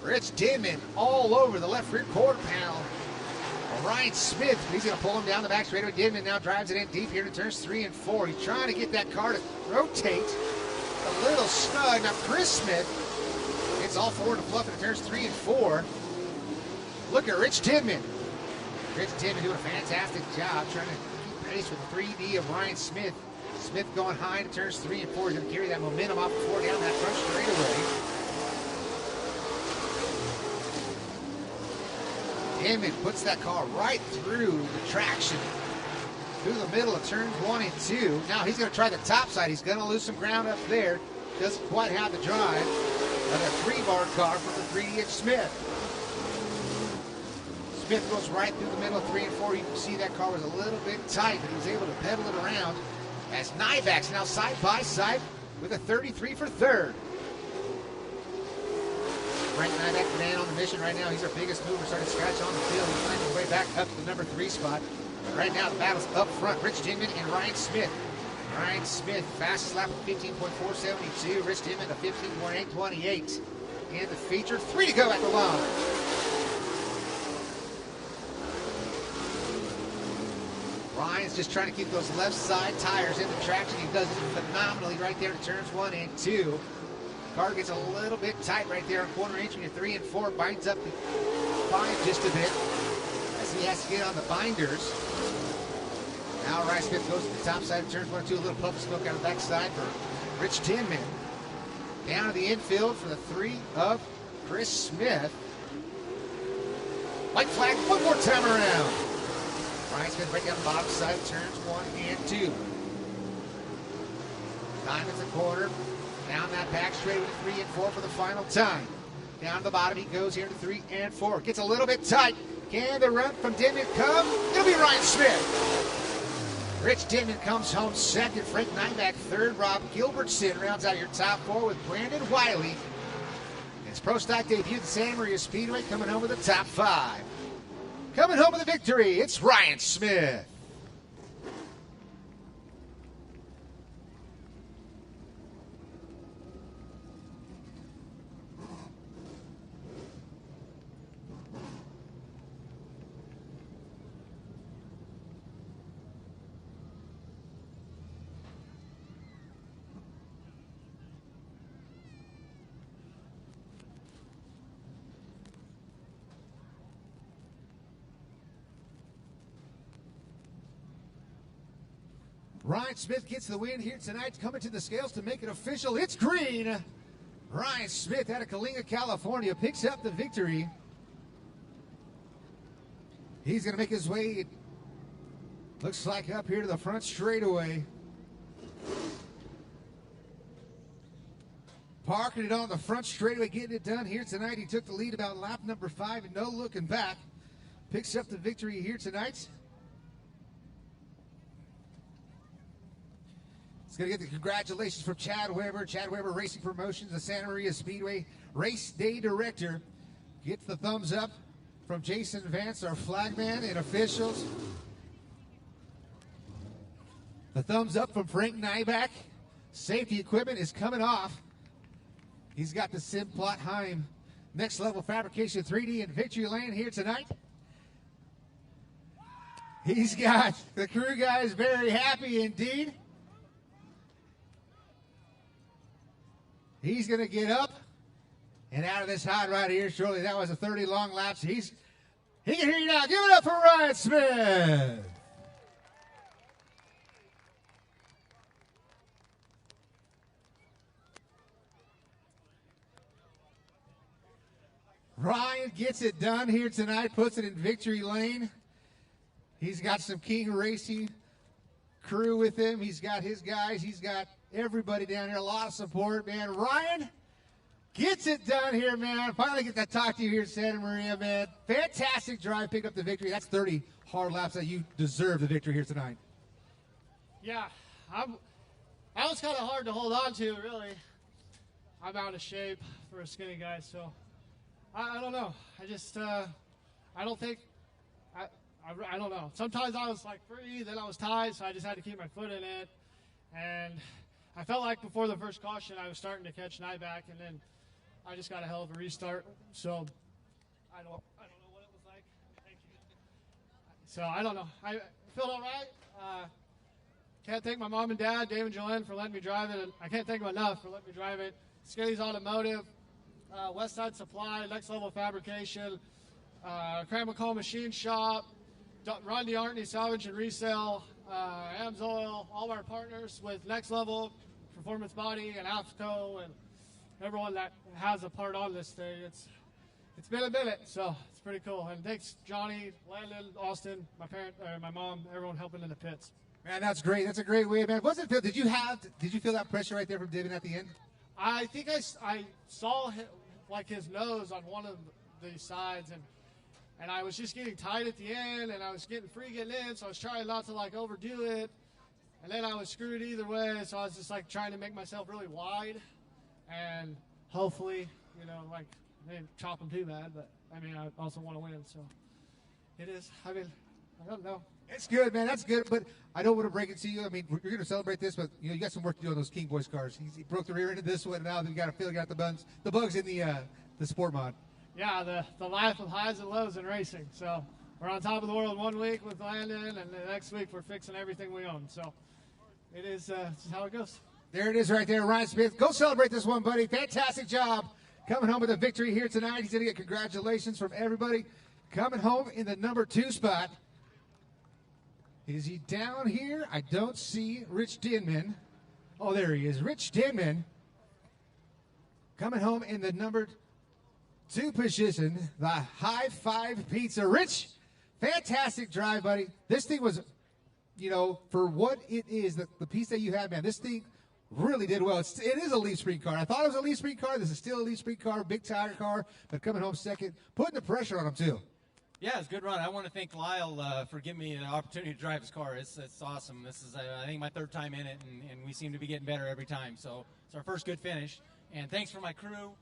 Rich Denman all over the left rear quarter panel. Ryan Smith, he's going to pull him down the back straightaway. Denman now drives it in deep here to turns 3 and 4. He's trying to get that car to rotate a little snug. Now Chris Smith gets all forward to fluff into turns 3 and 4. Look at Rich Denman. Rich Denman doing a fantastic job trying to keep pace with the 3D of Ryan Smith. Smith going high to turns 3 and 4. He's going to carry that momentum off the floor down that front straightaway. Denman puts that car right through the traction, through the middle of turns 1 and 2. Now he's going to try the top side. He's going to lose some ground up there. Doesn't quite have the drive of a 3-bar car from the 3D of Smith. Smith goes right through the middle of 3 and 4. You can see that car was a little bit tight, but he was able to pedal it around as Nyback's now side by side with a 33 for third. Frank Nyback, man on the mission right now. He's our biggest mover, starting to scratch on the field. He's finding his way back up to the number 3 spot. But right now the battle's up front. Rich Denman and Ryan Smith. Ryan Smith, fastest lap of 15.472. Rich Denman, a 15.828. And the feature, 3 to go at the line. Ryan's just trying to keep those left side tires in the traction. He does it phenomenally right there to turns 1 and 2. Car gets a little bit tight right there on corner inch between 3 and 4. Binds up the 5 just a bit as he has to get on the binders. Now Ryan Smith goes to the top side of turns 1 and 2. A little puff of smoke out of the back side for Rich Denman. Down to the infield for the 3 of Chris Smith. White flag one more time around. Ryan Smith right down the bottom side of turns 1 and 2. Diamond's a corner. Down that back straight with 3 and 4 for the final time. Down to the bottom he goes here to 3 and 4. Gets a little bit tight. Can the run from Denman come? It'll be Ryan Smith. Rich Denman comes home second. Frank Nyback third. Rob Gilbertson rounds out your top four with Brandon Wiley. His Pro Stock debut at the Santa Maria Speedway, coming home with the top five. Coming home with the victory, it's Ryan Smith. Ryan Smith gets the win here tonight, coming to the scales to make it official. It's green. Ryan Smith out of Kalinga, California, picks up the victory. He's going to make his way, looks like, up here to the front straightaway. Parking it on the front straightaway, getting it done here tonight. He took the lead about lap number 5 and no looking back. Picks up the victory here tonight. Going to get the congratulations from Chad Weber. Chad Weber Racing Promotions, the Santa Maria Speedway Race Day Director. Gets the thumbs up from Jason Vance, our flagman and officials. The thumbs up from Frank Nyback. Safety equipment is coming off. He's got the Simplot Heim Next Level Fabrication 3D in Victory Lane here tonight. He's got the crew guys very happy indeed. He's going to get up and out of this hot right here shortly. That was a 30 long laps. He can hear you now. Give it up for Ryan Smith. Ryan gets it done here tonight, puts it in victory lane. He's got some King Racing crew with him. He's got his guys. He's got everybody down here, a lot of support, man. Ryan gets it done here, man. Finally get to talk to you here in Santa Maria, man. Fantastic drive, pick up the victory. That's 30 hard laps that you deserve the victory here tonight. Yeah, that was kind of hard to hold on to, really. I'm out of shape for a skinny guy, so I don't know. I just, I don't think, I don't know. Sometimes I was like free, then I was tight, so I just had to keep my foot in it. And I felt like before the first caution, I was starting to catch Nyback, and then I just got a hell of a restart. So I don't know what it was like. Thank you. So I don't know. I feel all right. Can't thank my mom and dad, Dave and Joanne, for letting me drive it. And I can't thank them enough for letting me drive it. Skilly's Automotive, Westside Supply, Next Level Fabrication, Cram-A-Call Machine Shop, Ron DeArtney Salvage and Resale, AMSOIL, all our partners with Next Level, Performance Body, and AFCO, and everyone that has a part on this thing. It's been a minute, so it's pretty cool. And thanks, Johnny, Landon, Austin, my mom, everyone helping in the pits. Man, that's great. That's a great way, man. What's it feel? Did you feel that pressure right there from Divin at the end? I think I saw his nose on one of the sides, and I was just getting tight at the end, and I was getting free getting in, so I was trying not to overdo it. And then I was screwed either way, so I was just trying to make myself really wide, and hopefully, I didn't chop them too bad, but I also want to win, so it is. I don't know. It's good, man. That's good, but I don't want to break it to you. You're going to celebrate this, but you got some work to do on those King Boys cars. He broke the rear end of this one, and now you got the bugs in the sport mod. Yeah, the life of highs and lows in racing. So we're on top of the world 1 week with Landon, and the next week we're fixing everything we own. So it is just how it goes. There it is right there, Ryan Smith. Go celebrate this one, buddy. Fantastic job coming home with a victory here tonight. He's going to get congratulations from everybody. Coming home in the number 2 spot. Is he down here? I don't see Rich Denman. Oh, there he is. Rich Denman coming home in the number 2 position, the High Five Pizza. Rich, fantastic drive, buddy. This thing was, for what it is, the piece that you had, man, this thing really did well. It is a Leaf Spring car. I thought it was a Leaf Spring car. This is still a Leaf Spring car, big tire car, but coming home second, putting the pressure on him, too. Yeah, it's a good run. I want to thank Lyle for giving me the opportunity to drive his car. It's awesome. This is, I think, my third time in it, and we seem to be getting better every time. So it's our first good finish. And thanks for my crew.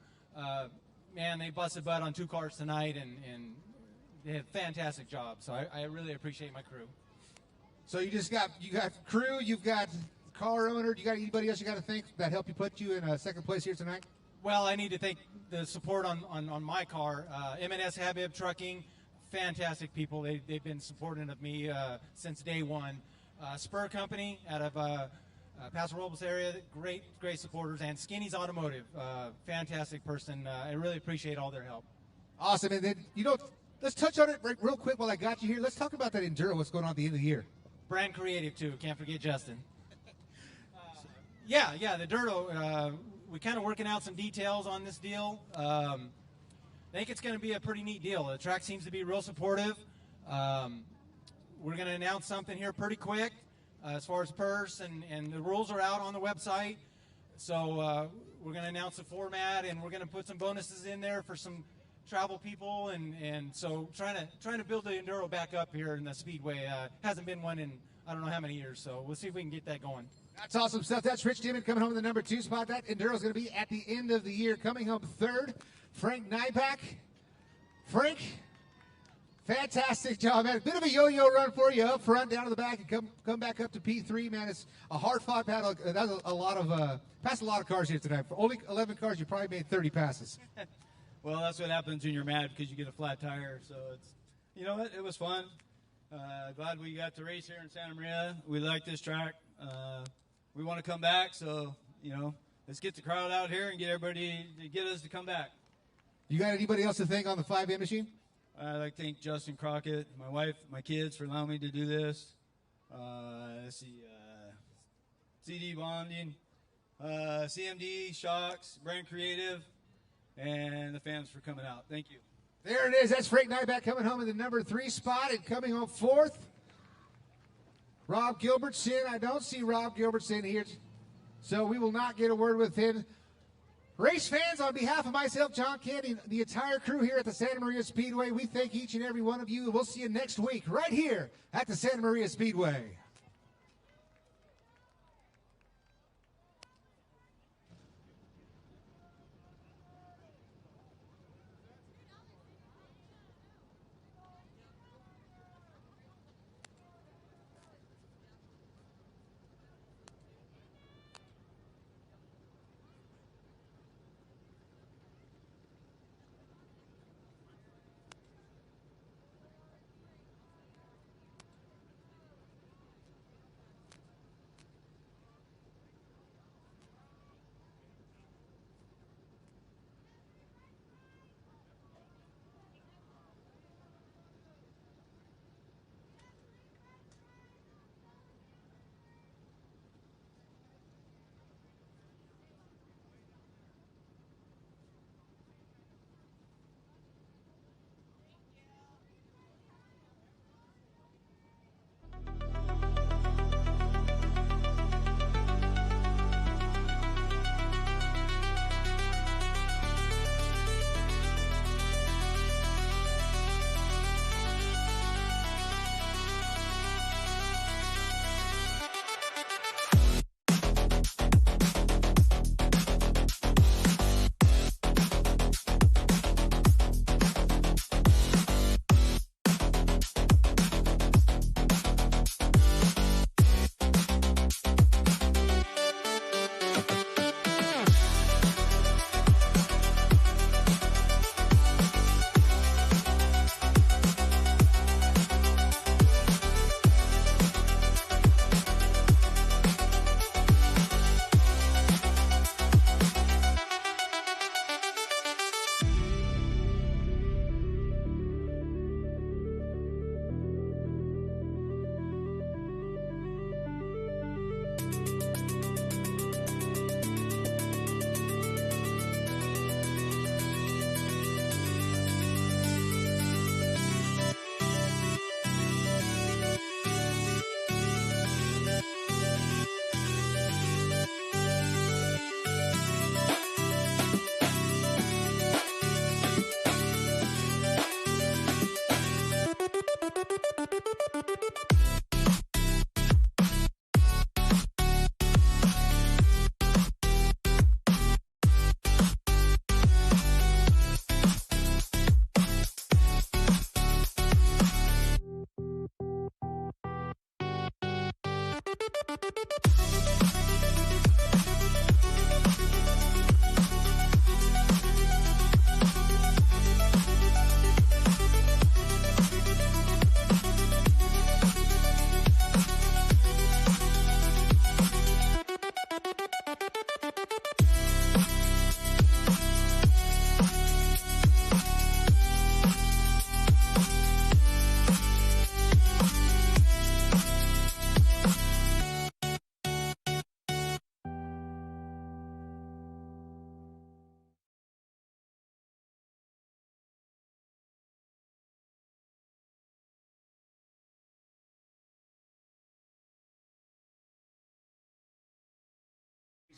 Man, they busted butt on 2 cars tonight, and they did a fantastic job. So I really appreciate my crew. So you got crew, you've got car owner, you got anybody else you got to thank that helped you put you in second place here tonight? Well, I need to thank the support on my car. M&S Habib Trucking, fantastic people. They've been supporting of me since day one. Spur Company out of Paso Robles area, great supporters. And Skinny's Automotive, fantastic person. I really appreciate all their help. Awesome. And then, let's touch on it real quick while I got you here. Let's talk about that Enduro, what's going on at the end of the year. Brand creative, too. Can't forget Justin. Yeah, the Enduro, we're kind of working out some details on this deal. I think it's going to be a pretty neat deal. The track seems to be real supportive. We're going to announce something here pretty quick as far as purse, and the rules are out on the website. So we're going to announce the format, and we're going to put some bonuses in there for some travel people, and so trying to build the Enduro back up here in the Speedway. Hasn't been one in I don't know how many years, so we'll see if we can get that going. That's awesome stuff. That's Rich Dimon coming home in the number 2 spot. That Enduro is going to be at the end of the year. Coming home third, Frank Nyback. Frank, fantastic job, man. A bit of a yo-yo run for you, up front, down to the back, and come back up to P3, man. It's a hard-fought battle. That was passed a lot of cars here tonight. For only 11 cars, you probably made 30 passes. Well, that's what happens when you're mad because you get a flat tire. So it was fun. Glad we got to race here in Santa Maria. We like this track. We want to come back, so let's get the crowd out here and get everybody to get us to come back. You got anybody else to thank on the 5M machine? I'd like to thank Justin Crockett, my wife, my kids for allowing me to do this. Let's see, CD Bonding, CMD, Shocks, Brand Creative, and the fans for coming out. Thank you. There it is. That's Frank Nyback coming home in the number 3 spot and coming home 4th. Rob Gilbertson. I don't see Rob Gilbertson here, so we will not get a word with him. Race fans, on behalf of myself, John Candy, the entire crew here at the Santa Maria Speedway, we thank each and every one of you. We'll see you next week right here at the Santa Maria Speedway.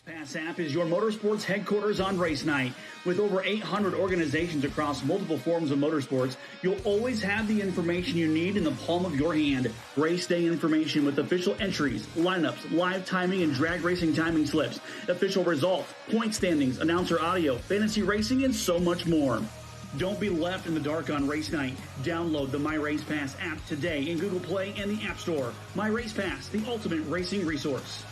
Pass app is your motorsports headquarters on race night. With over 800 organizations across multiple forms of motorsports, you'll always have the information you need in the palm of your hand. Race day information with official entries, lineups, live timing and drag racing timing slips, official results, point standings, announcer audio, fantasy racing, and so much more. Don't be left in the dark on race night. Download the My Race Pass app today in Google Play and the App Store. My Race Pass, the ultimate racing resource.